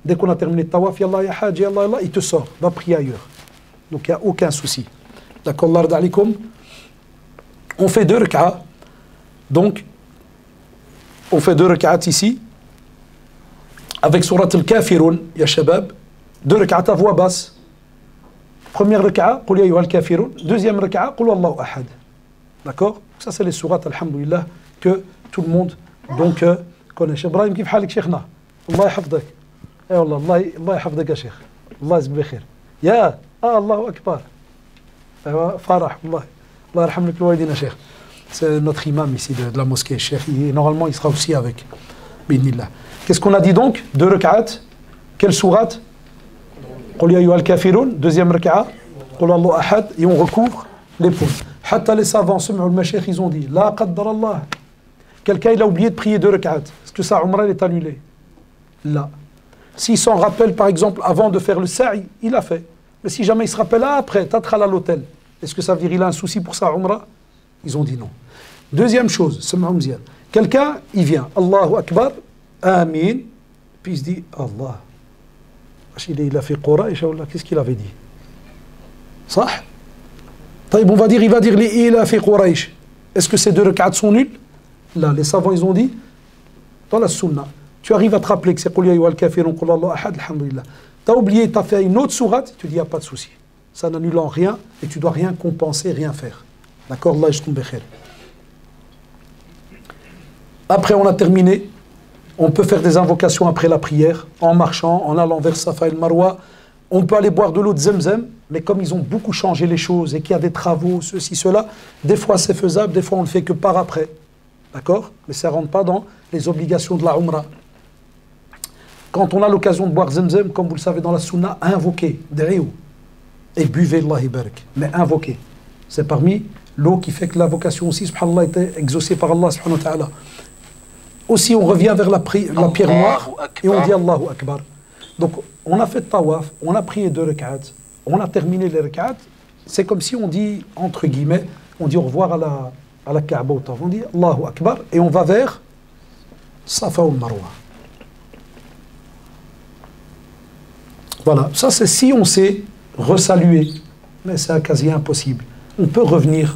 Dès qu'on a terminé le tawaf, Yallah, ya hajj, Yallah, il te sort. Va prier ailleurs. Donc, il n'y a aucun souci. D'accord, Allah alaikum. On fait 2 rak'ahs. Donc, on fait 2 rak'ahs ici, avec surat al-Kafirun, ya shabab, 2 rak'ahs à voix basse. Première rak'a, Qul ya ayyuhal kafirun. Deuxième rak'a, Qul Allahu ahad. D'accord? Ça, c'est les surat, alhamdulillah, que tout le monde donc connaît. Cheikh Ibrahim, kif halik, Cheikhna? Allah yahafdak. Eh Allah, Allah yahafdak, ya Cheikh. Allah yazbih khair. Ya, Allahu akbar. Farah, Allah. Allah yarhamlik al-walidina, Cheikh. C'est notre imam ici de la mosquée, Cheikh. Normalement, il sera aussi avec. Bidnillah. Qu'est-ce qu'on a dit donc? 2 rak'at. Quelle sourate? Qul ya ayyuhal kafirun. Deuxième rak'a. Qul Allahu ahad. Et on recouvre l'épaule. Hatta les savants, Sum'ul Mashaykh, ils ont dit La qaddar Allah. Quelqu'un, il a oublié de prier 2 rak'at. Est-ce que sa umrah est annulée? Là. S'il s'en rappelle, par exemple, avant de faire le sa'i, il a fait. Mais si jamais il se rappelle après, t'attra à l'hôtel, est-ce que ça veut dire qu'il a un souci pour sa umrah? Ils ont dit non. Deuxième chose, quelqu'un, il vient, Allahu Akbar, Amin, puis il se dit, Allah. Il a fait Quraysh, qu'est-ce qu'il avait dit? Ça? On va dire, il va dire, il a fait Quraysh. Est-ce que ces 2 rak'ats sont nuls? Là, les savants, ils ont dit, dans la sunna, tu arrives à te rappeler que c'est Qul ya ayyuhal kafirun, Qul Allahu ahad, alhamdulillah. Tu as oublié, tu as fait une autre sourate, tu dis, il n'y a pas de souci. Ça n'annule en rien et tu dois rien compenser, rien faire. D'accord? Allah yajkoum bikhair. Après, on a terminé. On peut faire des invocations après la prière, en marchant, en allant vers Safa et le Marwa. On peut aller boire de l'eau de Zemzem, mais comme ils ont beaucoup changé les choses et qu'il y a des travaux, ceci, cela, des fois c'est faisable, des fois on ne le fait que par après. D'accord? Mais ça ne rentre pas dans les obligations de la Umrah. Quand on a l'occasion de boire Zemzem, comme vous le savez dans la Sunna, invoquez, da'ou, et buvez, Allah barak. Mais invoquez. C'est parmi l'eau qui fait que l'invocation aussi, subhanallah, était exaucée par Allah, subhanahu wa ta'ala. Aussi, on revient vers la pierre noire et on dit Allahu Akbar. Donc, on a fait tawaf, on a prié 2 rak'at, on a terminé les rak'at. C'est comme si on dit, entre guillemets, on dit au revoir à la Kaaba. On dit Allahu Akbar et on va vers Safa ou Marwa. Voilà, ça c'est si on sait resaluer, mais c'est quasi impossible. On peut revenir,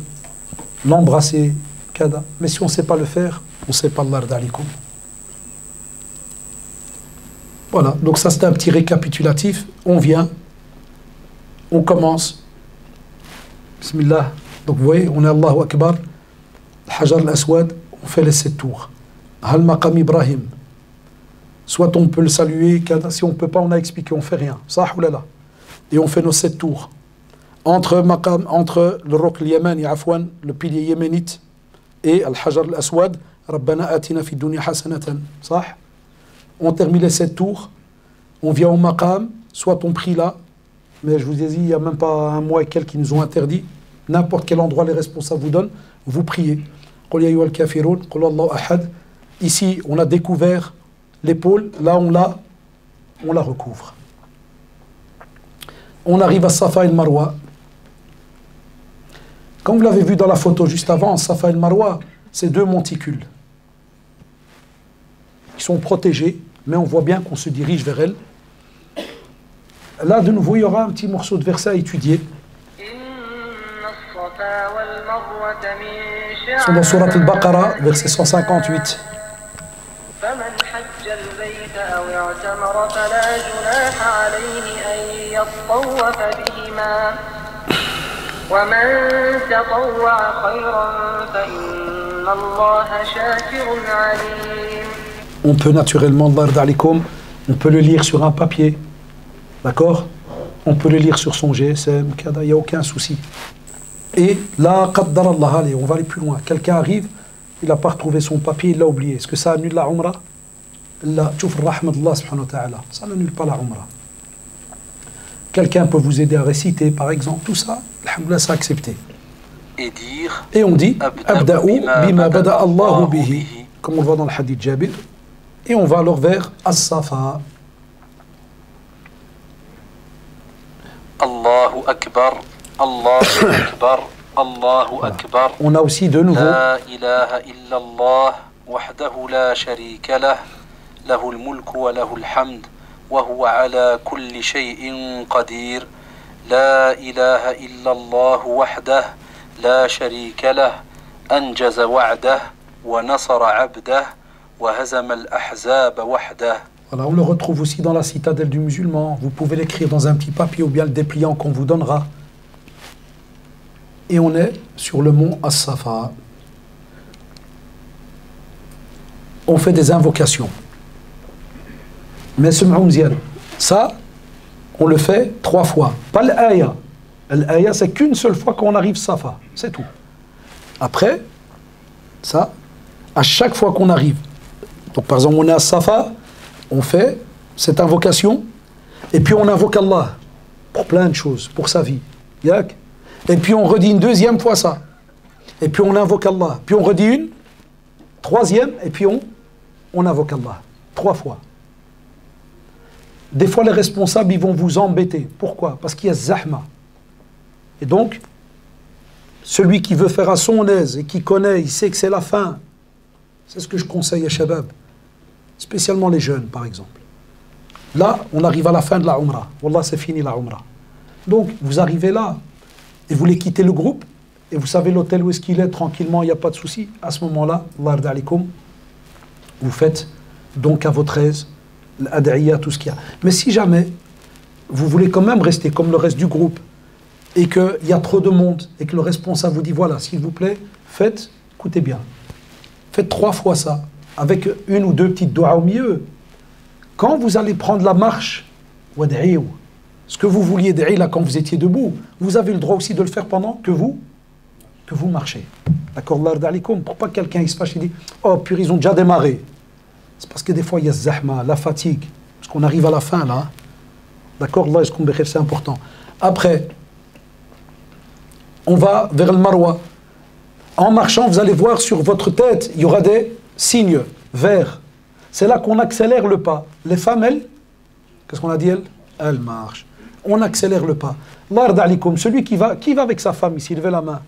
l'embrasser, kada, mais si on ne sait pas le faire, on ne sait pas l'ard alikum. Voilà, donc ça c'est un petit récapitulatif. On vient, on commence. Bismillah. Donc vous voyez, on est Allahu Akbar, Hajar al-Aswad, on fait les 7 tours. Hal Maqam Ibrahim. Soit on peut le saluer, si on ne peut pas, on a expliqué, on ne fait rien. Sah ou là. Et on fait nos 7 tours. Entre le Rokl Yamani, Afwan, le pilier yéménite, et Al-Hajar al-Aswad, Rabbana atina fi dunya hasanatan. Sah. On termine les 7 tours. On vient au Maqam, soit on prie là, mais je vous ai dit, il n'y a même pas un mois et quelques qui nous ont interdit. N'importe quel endroit les responsables vous donnent, vous priez. Qul ya ayyuhal kafirun, Qul Allahu ahad. Ici, on a découvert l'épaule, là on la recouvre. On arrive à Safa et Marwa. Comme vous l'avez vu dans la photo juste avant, Safa et Marwa, c'est 2 monticules qui sont protégés, mais on voit bien qu'on se dirige vers elles. Là, de nouveau, il y aura un petit morceau de verset à étudier. sont dans Surat al-Baqarah, verset 158. فمن حج البيت أو اعتمر فلا جناح عليه أن يطوف بهما ومن تطوع خيرا فإن الله شاكر عليم. On peut naturellement, on peut le lire sur un papier, d'accord? On peut le lire sur son GSM, il n'y a aucun souci. Et là, qaddarallah, allez, on va aller plus loin. Quelqu'un arrive, il n'a pas retrouvé son papier, il l'a oublié. Est-ce que ça annule la Umrah? Là, tu fais rahmat Allah subhanahu wa ta'ala. Ça n'annule pas la Umrah. Quelqu'un peut vous aider à réciter, par exemple, tout ça, alhamdoulilah, c'est accepté. Et dire, et on dit, Abda'u bima bada Allahu bihi, comme on le voit dans le hadith Jabir, et on va alors vers As-Safa. Allahu Akbar, Allahu Akbar, Allahu Akbar. On a aussi de nouveau. La ilaha illallah, wahdahu la sharika lah, lahu al-mulku wa lahu al-hamd, wa huwa ala kulli shay'in qadir. La ilaha illallah wahdah, la sharika lah, anjaza wa'dah, wa nasara 'abdah, wa hazama al-ahzab wahdah. Voilà, on le retrouve aussi dans la citadelle du musulman. Vous pouvez l'écrire dans un petit papier ou bien le dépliant qu'on vous donnera. Et on est sur le mont As-Safa. On fait des invocations. Mais ce ma'oumzian, ça, on le fait 3 fois. Pas l'aya. L'aya, c'est qu'une seule fois qu'on arrive Safa. C'est tout. Après, ça, à chaque fois qu'on arrive. Donc par exemple, on est à Safa, on fait cette invocation, et puis on invoque Allah pour plein de choses, pour sa vie. Yak. Et puis on redit une deuxième fois ça. Et puis on invoque Allah. Puis on redit une troisième, et puis on invoque Allah. 3 fois. Des fois, les responsables, ils vont vous embêter. Pourquoi? Parce qu'il y a zahma. Et donc, celui qui veut faire à son aise et qui connaît, il sait que c'est la fin. C'est ce que je conseille à Shabab. Spécialement les jeunes, par exemple. Là, on arrive à la fin de la Umrah. Wallah, c'est fini la Umrah. Donc, vous arrivez là, et vous voulez quitter le groupe, et vous savez l'hôtel où est-ce qu'il est, tranquillement, il n'y a pas de souci. À ce moment-là, Allah yarda alikoum, vous faites donc à votre aise, l'ad'iyya, tout ce qu'il y a. Mais si jamais, vous voulez quand même rester comme le reste du groupe, et qu'il y a trop de monde, et que le responsable vous dit, voilà, s'il vous plaît, faites, écoutez bien, faites 3 fois ça, avec une ou 2 petites doigts au milieu. Quand vous allez prendre la marche, wad'iyou, ce que vous vouliez d'Aï là quand vous étiez debout, vous avez le droit aussi de le faire pendant que vous marchez. D'accord, Allah yarda alikoum, pour pas que quelqu'un il se fâche et dit oh puis ils ont déjà démarré. C'est parce que des fois il y a zahma, la fatigue, parce qu'on arrive à la fin là. D'accord, Allah yarda, c'est important. Après, on va vers le Marwa. En marchant, vous allez voir sur votre tête, il y aura des signes verts. C'est là qu'on accélère le pas. Les femmes, elles, qu'est-ce qu'on a dit, elles marchent. On accélère le pas. Allah yarda alikoum, celui qui va avec sa femme ici, levez la main.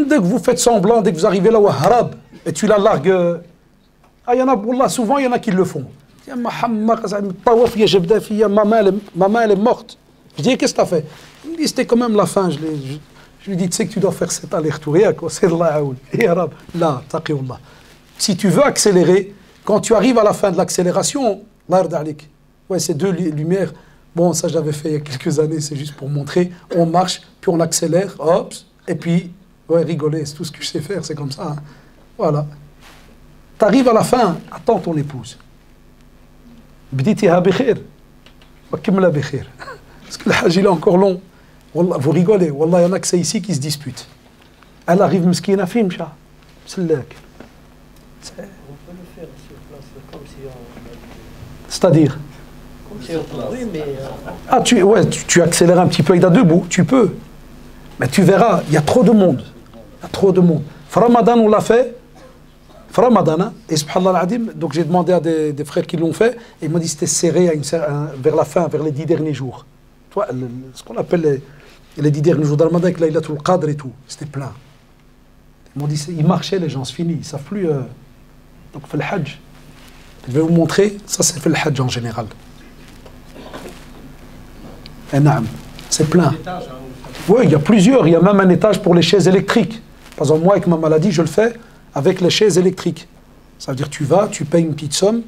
Dès que vous faites semblant, dès que vous arrivez là, harab, et tu la largues. Ah, il y en a, wallah, souvent, il y en a qui le font. Ma maman, elle est morte. Je dis, qu'est-ce que tu as fait? Il me dit, c'était quand même la fin. Je lui dis, tu sais que tu dois faire cet aller-retour. Si tu veux accélérer, quand tu arrives à la fin de l'accélération, ouais, ces 2 lumières, bon, ça je l'avais fait il y a quelques années, c'est juste pour montrer, on marche, puis on accélère, hop, et puis, ouais, rigoler, c'est tout ce que je sais faire, c'est comme ça. Hein. Voilà. Tu arrives à la fin, attends ton épouse. Bditiha bikhir, wa kimla bikhir. Parce que le hajj, il est encore long. Wallah, vous rigolez, wallah, il y en a que c'est ici qui se disputent. Elle arrive, mskina, fimcha, c'est-à-dire ah, tu accélères un petit peu avec ta debout, tu peux. Mais tu verras, il y a trop de monde. Il y a trop de monde. Ramadan, on l'a fait. Ramadan, et subhanallah al-adim, donc j'ai demandé à des frères qui l'ont fait, et ils m'ont dit que c'était serré vers la fin, vers les 10 derniers jours. Tu vois, ce qu'on appelle les 10 derniers jours de Ramadan, avec Laylatul Qadr et tout, c'était plein. Ils m'ont dit, ils marchaient, les gens, c'est fini, ils ne savent plus. Donc, fait le hajj. Je vais vous montrer, ça c'est fait le hajj en général. Et naam, c'est plein. Oui, il y a plusieurs. Il y a même un étage pour les chaises électriques. Par exemple, moi, avec ma maladie, je le fais avec les chaises électriques. Ça veut dire tu vas, tu payes une petite somme.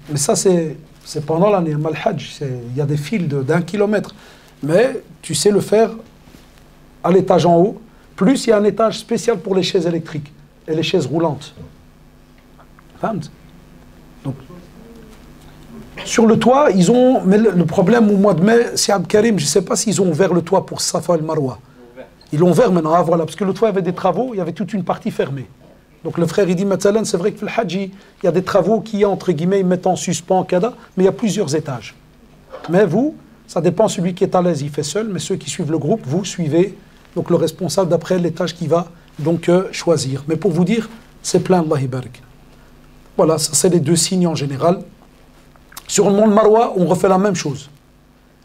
Mais ça, c'est pendant l'année. Al-Hajj, il y a des fils d'1 kilomètre. Mais tu sais le faire à l'étage en haut. Plus, il y a un étage spécial pour les chaises électriques et les chaises roulantes. Donc, sur le toit, ils ont... Mais le problème au mois de mai, c'est Abkarim, je ne sais pas s'ils ont ouvert le toit pour Safa et Marwa. Ils l'ont ouvert maintenant, ah, voilà, parce que le toit avait des travaux, il y avait toute une partie fermée. Donc le frère, il dit, Matsalan, c'est vrai que le Hajj, il y a des travaux qui, entre guillemets, ils mettent en suspens, kada, mais il y a plusieurs étages. Mais vous, ça dépend, celui qui est à l'aise, il fait seul, mais ceux qui suivent le groupe, vous suivez donc le responsable d'après l'étage qui va donc choisir. Mais pour vous dire, c'est plein, Allah barak. Voilà, ça c'est les deux signes en général. Sur le mont Marwa, on refait la même chose.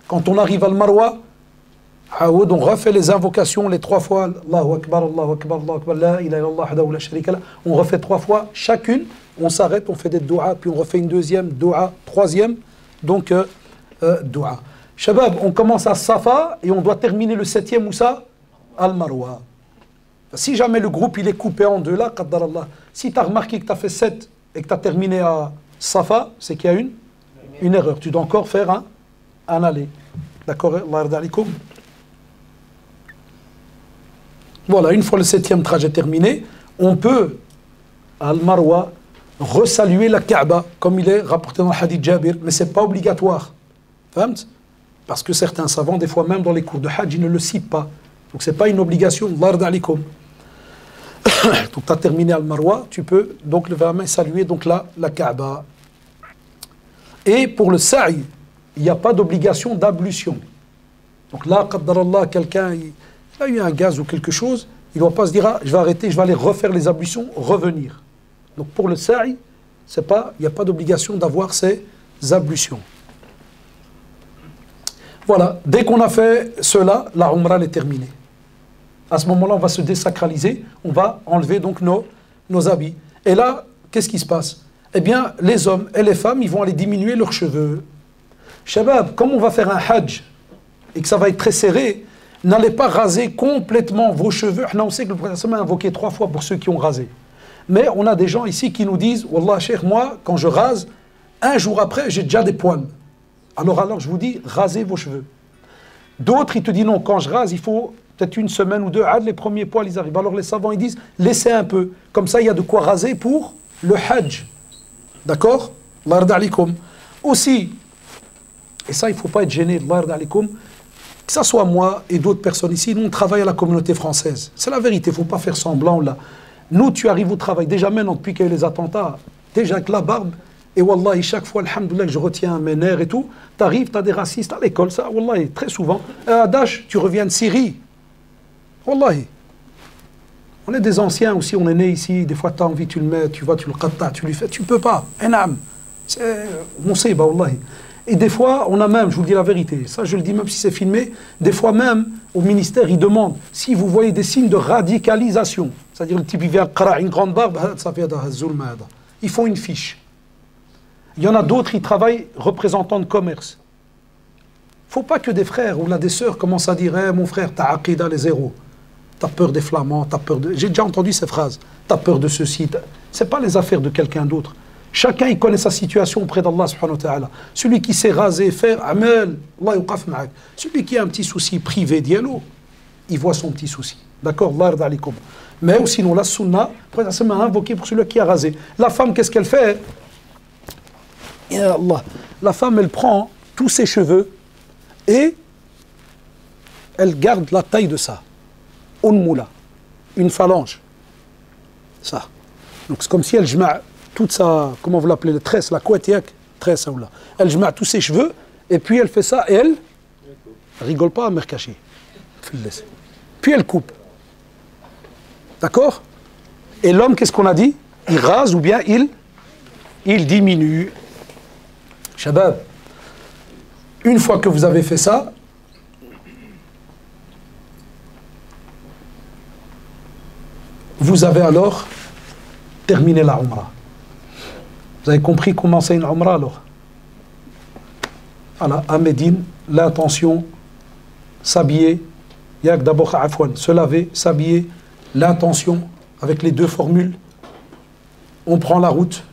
Quand on arrive à le Marwa, on refait les invocations les 3 fois. Allahu Akbar, Allahu Akbar, Allahu Akbar, la ilaha illallah, wahdahu la sharika lah. On refait 3 fois chacune. On s'arrête, on fait des doigts, puis on refait une deuxième, doua, troisième. Donc, doua. Shabab, on commence à Safa et on doit terminer le 7e où ça? Al-Marwa. Si jamais le groupe il est coupé en deux là, qaddarallah. Si tu as remarqué que tu as fait 7 et que tu as terminé à Safa, c'est qu'il y a une erreur. Tu dois encore faire un aller. D'accord? Allah yarda alikoum. Voilà, une fois le 7e trajet terminé, on peut, à Al-Marwa, resaluer la Kaaba, comme il est rapporté dans le hadith Jabir, mais ce n'est pas obligatoire. Parce que certains savants, des fois même dans les cours de Hajj, ils ne le citent pas. Donc ce n'est pas une obligation. Allah yarda alikoum. Donc tu as terminé Al-Marwa, tu peux donc lever la main et saluer donc la Kaaba. Et pour le sa'i, il n'y a pas d'obligation d'ablution. Donc là, qaddarallah, quelqu'un il a eu un gaz ou quelque chose, il ne doit pas se dire, ah, je vais arrêter, je vais aller refaire les ablutions, revenir. Donc pour le sa'i, il n'y a pas d'obligation d'avoir ces ablutions. Voilà, dès qu'on a fait cela, la Umrah est terminée. À ce moment-là, on va se désacraliser, on va enlever donc nos habits. Et là, qu'est-ce qui se passe? Eh bien, les hommes et les femmes, ils vont aller diminuer leurs cheveux. Shabab, comme on va faire un hajj et que ça va être très serré, n'allez pas raser complètement vos cheveux. On sait que le prophète a invoqué 3 fois pour ceux qui ont rasé. Mais on a des gens ici qui nous disent, Wallah, cheikh, moi, quand je rase, un jour après, j'ai déjà des poils. Alors, je vous dis, rasez vos cheveux. D'autres, ils te disent, non, quand je rase, il faut peut-être 1 semaine ou 2, les premiers poils, ils arrivent. Alors les savants, ils disent, laissez un peu. Comme ça, il y a de quoi raser pour le hajj. D'accord? Allah yarda alikoum. Aussi, et ça, il ne faut pas être gêné, Allah yarda alikoum, que ça soit moi et d'autres personnes ici, nous, on travaille à la communauté française. C'est la vérité, il ne faut pas faire semblant là. Nous, tu arrives au travail, déjà maintenant, depuis qu'il y a eu les attentats, déjà avec la barbe, et wallahi, chaque fois, alhamdoulilah, que je retiens mes nerfs et tout, tu arrives, tu as des racistes à l'école, ça, wallahi, très souvent. À Daesh, tu reviens de Syrie. Wallahi. On est des anciens aussi, on est nés ici, des fois tu as envie, tu le mets, tu vas, tu le qatta, tu lui fais, tu peux pas. Enam. C'est musiba, wallahi. Et des fois, on a même, je vous dis la vérité, ça je le dis même si c'est filmé, des fois même, au ministère, ils demandent si vous voyez des signes de radicalisation. C'est-à-dire le type, il vient à une grande barbe, ça fait ils font une fiche. Il y en a d'autres, ils travaillent représentants de commerce. Il ne faut pas que des frères ou là des sœurs commencent à dire hey, mon frère, t'as aqida les zéros. T'as peur des flamands, t'as peur de... J'ai déjà entendu ces phrases. T'as peur de ceci. C'est pas les affaires de quelqu'un d'autre. Chacun, il connaît sa situation auprès d'Allah subhanahu wa ta'ala. Celui qui s'est rasé, faire amal, Allah yuqaf ma'ak. Celui qui a un petit souci privé, dialogue, il voit son petit souci. D'accord? Allah yarda alikoum. Mais ou sinon, la sunna, ça m'a invoqué pour celui qui a rasé. La femme, qu'est-ce qu'elle fait? Ya Allah. La femme, elle prend tous ses cheveux et elle garde la taille de ça. Moula, une phalange. Ça. Donc c'est comme si elle jma' toute sa, comment vous l'appelez, le tresse, la couette, tresse, là. Elle jma' tous ses cheveux, et puis elle fait ça, et elle rigole pas à Merkachi. Puis elle coupe. D'accord? Et l'homme, qu'est-ce qu'on a dit? Il rase ou bien il diminue. Shabab, une fois que vous avez fait ça, vous avez alors terminé la Umrah. Vous avez compris comment c'est une Umrah alors? Voilà, à Médine, l'intention, s'habiller, Il y a d'abord se laver, s'habiller, l'intention avec les deux formules. On prend la route,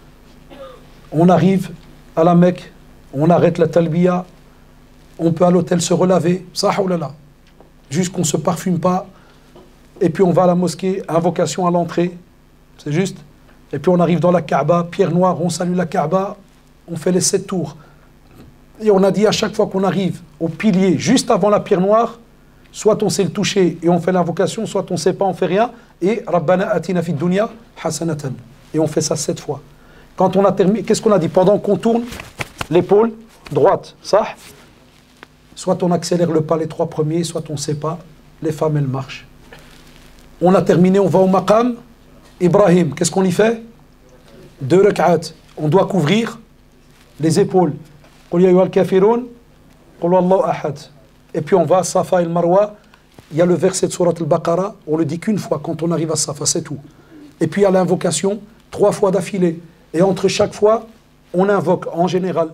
on arrive à la Mecque, on arrête la talbiya, on peut à l'hôtel se relaver, ça ou là là. Juste qu'on ne se parfume pas, et puis on va à la mosquée, invocation à l'entrée, c'est juste. Et puis on arrive dans la Kaaba, pierre noire, on salue la Kaaba, on fait les 7 tours. Et on a dit à chaque fois qu'on arrive au pilier, juste avant la pierre noire, soit on sait le toucher et on fait l'invocation, soit on ne sait pas, on ne fait rien. Et Rabbana atina fid dunya hasanatan. Et on fait ça 7 fois. Quand on a terminé, qu'est-ce qu'on a dit? Pendant qu'on tourne, l'épaule droite, ça. Soit on accélère le pas les 3 premiers, soit on ne sait pas. Les femmes, elles marchent. On a terminé, on va au maqam. Ibrahim, qu'est-ce qu'on y fait? 2 rak'at. On doit couvrir les épaules. Qul ya ayyuhal kafirun, qul huwallahu ahad. Et puis on va à Safa et Marwa. Il y a le verset de Surat al-Baqarah. On le dit qu'une fois quand on arrive à Safa, c'est tout. Et puis il y a l'invocation 3 fois d'affilée. Et entre chaque fois, on invoque en général.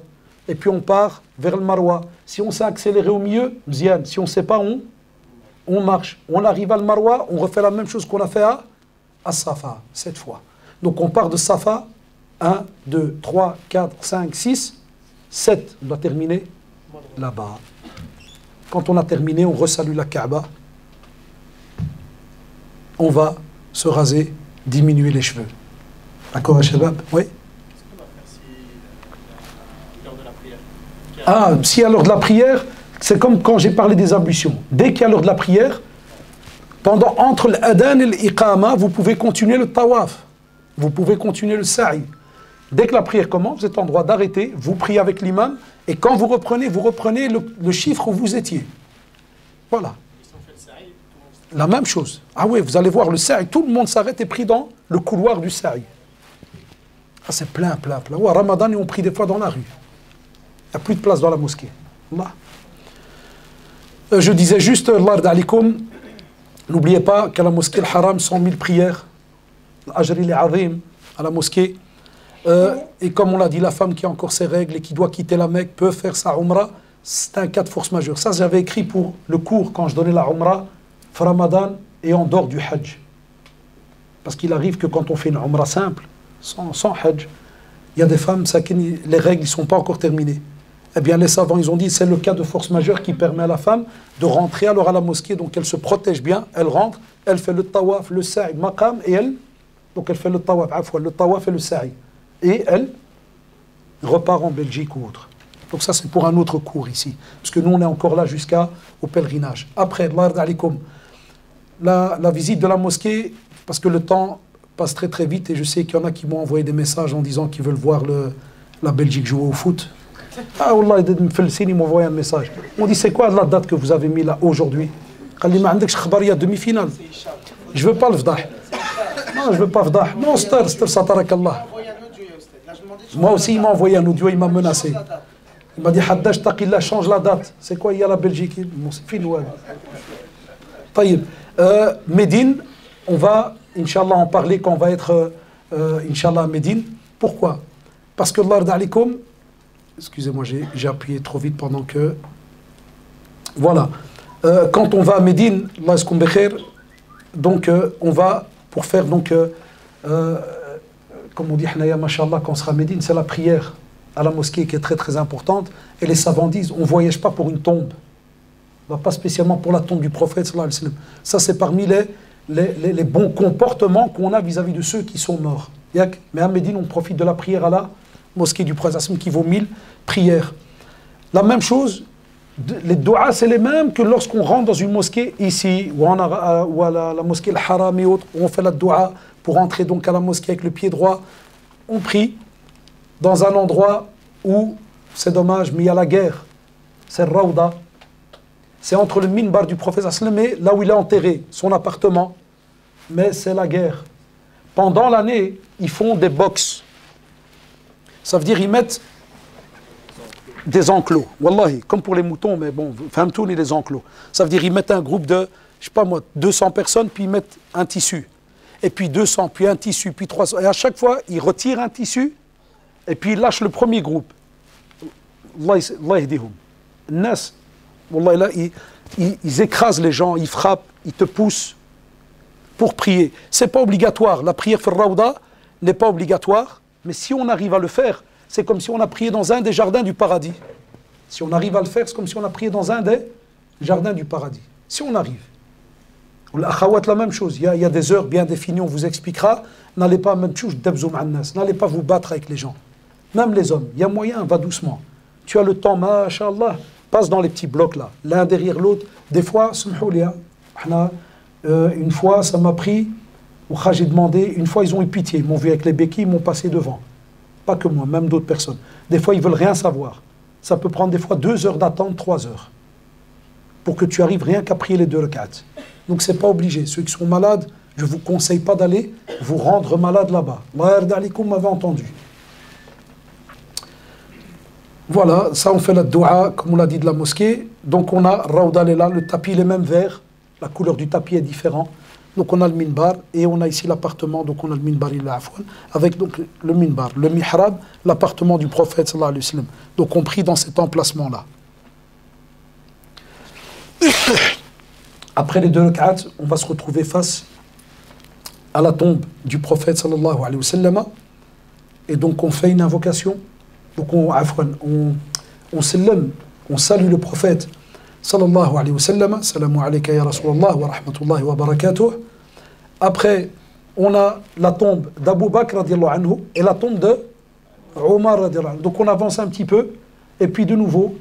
Et puis on part vers le Marwa. Si on s'est accéléré au milieu, Mzian. Si on ne sait pas, on marche. On arrive à le Marwa, on refait la même chose qu'on a fait à Safa, 7 fois. Donc on part de Safa, 1, 2, 3, 4, 5, 6, 7. On doit terminer là-bas. Quand on a terminé, on resalue la Kaaba. On va se raser, diminuer les cheveux. D'accord, Shabab? Oui. Ah, si à l'heure de la prière, c'est comme quand j'ai parlé des ablutions. Dès qu'il y a l'heure de la prière, entre l'adhan et l'iqama, vous pouvez continuer le tawaf. Vous pouvez continuer le sa'i. Dès que la prière commence, vous êtes en droit d'arrêter, vous priez avec l'imam, et quand vous reprenez le chiffre où vous étiez. Voilà. La même chose. Ah oui, vous allez voir le sa'i, tout le monde s'arrête et prie dans le couloir du sa'i. Ah, c'est plein. Ouais, à Ramadan, on prie des fois dans la rue. Il n'y a plus de place dans la mosquée. Allah. Je disais juste, Allah d'alikum, n'oubliez pas qu'à la mosquée Al-Haram, 100 000 prières, l'ajri al-azim, à la mosquée. Et comme on l'a dit, la femme qui a encore ses règles et qui doit quitter la Mecque peut faire sa umrah. C'est un cas de force majeure. Ça, j'avais écrit pour le cours quand je donnais la umrah, Ramadan et en dehors du hajj. Parce qu'il arrive que quand on fait une umrah simple, sans hajj, il y a des femmes, les règles ne sont pas encore terminées. Eh bien, les savants, ils ont dit, c'est le cas de force majeure qui permet à la femme de rentrer alors à la mosquée. Donc, elle se protège bien, elle rentre, elle fait le tawaf, le sa'i, maqam, et donc elle fait le tawaf et le sa'i. Et elle repart en Belgique ou autre. Donc ça, c'est pour un autre cours ici. Parce que nous, on est encore là jusqu'au pèlerinage. Après, la visite de la mosquée, parce que le temps passe très très vite, et je sais qu'il y en a qui m'ont envoyé des messages en disant qu'ils veulent voir la Belgique jouer au foot. Ah, Wallah, ils m'ont envoyé un message. On dit, c'est quoi la date que vous avez mis là aujourd'hui? Il y a demi-finale. Je ne veux pas le vdah. Non, je ne veux pas le vdah. Non, star, satarakallah. Moi aussi, il m'a envoyé un audio, il m'a menacé. Il m'a dit, Haddash Taqillah, change la date. C'est quoi, il y a la Belgique? Bon, c'est fini, ouais. Taïb. Médine, on va, Inch'Allah, en parler quand on va être, Inch'Allah, à Médine. Pourquoi? Parce que Allah d'alikum, excusez-moi, j'ai appuyé trop vite pendant que... Voilà. Quand on va à Médine, Allah est-ce qu'on békhir, donc on va pour faire, donc, comme on dit, Mashallah, quand on sera à Médine, c'est la prière à la mosquée qui est très très importante. Et les savants disent, on ne voyage pas pour une tombe. On va pas spécialement pour la tombe du prophète, sallallahu alayhi wa sallam. Ça, c'est parmi les bons comportements qu'on a vis-à-vis de ceux qui sont morts. Mais à Médine, on profite de la prière à la mosquée du prophète qui vaut 1000 prières. La même chose, les doigts, c'est les mêmes que lorsqu'on rentre dans une mosquée ici, ou à la mosquée Al-Haram et autres, où on fait la doua pour entrer donc à la mosquée avec le pied droit. On prie dans un endroit où, c'est dommage, mais il y a la guerre. C'est le Rawda. C'est entre le minbar du prophète et là où il est enterré, son appartement. Mais c'est la guerre. Pendant l'année, ils font des box. Ça veut dire ils mettent des enclos. Wallahi, comme pour les moutons, mais bon, Famtoun et les enclos. Ça veut dire ils mettent un groupe de, je sais pas moi, 200 personnes, puis ils mettent un tissu. Et puis 200, puis un tissu, puis 300. Et à chaque fois, ils retirent un tissu, et puis ils lâchent le premier groupe. Allah yahdihum. Nas, Wallah, là, ils écrasent les gens, ils frappent, ils te poussent pour prier. Ce n'est pas obligatoire. La prière fil rawda n'est pas obligatoire, mais si on arrive à le faire, c'est comme si on a prié dans un des jardins du paradis. Si on arrive à le faire, c'est comme si on a prié dans un des jardins du paradis. Si on arrive. L'akhawat, la même chose. Il y a des heures bien définies, on vous expliquera. N'allez pas n'allez pas vous battre avec les gens. Même les hommes. Il y a moyen, va doucement. Tu as le temps, masha'Allah, passe dans les petits blocs là, l'un derrière l'autre. Des fois, une fois, ça m'a pris, j'ai demandé, une fois ils ont eu pitié, ils m'ont vu avec les béquilles, ils m'ont passé devant. Pas que moi, même d'autres personnes. Des fois, ils veulent rien savoir. Ça peut prendre des fois 2 heures d'attente, 3 heures. Pour que tu arrives rien qu'à prier les 2 rak'at. Donc c'est pas obligé. Ceux qui sont malades, je ne vous conseille pas d'aller vous rendre malade là-bas. Vous m'avez entendu. Voilà, ça on fait la doua, comme on l'a dit, de la mosquée. Donc on a Rawda Lela, le tapis il est même vert. La couleur du tapis est différente. Donc on a le minbar et on a ici l'appartement. Donc on a le minbar il afwan, avec donc le minbar, le mihrab, l'appartement du prophète sallallahu alayhi wa sallam. Donc on prie dans cet emplacement-là. Après les 2 rak'at, on va se retrouver face à la tombe du prophète sallallahu alayhi wa sallam. Et donc on fait une invocation. Donc on salue le prophète sallallahu alayhi wa sallam. Salamu alayka ya Rasulallah wa rahmatullahi wa barakatuh. Après, on a la tombe d'Abu Bakr radiallahu anhu et la tombe de Omar radiallahu anhu. Donc on avance un petit peu et puis de nouveau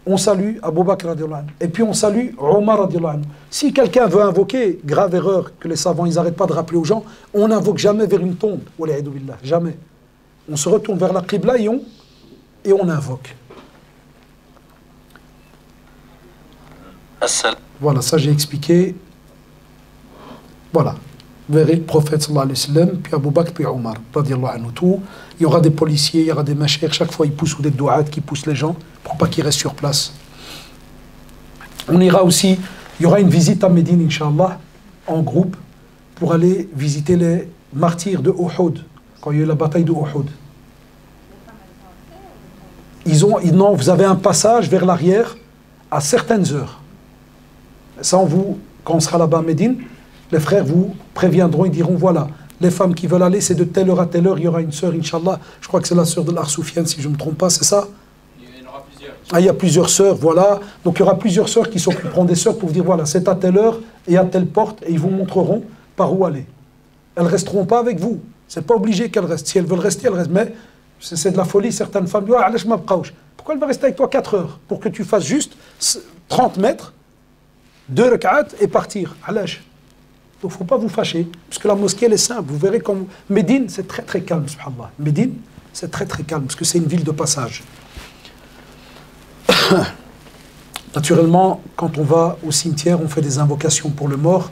on salue Abu Bakr radiallahu anhu. Et puis on salue Omar radiallahu anhu. Si quelqu'un veut invoquer, grave erreur que les savants ils n'arrêtent pas de rappeler aux gens, on n'invoque jamais vers une tombe. Jamais. On se retourne vers la Qibla et on invoque. Voilà, ça j'ai expliqué. Voilà. Vous verrez le prophète sallallahu alayhi wa sallam, puis Abu Bakr, puis Omar, radiallahu anhu, tout. Il y aura des policiers, il y aura des machères, chaque fois ils poussent ou des douats qui poussent les gens pour pas qu'ils restent sur place. On ira aussi, il y aura une visite à Médine, Inch'Allah, en groupe, pour aller visiter les martyrs de Uhud, quand il y a eu la bataille de Uhud. Non, vous avez un passage vers l'arrière à certaines heures. Ça, quand on sera là-bas à Médine, les frères vous préviendront, ils diront, voilà, les femmes qui veulent aller, c'est de telle heure à telle heure, il y aura une sœur, Inch'Allah, je crois que c'est la sœur de l'Arsoufiane, si je ne me trompe pas, c'est ça? Il y en aura plusieurs. Ah, il y a plusieurs sœurs, voilà. Donc il y aura plusieurs sœurs qui s'occuperont des sœurs pour vous dire, voilà, c'est à telle heure et à telle porte, et ils vous montreront par où aller. Elles ne resteront pas avec vous. C'est pas obligé qu'elles restent. Si elles veulent rester, elles restent. Mais c'est de la folie, certaines femmes disent, pourquoi elle va rester avec toi 4 heures? Pour que tu fasses juste 30 mètres, 2 rak'at et partir. Alash. Donc il ne faut pas vous fâcher, parce que la mosquée elle est simple. Vous verrez comme Médine, c'est très très calme, subhanallah. Médine, c'est très très calme, parce que c'est une ville de passage. Naturellement, quand on va au cimetière, on fait des invocations pour le mort.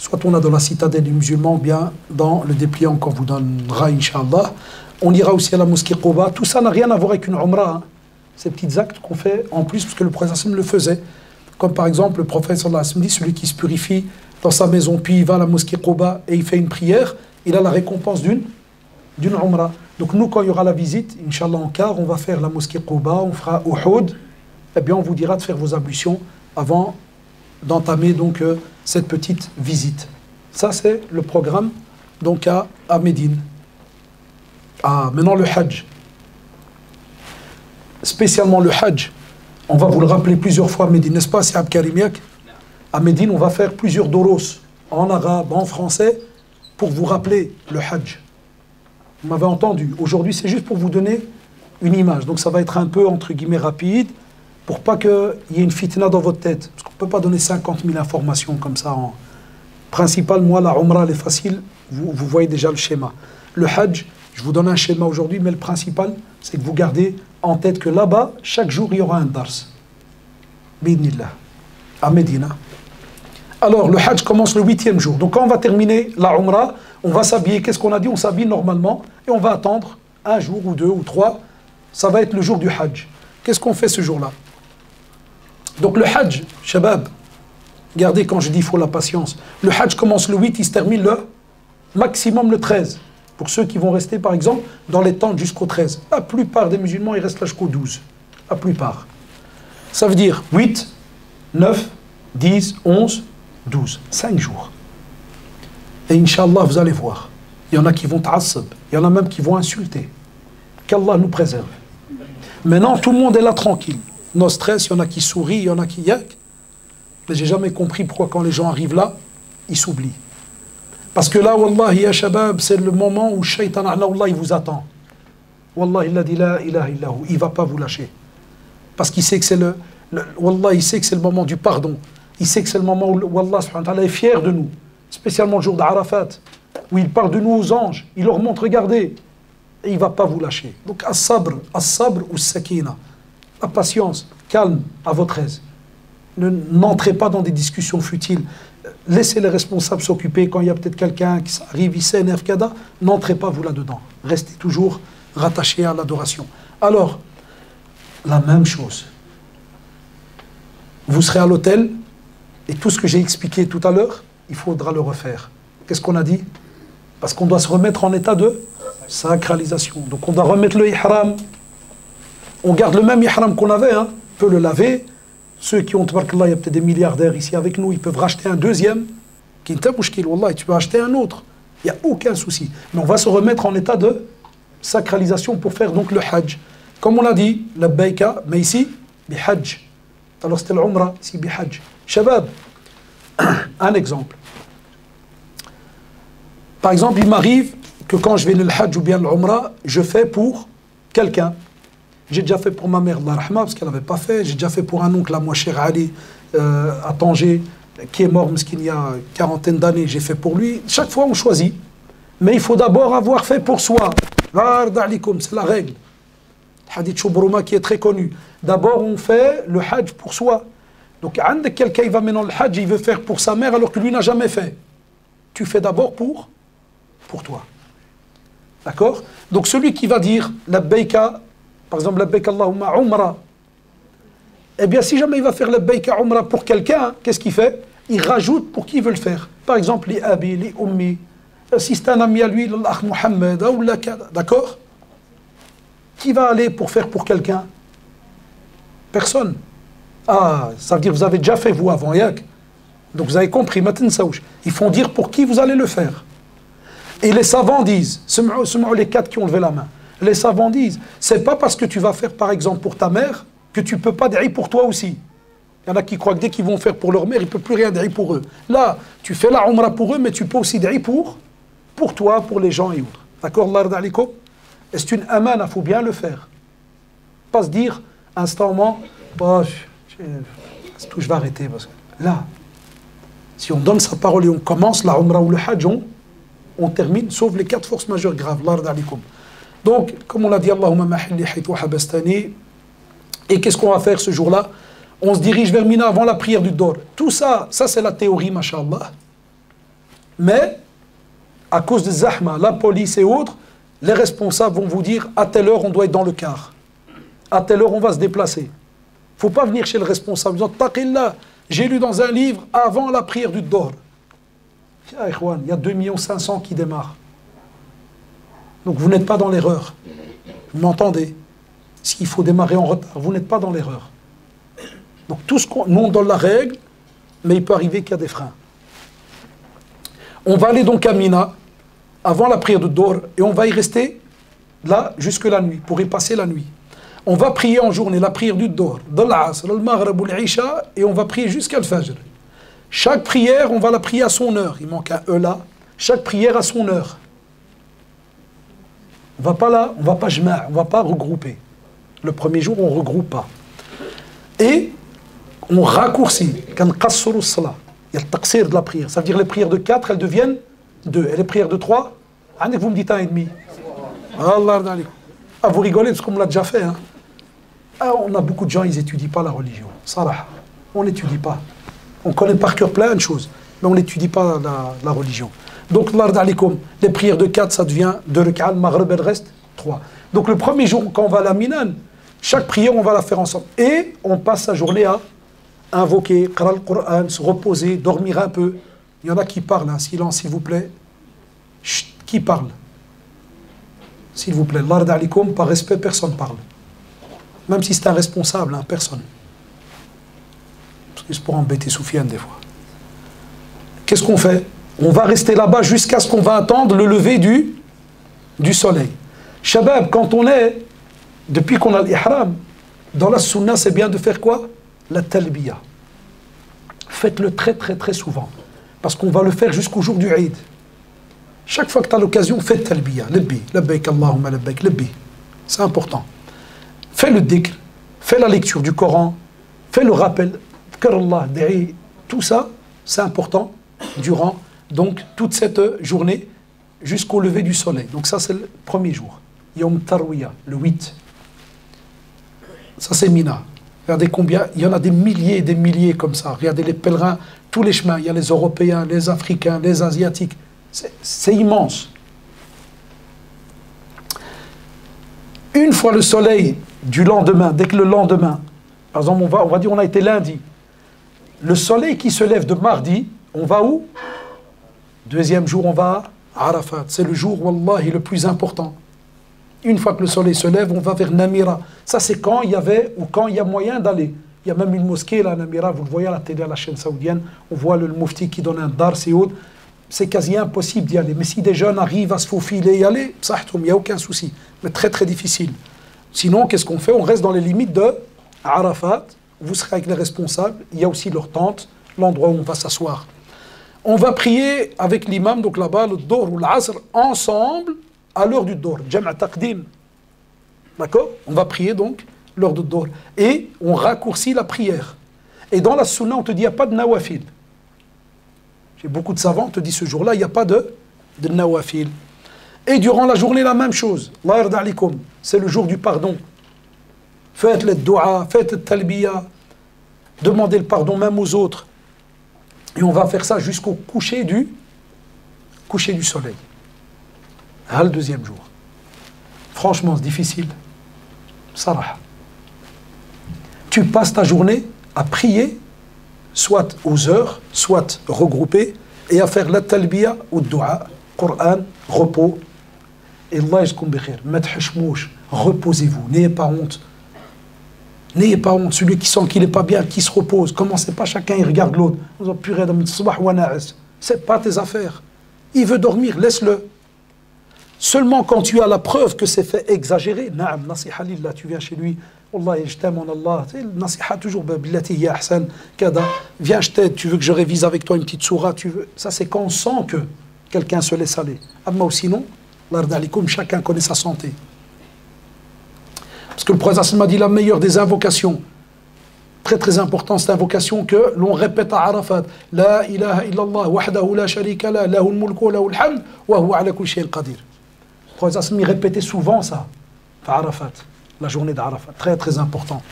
Soit on a dans la citadelle des musulmans, bien dans le dépliant qu'on vous donnera, Inch'Allah. On ira aussi à la mosquée Quba. Tout ça n'a rien à voir avec une umrah. Hein. Ces petits actes qu'on fait en plus, parce que le prophète le faisait. Comme par exemple, le prophète sallallahu alayhi wa sallam dit, celui qui se purifie dans sa maison, puis il va à la mosquée Quba et il fait une prière, il a la récompense d'une umrah. Donc nous, quand il y aura la visite, Inch'Allah en quart, on va faire la mosquée Quba, on fera Uhud, et bien on vous dira de faire vos ablutions avant d'entamer donc cette petite visite. Ça c'est le programme donc à Médine. Ah, maintenant le Hajj. Spécialement le Hajj, on va vous le rappeler plusieurs fois à Médine, n'est-ce pas, c'est Abkarimiak? À Médine, on va faire plusieurs doros, en arabe, en français, pour vous rappeler le Hajj. Vous m'avez entendu. Aujourd'hui, c'est juste pour vous donner une image. Donc ça va être un peu, entre guillemets, rapide, pour pas qu'il y ait une fitna dans votre tête. Parce qu'on ne peut pas donner 50 000 informations comme ça. Principal, moi, la Umrah, elle est facile. Vous voyez déjà le schéma. Le Hajj, je vous donne un schéma aujourd'hui, mais le principal, c'est que vous gardez en tête que là-bas, chaque jour, il y aura un dars. Bidnillah. À Médine. Alors, le Hajj commence le 8e jour. Donc, quand on va terminer la Umrah, on va s'habiller. Qu'est-ce qu'on a dit? On s'habille normalement et on va attendre un jour ou 2 ou 3. Ça va être le jour du Hajj. Qu'est-ce qu'on fait ce jour-là? Donc, le Hajj, Shabab, regardez quand je dis il faut la patience. Le Hajj commence le 8, il se termine le maximum le 13. Pour ceux qui vont rester, par exemple, dans les tentes jusqu'au 13. La plupart des musulmans, ils restent là jusqu'au 12. La plupart. Ça veut dire 8, 9, 10, 11, 12, 5 jours. Et Inch'Allah, vous allez voir. Il y en a qui vont ta'assab, il y en a même qui vont insulter. Qu'Allah nous préserve. Maintenant, tout le monde est là tranquille. No stress, il y en a qui sourient, il y en a qui yak. Mais j'ai jamais compris pourquoi quand les gens arrivent là, ils s'oublient. Parce que là, Wallahi, ya shabab, c'est le moment où Shaitan, Allah, il vous attend. Wallahi, il a dit la ilaha illahu. Il ne va pas vous lâcher. Parce qu'il sait que c'est Wallah, il sait que c'est le moment du pardon. Il sait que c'est le moment où Wallah subhanahu wa ta'ala est fier de nous. Spécialement le jour d'Arafat, où il parle de nous aux anges. Il leur montre, regardez. Et il ne va pas vous lâcher. Donc, as-sabr ou sakina. La patience, calme, à votre aise. N'entrez pas dans des discussions futiles. Laissez les responsables s'occuper. Quand il y a peut-être quelqu'un qui arrive, il s'énerve, kada, n'entrez pas vous là-dedans. Restez toujours rattachés à l'adoration. Alors, la même chose. Vous serez à l'hôtel et tout ce que j'ai expliqué tout à l'heure, il faudra le refaire. Qu'est-ce qu'on a dit? Parce qu'on doit se remettre en état de sacralisation. Donc on doit remettre le ihram. On garde le même ihram qu'on avait, hein. On peut le laver. Ceux qui ont, tabarakallah, il y a peut-être des milliardaires ici avec nous, ils peuvent racheter un deuxième. Qui est wallah, tu peux acheter un autre. Il n'y a aucun souci. Mais on va se remettre en état de sacralisation pour faire donc le hajj. Comme on l'a dit, la baïka, mais ici, bihajj. Alors c'était l'umrah, ici bihajj. Shabab, un exemple. Par exemple, il m'arrive que quand je vais le hajj ou bien l'umrah, je fais pour quelqu'un. J'ai déjà fait pour ma mère, Allah rahma, parce qu'elle n'avait pas fait. J'ai déjà fait pour un oncle à moi, cher Ali, à Tanger, qui est mort, parce qu'il y a une quarantaine d'années, j'ai fait pour lui. Chaque fois, on choisit. Mais il faut d'abord avoir fait pour soi. C'est la règle. Hadith Choubruma qui est très connu. D'abord, on fait le hajj pour soi. Donc, quelqu'un il va maintenant le hajj, il veut faire pour sa mère alors que lui n'a jamais fait. Tu fais d'abord pour toi. D'accord? Donc, celui qui va dire la baïka, par exemple, la baïka Allahumma umrah, eh bien, si jamais il va faire la baïka umrah pour quelqu'un, qu'est-ce qu'il fait? Il rajoute pour qui il veut le faire. Par exemple, les abi, les ummi, si c'est un ami à lui, l'akh Muhammad, ou la kada, d'accord? Qui va aller pour faire pour quelqu'un? Personne. Ah, ça veut dire que vous avez déjà fait vous avant, yak. Donc vous avez compris, maintenant saouch. Ils font dire pour qui vous allez le faire. Et les savants disent, les 4 qui ont levé la main, les savants disent, c'est pas parce que tu vas faire par exemple pour ta mère que tu peux pas dire pour toi aussi. Il y en a qui croient que dès qu'ils vont faire pour leur mère, ils ne peuvent plus rien dire pour eux. Là, tu fais la umrah pour eux, mais tu peux aussi dire pour toi, pour les gens et autres. D'accord, Allah yarda alikum? Et c'est une amana, il faut bien le faire. Pas se dire instantanément, je vais arrêter. Parce que là, si on donne sa parole et on commence la umrah ou le hajj, on termine, sauf les 4 forces majeures graves. Allah yarda alikum. Donc, comme on l'a dit, Allahumma mahilli haythu habastani. Et qu'est-ce qu'on va faire ce jour-là? On se dirige vers Mina avant la prière du Dor. Tout ça, c'est la théorie, mashallah. Mais, à cause des zahma, la police et autres, les responsables vont vous dire, à telle heure, on doit être dans le car. À telle heure, on va se déplacer. Il ne faut pas venir chez le responsable en disant, taqillah, j'ai lu dans un livre, avant la prière du Dor. Il y a 2 500 000 qui démarrent. Donc, vous n'êtes pas dans l'erreur. Vous m'entendez? S'il faut démarrer en retard, vous n'êtes pas dans l'erreur. Donc tout ce qu'on... Nous, on donne la règle, mais il peut arriver qu'il y a des freins. On va aller donc à Mina, avant la prière de Dor, et on va y rester là jusque la nuit, pour y passer la nuit. On va prier en journée, la prière du Dor, de l'Asr, le Maghreb ou l'Isha, et on va prier jusqu'à le Fajr. Chaque prière, on va la prier à son heure. Il manque un E là. Chaque prière à son heure. On ne va pas là, on ne va pas jma', on ne va pas regrouper. Le premier jour, on ne regroupe pas. Et on raccourcit. Quand qassuru salat, il y a le taqsir de la prière. Ça veut dire les prières de 4, elles deviennent 2. Et les prières de 3, vous me dites 1,5. Allah, ah, vous rigolez parce qu'on me l'a déjà fait. Hein. Ah, on a beaucoup de gens, ils n'étudient pas la religion. Sarah, on n'étudie pas. On connaît par cœur plein de choses, mais on n'étudie pas la religion. Donc, les prières de 4, ça devient 2 rak'at, le maghreb, et le reste 3. Donc, le premier jour, quand on va à la Minan, chaque prière, on va la faire ensemble. Et on passe sa journée à invoquer, qara le Coran, se reposer, dormir un peu. Il y en a qui parlent, hein. Silence, s'il vous plaît. Chut, qui parle? S'il vous plaît. L'ard alikum, par respect, personne parle. Même si c'est un responsable, hein, personne. juste pour embêter Soufiane des fois. Qu'est-ce qu'on fait? On va rester là-bas jusqu'à ce qu'on va attendre le lever du soleil. Shabab, quand on est, depuis qu'on a l'ihram, dans la sunna, c'est bien de faire quoi? La talbiya. Faites-le très très très souvent. Parce qu'on va le faire jusqu'au jour du Eid. Chaque fois que tu as l'occasion, fais talbiya. Labbi, labbaik Allahumma labbaik, labbi. C'est important. Fais le dhikr, fais la lecture du Coran, fais le rappel, Karallah, Da'i, tout ça, c'est important durant donc toute cette journée jusqu'au lever du soleil. Donc ça, c'est le premier jour. Yom Tarwiya, le 8. Ça, c'est Mina. Regardez combien, il y en a des milliers et des milliers comme ça. Regardez les pèlerins, tous les chemins. Il y a les Européens, les Africains, les Asiatiques. C'est immense. Une fois le soleil du lendemain, dès que le lendemain, par exemple, on va dire on a été lundi. Le soleil qui se lève de mardi, on va où? Deuxième jour, on va à Arafat. C'est le jour, wallahi, le plus important. Une fois que le soleil se lève, on va vers Namira. Ça, c'est quand il y avait ou quand il y a moyen d'aller. Il y a même une mosquée, là, Namira, vous le voyez à la télé, à la chaîne saoudienne. On voit le mufti qui donne un dar, c'est haut. C'est quasi impossible d'y aller. Mais si des jeunes arrivent à se faufiler et y aller, il n'y a aucun souci. Mais très, très difficile. Sinon, qu'est-ce qu'on fait? On reste dans les limites de Arafat. Vous serez avec les responsables. Il y a aussi leur tente, l'endroit où on va s'asseoir. On va prier avec l'imam, donc là-bas, le Dohr ou l'Asr, ensemble, à l'heure du Dohr. Jam' taqdim. D'accord? On va prier donc l'heure du Dohr. Et on raccourcit la prière. Et dans la sunna, on te dit, il n'y a pas de nawafil. J'ai beaucoup de savants, on te dit, ce jour-là, il n'y a pas de nawafil. Et durant la journée, la même chose. Allah yarda alikum. C'est le jour du pardon. Faites les doua, faites le talbiya. Demandez le pardon même aux autres. Et on va faire ça jusqu'au coucher du soleil. Le deuxième jour. Franchement, c'est difficile. Sarah. Tu passes ta journée à prier, soit aux heures, soit regroupées, et à faire la talbiya ou le dua, Coran, repos. Et Allah yajkoum bikhir. Reposez-vous, n'ayez pas honte. N'ayez pas honte, celui qui sent qu'il n'est pas bien, qui se repose. Commencez pas, chacun il regarde l'autre. C'est pas tes affaires. Il veut dormir, laisse-le. Seulement quand tu as la preuve que c'est fait exagérer, naam, nasiha lillah, tu viens chez lui, Wallah, je t'aime en Allah, nasiha toujours, billati ya ahsan, kada, viens, je t'aide, tu veux que je révise avec toi une petite sourate, tu veux. Ça, c'est quand on sent que quelqu'un se laisse aller. Amma ou sinon, chacun connaît sa santé. Parce que le prophète m'a dit la meilleure des invocations, très très important, cette invocation que l'on répète à Arafat. La ilaha illallah, wahdahu la sharika la, lahul mulku wa lahul hamd, wa huwa ala kulli shay'in qadir. Le prophète il répétait souvent ça, à Arafat, la journée d'Arafat, très très important.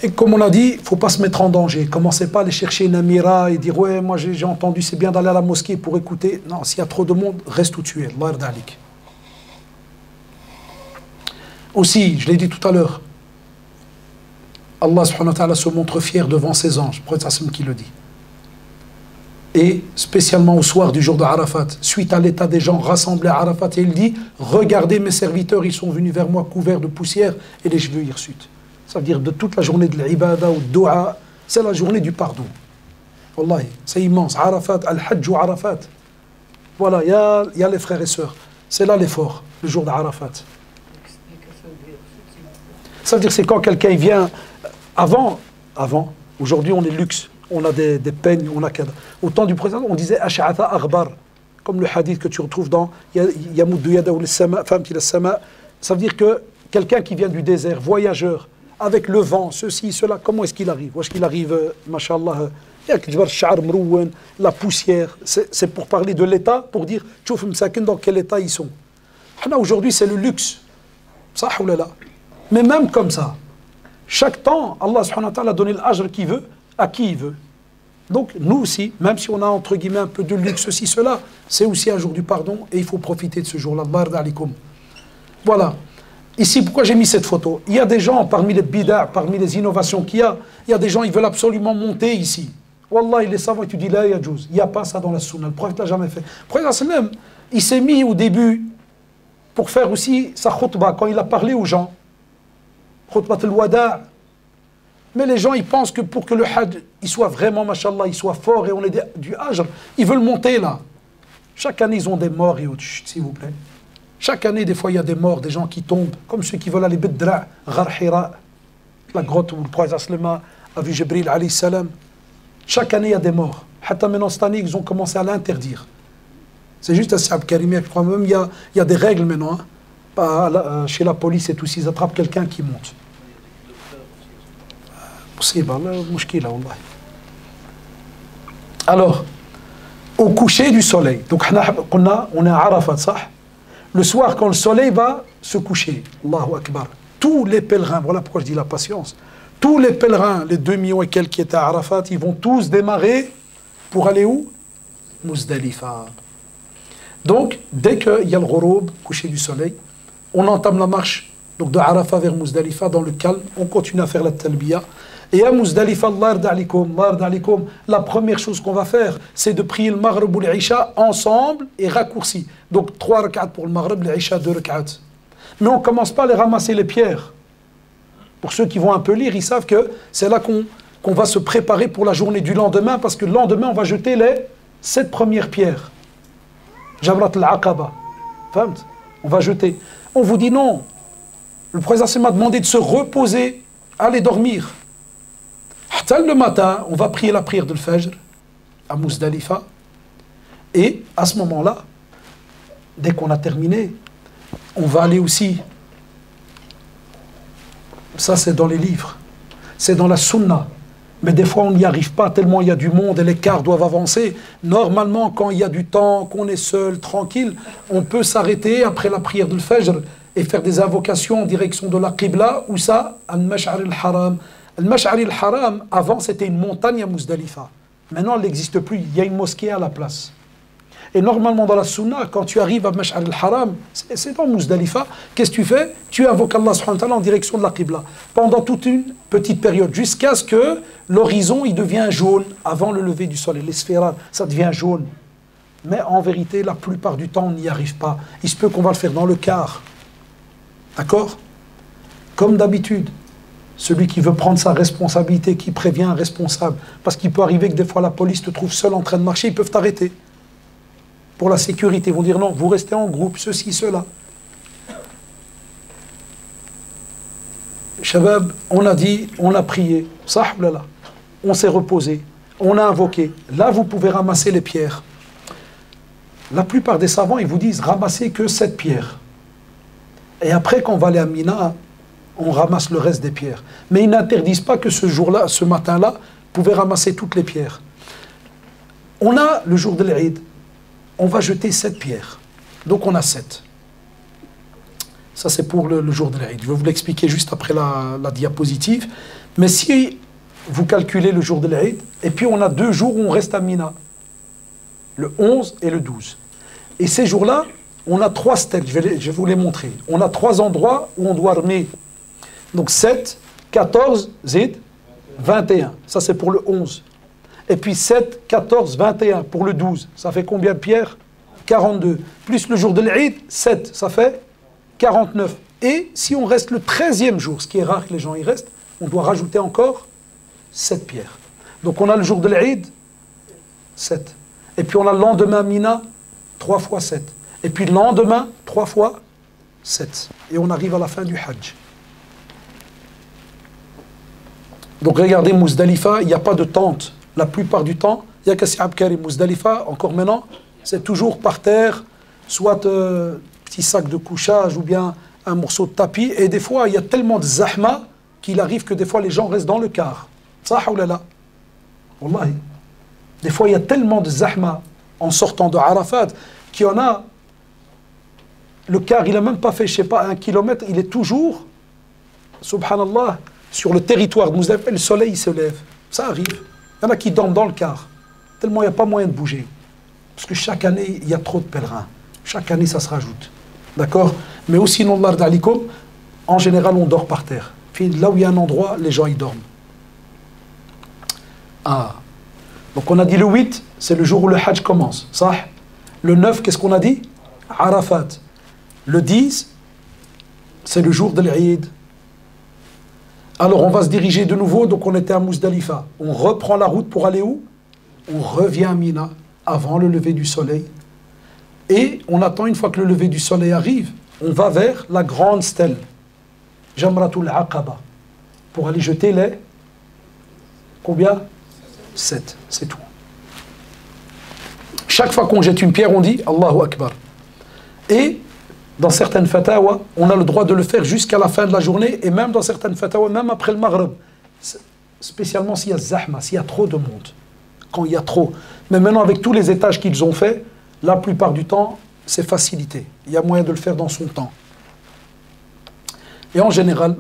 Et comme on a dit, il ne faut pas se mettre en danger. Commencez pas à aller chercher une amira et dire ouais, moi j'ai entendu, c'est bien d'aller à la mosquée pour écouter. Non, s'il y a trop de monde, reste où tu es. Allah yarda alik. Aussi, je l'ai dit tout à l'heure, Allah subhanahu wa ta'ala se montre fier devant ses anges, le prophète qui le dit. Et spécialement au soir du jour de Arafat, suite à l'état des gens rassemblés à Arafat, et il dit, regardez mes serviteurs, ils sont venus vers moi couverts de poussière et les cheveux hirsutes. Ça veut dire de toute la journée de l'ibada ou de dua, c'est la journée du pardon. Wallahi, c'est immense. Arafat, al-Hajj ou Arafat. Voilà, il y a les frères et sœurs. C'est là l'effort, le jour d'Arafat. Ça veut dire c'est quand quelqu'un vient avant, aujourd'hui on est luxe, on a des peignes, on a cadre. Au temps du président, on disait Ash'atha Aghbar, comme le hadith que tu retrouves dans Yamuddu Yadahu lis-sama, famti lis-sama. Ça veut dire que quelqu'un qui vient du désert, voyageur, avec le vent, ceci, cela, comment est-ce qu'il arrive? Où est-ce qu'il arrive, mashallah, la poussière, c'est pour parler de l'état, pour dire, tchouf msakin, dans quel état ils sont. Aujourd'hui c'est le luxe, ça ou là. Mais même comme ça, chaque temps, Allah subhanahu wa ta'ala a donné l'ajr qu'il veut à qui il veut. Donc nous aussi, même si on a entre guillemets un peu de luxe, ceci, cela, c'est aussi un jour du pardon et il faut profiter de ce jour-là. Voilà. Ici, pourquoi j'ai mis cette photo? Il y a des gens, parmi les bid'a, parmi les innovations qu'il y a des gens, ils veulent absolument monter ici. Wallah, il est savant et tu dis là, il n'y a pas ça dans la sunna. Le prophète ne l'a jamais fait. Le prophète même, il s'est mis au début pour faire aussi sa khutbah, quand il a parlé aux gens. Khutbat al-wada'. Mais les gens, ils pensent que pour que le Hajj, il soit vraiment, mashallah, il soit fort et on ait du Hajj, ils veulent monter là. Chaque année, ils ont des morts et autres, s'il vous plaît. Chaque année, des fois, il y a des morts, des gens qui tombent, comme ceux qui veulent aller Bidra, Ghar Hira, la grotte où le prophète Aslama a vu Jibril alayhi salam. Chaque année, il y a des morts. Hatta maintenant, cette année, ils ont commencé à l'interdire. C'est juste à Saab Karimia, je crois même, il y a des règles maintenant. Hein. Chez la police et tout, s'ils attrapent quelqu'un qui monte. Alors, au coucher du soleil, donc on est à Arafat, ça. Le soir, quand le soleil va se coucher, Allahu Akbar, tous les pèlerins, voilà pourquoi je dis la patience, tous les pèlerins, les 2 millions et quelques qui étaient à Arafat, ils vont tous démarrer pour aller où? Muzdalifa. Donc, dès qu'il y a le ghoroub, coucher du soleil, on entame la marche donc de Arafat vers Muzdalifa dans le calme, on continue à faire la talbiya. Et à Muzdalifa, Allah yarda alikum, la première chose qu'on va faire, c'est de prier le Maghrib ou l'Isha ensemble et raccourci. Donc 3 rak'at pour le Maghrib, l'Isha 2 rak'at. Mais on ne commence pas à les ramasser les pierres. Pour ceux qui vont un peu lire, ils savent que c'est là qu'on va se préparer pour la journée du lendemain, parce que le lendemain, on va jeter les 7 premières pierres. Jamrat al-Aqaba. On va jeter. On vous dit non. Le prophète m'a demandé de se reposer, aller dormir. Le matin, on va prier la prière de l'Fajr à Muzdalifa. Et à ce moment-là, dès qu'on a terminé, on va aller aussi. Ça, c'est dans les livres. C'est dans la Sunna. Mais des fois, on n'y arrive pas tellement il y a du monde et les cars doivent avancer. Normalement, quand il y a du temps, qu'on est seul, tranquille, on peut s'arrêter après la prière de l'Fajr et faire des invocations en direction de la Qibla, ou ça, Al-Mash'ar al-Haram. Al-Mash'ar al-Haram, avant, c'était une montagne à Muzdalifa. Maintenant, elle n'existe plus. Il y a une mosquée à la place. Et normalement, dans la Sunna, quand tu arrives à Mash'ar al-Haram, c'est dans Muzdalifa, qu'est-ce que tu fais? Tu invoques Allah subhanahu wa ta'ala en direction de la Qibla. Pendant toute une petite période, jusqu'à ce que l'horizon, il devient jaune, avant le lever du soleil. Les sphéras, ça devient jaune. Mais en vérité, la plupart du temps, on n'y arrive pas. Il se peut qu'on va le faire dans le quart. D'accord? Comme d'habitude. Celui qui veut prendre sa responsabilité, qui prévient un responsable. Parce qu'il peut arriver que des fois la police te trouve seul en train de marcher, ils peuvent t'arrêter. Pour la sécurité, ils vont dire non, vous restez en groupe, ceci, cela. Shabab, on a dit, on a prié, sahblala, on s'est reposé, on a invoqué. Là, vous pouvez ramasser les pierres. La plupart des savants, ils vous disent ramasser que 7 pierres. Et après, quand on va aller à Mina, on ramasse le reste des pierres. Mais ils n'interdisent pas que ce jour-là, ce matin-là, vous pouvez ramasser toutes les pierres. On a le jour de l'Eid, on va jeter 7 pierres. Donc on a 7. Ça c'est pour le jour de l'Eid. Je vais vous l'expliquer juste après la diapositive. Mais si vous calculez le jour de l'Eid, et puis on a 2 jours où on reste à Mina, le 11 et le 12. Et ces jours-là, on a 3 stèles, je vais vous les montrer. On a 3 endroits où on doit armer. Donc 7, 14, zid, 21. Ça c'est pour le 11. Et puis 7, 14, 21 pour le 12. Ça fait combien de pierres? 42. Plus le jour de l'Eid, 7. Ça fait 49. Et si on reste le 13e jour, ce qui est rare que les gens y restent, on doit rajouter encore 7 pierres. Donc on a le jour de l'Eid, 7. Et puis on a le lendemain Mina, 3 fois 7. Et puis le lendemain, 3 fois 7. Et on arrive à la fin du Hajj. Donc regardez Muzdalifa, il n'y a pas de tente. La plupart du temps, il n'y a qu'à Saab Karim. Muzdalifa, encore maintenant, c'est toujours par terre, soit petit sac de couchage ou bien un morceau de tapis. Et des fois, il y a tellement de zahma qu'il arrive que des fois les gens restent dans le car. Ça, hawlala. Wallahi. Des fois, il y a tellement de zahma en sortant de Arafat qu'il y en a. Le car, il n'a même pas fait, je ne sais pas, 1 kilomètre, il est toujours, subhanallah, sur le territoire de Muzdalifa, le soleil il se lève. Ça arrive. Il y en a qui dorment dans le car, tellement il n'y a pas moyen de bouger. Parce que chaque année, il y a trop de pèlerins. Chaque année, ça se rajoute. D'accord? Mais aussi, non, en général, on dort par terre. Puis là où il y a un endroit, les gens y dorment. Ah. Donc on a dit le 8, c'est le jour où le Hajj commence. Ça. Le 9, qu'est-ce qu'on a dit? Arafat. Le 10, c'est le jour de l'Eid. Alors on va se diriger de nouveau, donc on était à Muzdalifa. On reprend la route pour aller où? On revient à Mina avant le lever du soleil. Et on attend une fois que le lever du soleil arrive, on va vers la grande stèle, Jamratul Aqaba, pour aller jeter les... Combien? 7, c'est tout. Chaque fois qu'on jette une pierre, on dit Allahu Akbar. Et dans certaines fatawa, on a le droit de le faire jusqu'à la fin de la journée, et même dans certaines fatawa, même après le Maghreb. Spécialement s'il y a zahma, s'il y a trop de monde. Quand il y a trop. Mais maintenant, avec tous les étages qu'ils ont faits, la plupart du temps, c'est facilité. Il y a moyen de le faire dans son temps. Et en général,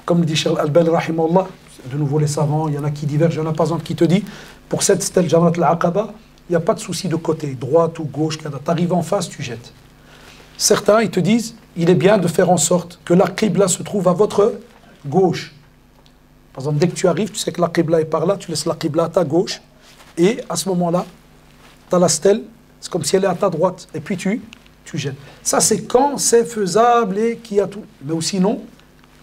comme le dit Cheikh Al-Albani, rahimahullah, de nouveau les savants, il y en a qui divergent, il y en a par exemple qui te dit, pour cette stèle Jamrat al-Aqaba, il n'y a pas de souci de côté, droite ou gauche, tu arrives en face, tu jettes. Certains, ils te disent, il est bien de faire en sorte que la qibla se trouve à votre gauche. Par exemple, dès que tu arrives, tu sais que la qibla est par là, tu laisses la qibla à ta gauche, et à ce moment-là, tu as la stèle, c'est comme si elle est à ta droite, et puis tu jettes. Ça, c'est quand c'est faisable et qu'il y a tout. Mais sinon,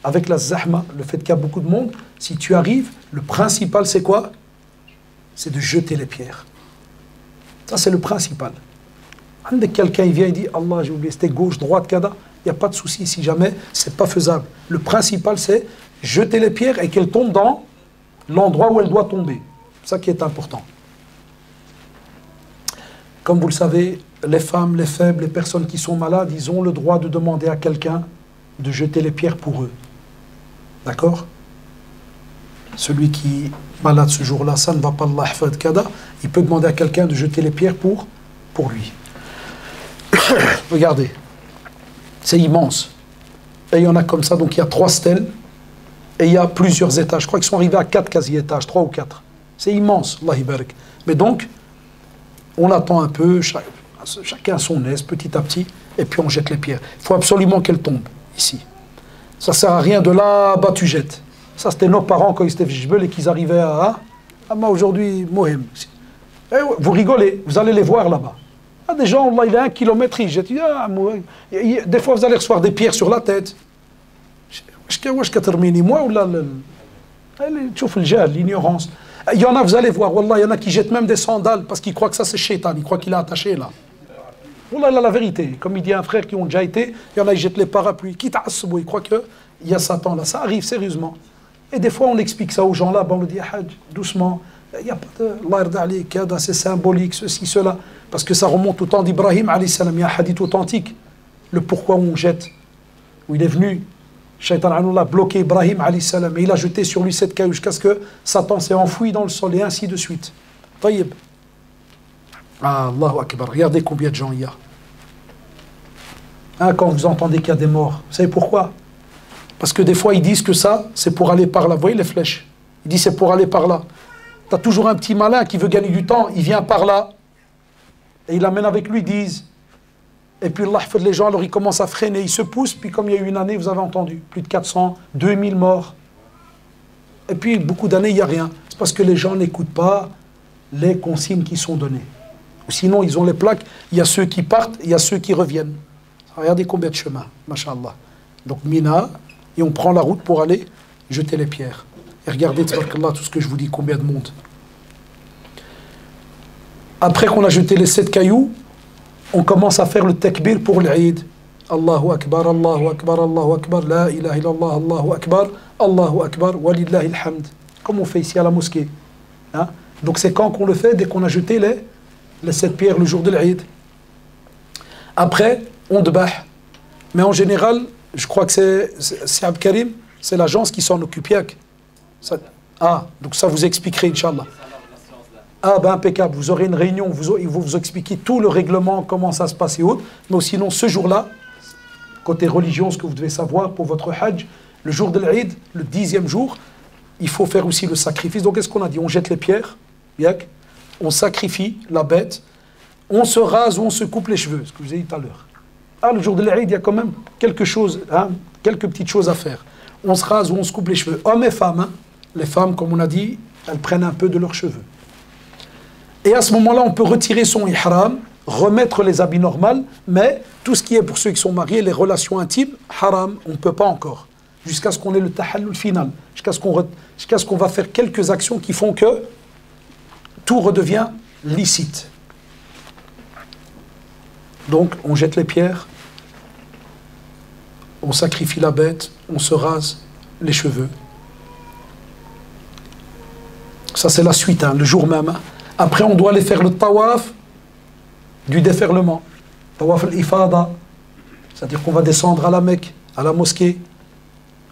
avec la zahma, le fait qu'il y a beaucoup de monde, si tu arrives, le principal, c'est quoi? C'est de jeter les pierres. Ça, c'est le principal. Dès que quelqu'un vient et dit « Allah, j'ai oublié, c'était gauche, droite, kada », il n'y a pas de souci si jamais c'est pas faisable. Le principal, c'est jeter les pierres et qu'elles tombent dans l'endroit où elles doivent tomber. C'est ça qui est important. Comme vous le savez, les femmes, les faibles, les personnes qui sont malades, ils ont le droit de demander à quelqu'un de jeter les pierres pour eux. D'accord? Celui qui est malade ce jour-là, ça ne va pas, Allah hafad kada, il peut demander à quelqu'un de jeter les pierres pour lui. Regardez, c'est immense. Et il y en a comme ça, donc il y a 3 stèles, et il y a plusieurs étages. Je crois qu'ils sont arrivés à 4 quasi-étages, 3 ou 4. C'est immense, Allah barak. Mais donc, on attend un peu, chacun son aise, petit à petit, et puis on jette les pierres. Il faut absolument qu'elles tombent, ici. Ça ne sert à rien de là, bah tu jettes. Ça, c'était nos parents quand ils étaient jibel et qu'ils arrivaient à... Ah, moi aujourd'hui, Mohem. Vous rigolez, vous allez les voir là-bas. Ah, des gens, Allah, il est à 1 kilomètre, ils jettent. Ah, des fois, vous allez recevoir des pierres sur la tête. Moi, ou là, l'ignorance. Il y en a, vous allez voir, Wallah, il y en a qui jettent même des sandales parce qu'ils croient que ça c'est shaitan, ils croient qu'il est attaché là. Wallah, là, la vérité. Comme il dit un frère qui ont déjà été, il y en a, ils jettent les parapluies. Quitte à Asbou, ils croient qu'il y a Satan là. Ça arrive sérieusement. Et des fois, on explique ça aux gens là, on leur dit, Hajj, doucement. Il n'y a pas de... c'est symbolique, ceci, cela. Parce que ça remonte au temps d'Ibrahim, alayhi salam. Il y a un hadith authentique. Le pourquoi on jette. Où il est venu, Shaitan a bloqué Ibrahim, alayhi salam. Et il a jeté sur lui 7 cailloux jusqu'à ce que Satan s'est enfoui dans le sol et ainsi de suite. Taïb. Ah, Allahu Akbar. Regardez combien de gens il y a. Hein, quand vous entendez qu'il y a des morts. Vous savez pourquoi? Parce que des fois, ils disent que ça, c'est pour aller par là. Vous voyez les flèches? Ils disent c'est pour aller par là. Tu as toujours un petit malin qui veut gagner du temps. Il vient par là. Et il amène avec lui, ils disent. Et puis, Allah fait les gens, alors ils commencent à freiner. Ils se poussent. Puis, comme il y a eu une année, vous avez entendu, plus de 400, 2000 morts. Et puis, beaucoup d'années, il n'y a rien. C'est parce que les gens n'écoutent pas les consignes qui sont données. Ou sinon, ils ont les plaques. Il y a ceux qui partent, il y a ceux qui reviennent. Regardez combien de chemins, mashallah. Donc, Mina, et on prend la route pour aller jeter les pierres. Et regardez, tabarakallah, tout ce que je vous dis, combien de monde. Après qu'on a jeté les 7 cailloux, on commence à faire le takbir pour l'Eid. Allahu Akbar, Allahu Akbar, Allahu Akbar, La ilaha illallah, Allahu Akbar, Walillahi alhamd. Comme on fait ici à la mosquée. Hein? Donc c'est quand qu'on le fait? Dès qu'on a jeté les 7 pierres le jour de l'Eid. Après, on debah. Mais en général, je crois que c'est Abd Karim, c'est l'agence qui s'en occupe. Ça, donc ça vous expliquerai, Inch'Allah. Ah, ben impeccable, vous aurez une réunion, ils vont vous expliquer tout le règlement, comment ça se passe et autres. Mais sinon, ce jour-là, côté religion, ce que vous devez savoir pour votre Hajj, le jour de l'Eid, le 10e jour, il faut faire aussi le sacrifice. Donc, qu'est-ce qu'on a dit? On jette les pierres, on sacrifie la bête, on se rase ou on se coupe les cheveux, ce que je vous ai dit tout à l'heure. Ah, le jour de l'Eid, il y a quand même quelque chose, hein, quelques petites choses à faire. On se rase ou on se coupe les cheveux. Hommes et femmes, hein. Les femmes, comme on a dit, elles prennent un peu de leurs cheveux. Et à ce moment-là, on peut retirer son ihram, remettre les habits normaux, mais tout ce qui est pour ceux qui sont mariés, les relations intimes, haram, on ne peut pas encore. jusqu'à ce qu'on ait le tahallul final, jusqu'à ce qu'on va faire quelques actions qui font que tout redevient licite. Donc, on jette les pierres, on sacrifie la bête, on se rase les cheveux. Ça, c'est la suite, hein, le jour même. Après, on doit aller faire le tawaf du déferlement. Tawaf al-ifada. C'est-à-dire qu'on va descendre à la Mecque, à la mosquée,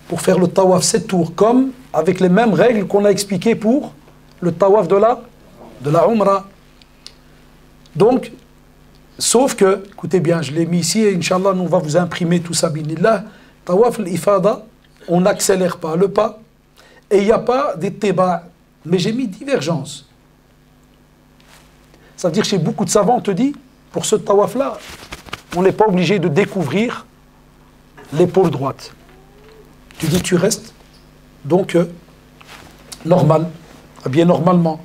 pour faire le tawaf 7 tours, comme avec les mêmes règles qu'on a expliquées pour le tawaf de la Umrah. Donc, sauf que, écoutez bien, je l'ai mis ici et Inch'Allah, nous on va vous imprimer tout ça, binillah. Tawaf al-ifada, on n'accélère pas le pas et il n'y a pas des teba. Mais j'ai mis divergence. Ça veut dire que chez beaucoup de savants, on te dit, pour ce tawaf-là, on n'est pas obligé de découvrir l'épaule droite. Tu dis, tu restes donc normal, bien normalement.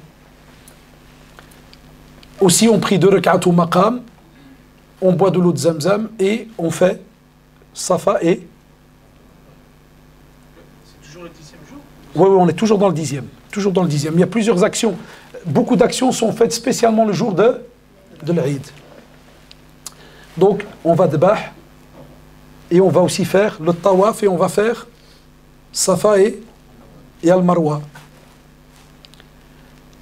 Aussi, on prie 2 rak'at au maqam, on boit de l'eau de Zamzam et on fait Safa et... C'est toujours le 10e jour? Oui, on est toujours dans le 10e. Toujours dans le 10e. Il y a plusieurs actions. Beaucoup d'actions sont faites spécialement le jour de l'Aïd. Donc, on va debah et on va aussi faire le tawaf et on va faire Safa et Al-Marwa.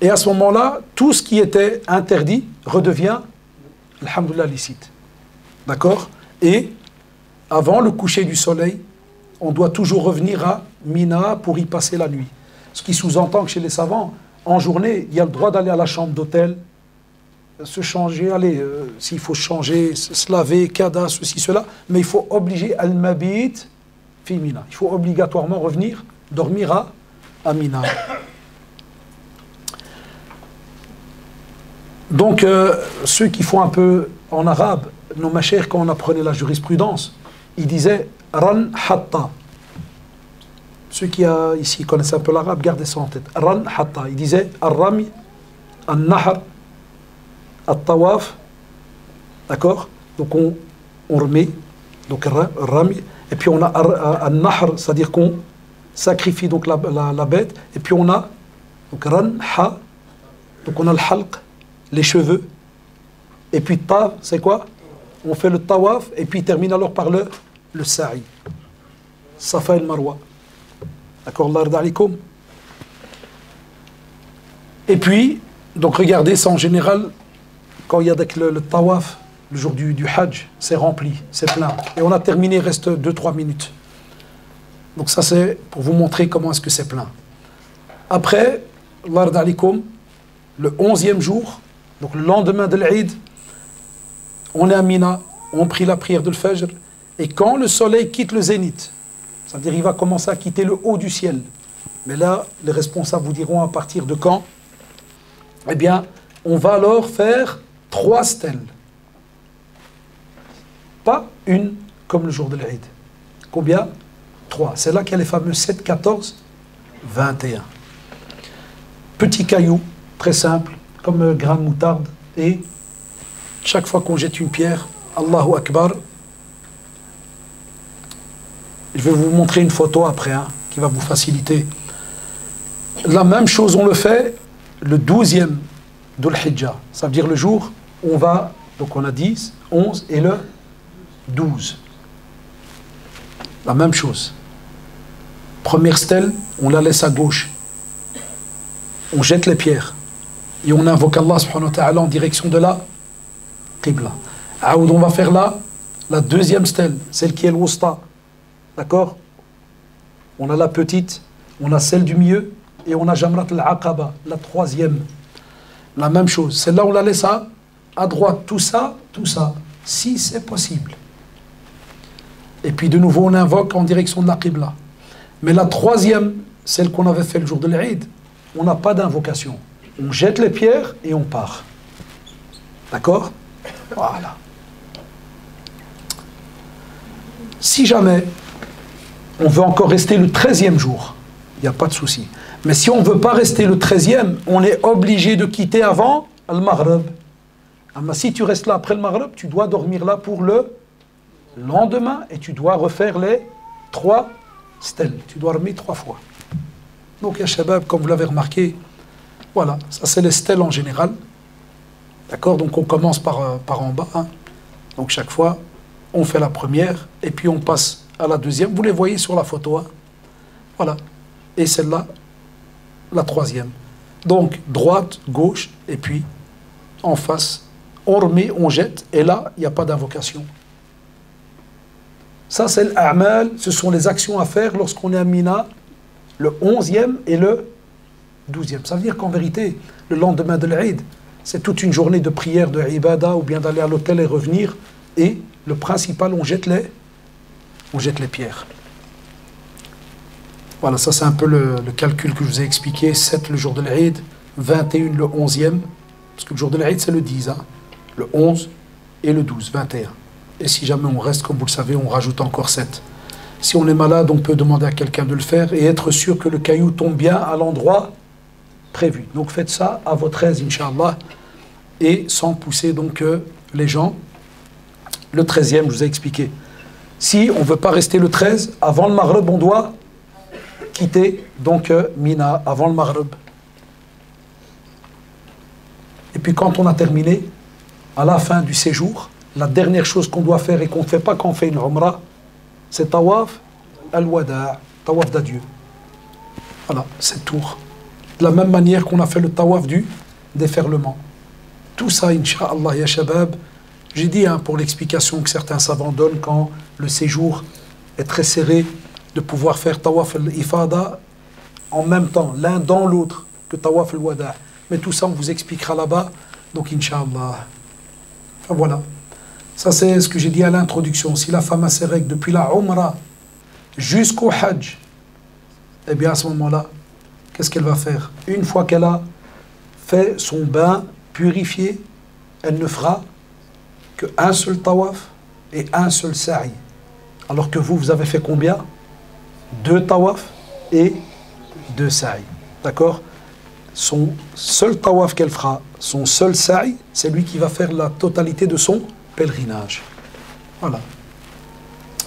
Et à ce moment-là, tout ce qui était interdit redevient, alhamdoulilah, licite. D'accord? Et avant le coucher du soleil, on doit toujours revenir à Mina pour y passer la nuit. Ce qui sous-entend que chez les savants, en journée, il y a le droit d'aller à la chambre d'hôtel, se changer, aller, s'il faut changer, se laver, kada, ceci, cela, mais il faut obliger al-mabit fi Mina. Il faut obligatoirement revenir, dormir à Mina. Donc, ceux qui font un peu en arabe, nos machers, quand on apprenait la jurisprudence, ils disaient ran hatta. Ceux qui ici connaissent un peu l'arabe, gardez ça en tête. Ran hatta. Ils disaient ar-rami, al-nahr, al-tawaf. D'accord? Donc on remet, donc rami, et puis on a al-nahr, c'est-à-dire qu'on sacrifie donc la bête, et puis on a donc ran ha, donc on a le halq, les cheveux, et puis ta, c'est quoi? On fait le tawaf, et puis il termine alors par le sa'i. Safa el marwa. D'accord, Allah yarda alikoum. Et puis, donc regardez, ça en général, quand il y a le tawaf, le jour du hajj, c'est rempli, c'est plein. Et on a terminé, il reste 2-3 minutes. Donc ça c'est pour vous montrer comment est-ce que c'est plein. Après, Allah yarda alikoum, le 11e jour, donc le lendemain de l'Eid, on est à Mina, on prie la prière de l'Fajr, et quand le soleil quitte le zénith, c'est-à-dire il va commencer à quitter le haut du ciel. Mais là, les responsables vous diront à partir de quand? Eh bien, on va alors faire 3 stèles. Pas une comme le jour de l'Eid. Combien? 3. C'est là qu'il y a les fameux 7, 14, 21. Petit caillou, très simple, comme un grain de moutarde. Et chaque fois qu'on jette une pierre, Allahu Akbar. Je vais vous montrer une photo après, hein, qui va vous faciliter. La même chose, on le fait le 12e d'Ul Hijjah. Ça veut dire le jour où on va, donc on a 10, 11 et le 12. La même chose. Première stèle, on la laisse à gauche. On jette les pierres. Et on invoque Allah subhanahu wa ta'ala en direction de la Qibla. On va faire là, la deuxième stèle, celle qui est l'Wusta. D'accord? On a la petite, on a celle du milieu et on a Jamrat al-Aqaba, la 3e. La même chose. Celle-là, on la laisse à droite. Tout ça, si c'est possible. Et puis de nouveau, on invoque en direction de la Qibla. Mais la 3e, celle qu'on avait fait le jour de l'Eid, on n'a pas d'invocation. On jette les pierres et on part. D'accord? Voilà. Si jamais on veut encore rester le 13e jour, il n'y a pas de souci. Mais si on ne veut pas rester le 13e, on est obligé de quitter avant le Maghreb. Mais si tu restes là après le Maghreb, tu dois dormir là pour le lendemain et tu dois refaire les 3 stèle. Tu dois remettre 3 fois. Donc, ya shabab, comme vous l'avez remarqué, voilà, ça c'est les stèles en général. D'accord? Donc, on commence par en bas. Hein. Donc, chaque fois, on fait la première et puis on passe à la deuxième. Vous les voyez sur la photo. Hein. Voilà. Et celle-là, la troisième. Donc, droite, gauche, et puis en face, on remet, on jette, et là, il n'y a pas d'invocation. Ça, c'est l'a'mal, ce sont les actions à faire lorsqu'on est à Mina, le 11e et le 12e. Ça veut dire qu'en vérité, le lendemain de l'Aïd, c'est toute une journée de prière, de ibada, ou bien d'aller à l'hôtel et revenir, et le principal, on jette les pierres. Voilà, ça c'est un peu le calcul que je vous ai expliqué. 7 le jour de l'Aïd, 21 le 11e, parce que le jour de l'Aïd c'est le 10, hein, le 11 et le 12, 21. Et si jamais on reste, comme vous le savez, on rajoute encore 7. Si on est malade, on peut demander à quelqu'un de le faire et être sûr que le caillou tombe bien à l'endroit prévu. Donc faites ça à votre aise, Inch'Allah, et sans pousser donc les gens. Le 13e, je vous ai expliqué. Si on ne veut pas rester le 13, avant le Maghreb, on doit quitter donc Mina avant le Maghreb. Et puis quand on a terminé, à la fin du séjour, la dernière chose qu'on doit faire et qu'on ne fait pas quand on fait une Umrah, c'est Tawaf al-Wada', Tawaf d'adieu. Voilà, c'est tout. De la même manière qu'on a fait le Tawaf du déferlement. Tout ça, Inch'Allah, ya shabab, j'ai dit hein, pour l'explication que certains savants donnent quand le séjour est très serré, de pouvoir faire Tawaf al-Ifada en même temps, l'un dans l'autre, que Tawaf al-Wada'. Mais tout ça, on vous expliquera là-bas. Donc, Inch'Allah. Enfin, voilà. Ça, c'est ce que j'ai dit à l'introduction. Si la femme a ses règles depuis la Umrah jusqu'au Hajj, eh bien, à ce moment-là, qu'est-ce qu'elle va faire? Une fois qu'elle a fait son bain purifié, elle ne fera qu'un seul Tawaf et un seul Sa'i. Alors que vous avez fait combien? 2 tawaf et 2 sa'i. D'accord? Son seul tawaf qu'elle fera, son seul sa'i, c'est lui qui va faire la totalité de son pèlerinage. Voilà.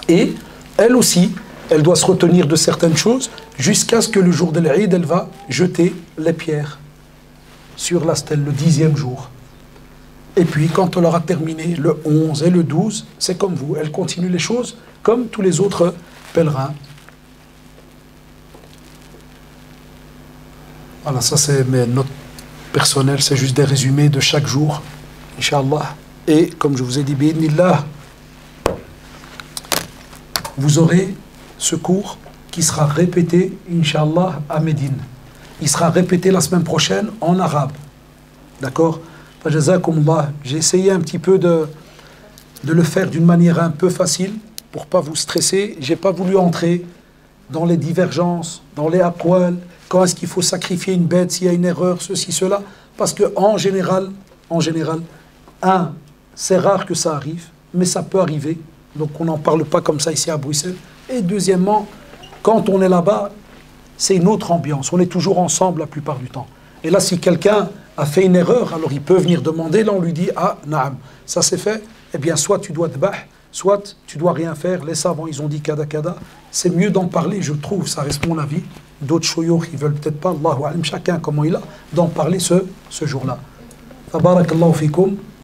Et elle aussi, elle doit se retenir de certaines choses jusqu'à ce que le jour de l'Aïd, elle va jeter les pierres sur la stèle le 10e jour. Et puis, quand elle aura terminé le 11 et le 12, c'est comme vous. Elle continue les choses comme tous les autres pèlerins. Voilà, ça c'est mes notes personnelles, c'est juste des résumés de chaque jour, Inch'Allah. Et comme je vous ai dit, bi'idhnillah, vous aurez ce cours qui sera répété, Inch'Allah, à Médine. Il sera répété la semaine prochaine en arabe. D'accord? Jazakumullah. J'ai essayé un petit peu de le faire d'une manière un peu facile pour ne pas vous stresser. Je n'ai pas voulu entrer dans les divergences, dans les aqwal. Quand est-ce qu'il faut sacrifier une bête s'il y a une erreur, ceci, cela? Parce qu'en général, c'est rare que ça arrive, mais ça peut arriver. Donc on n'en parle pas comme ça ici à Bruxelles. Et deuxièmement, quand on est là-bas, c'est une autre ambiance. On est toujours ensemble la plupart du temps. Et là, si quelqu'un a fait une erreur, alors il peut venir demander, là on lui dit, ah, naam, ça c'est fait, eh bien soit tu dois te battre, soit tu dois rien faire. Les savants, ils ont dit kada kada. C'est mieux d'en parler, je trouve, ça reste mon avis. D'autres choyours, ils veulent peut-être pas, Allahu alim, chacun comment il a, d'en parler ce jour-là. Tabarakallahu fikum.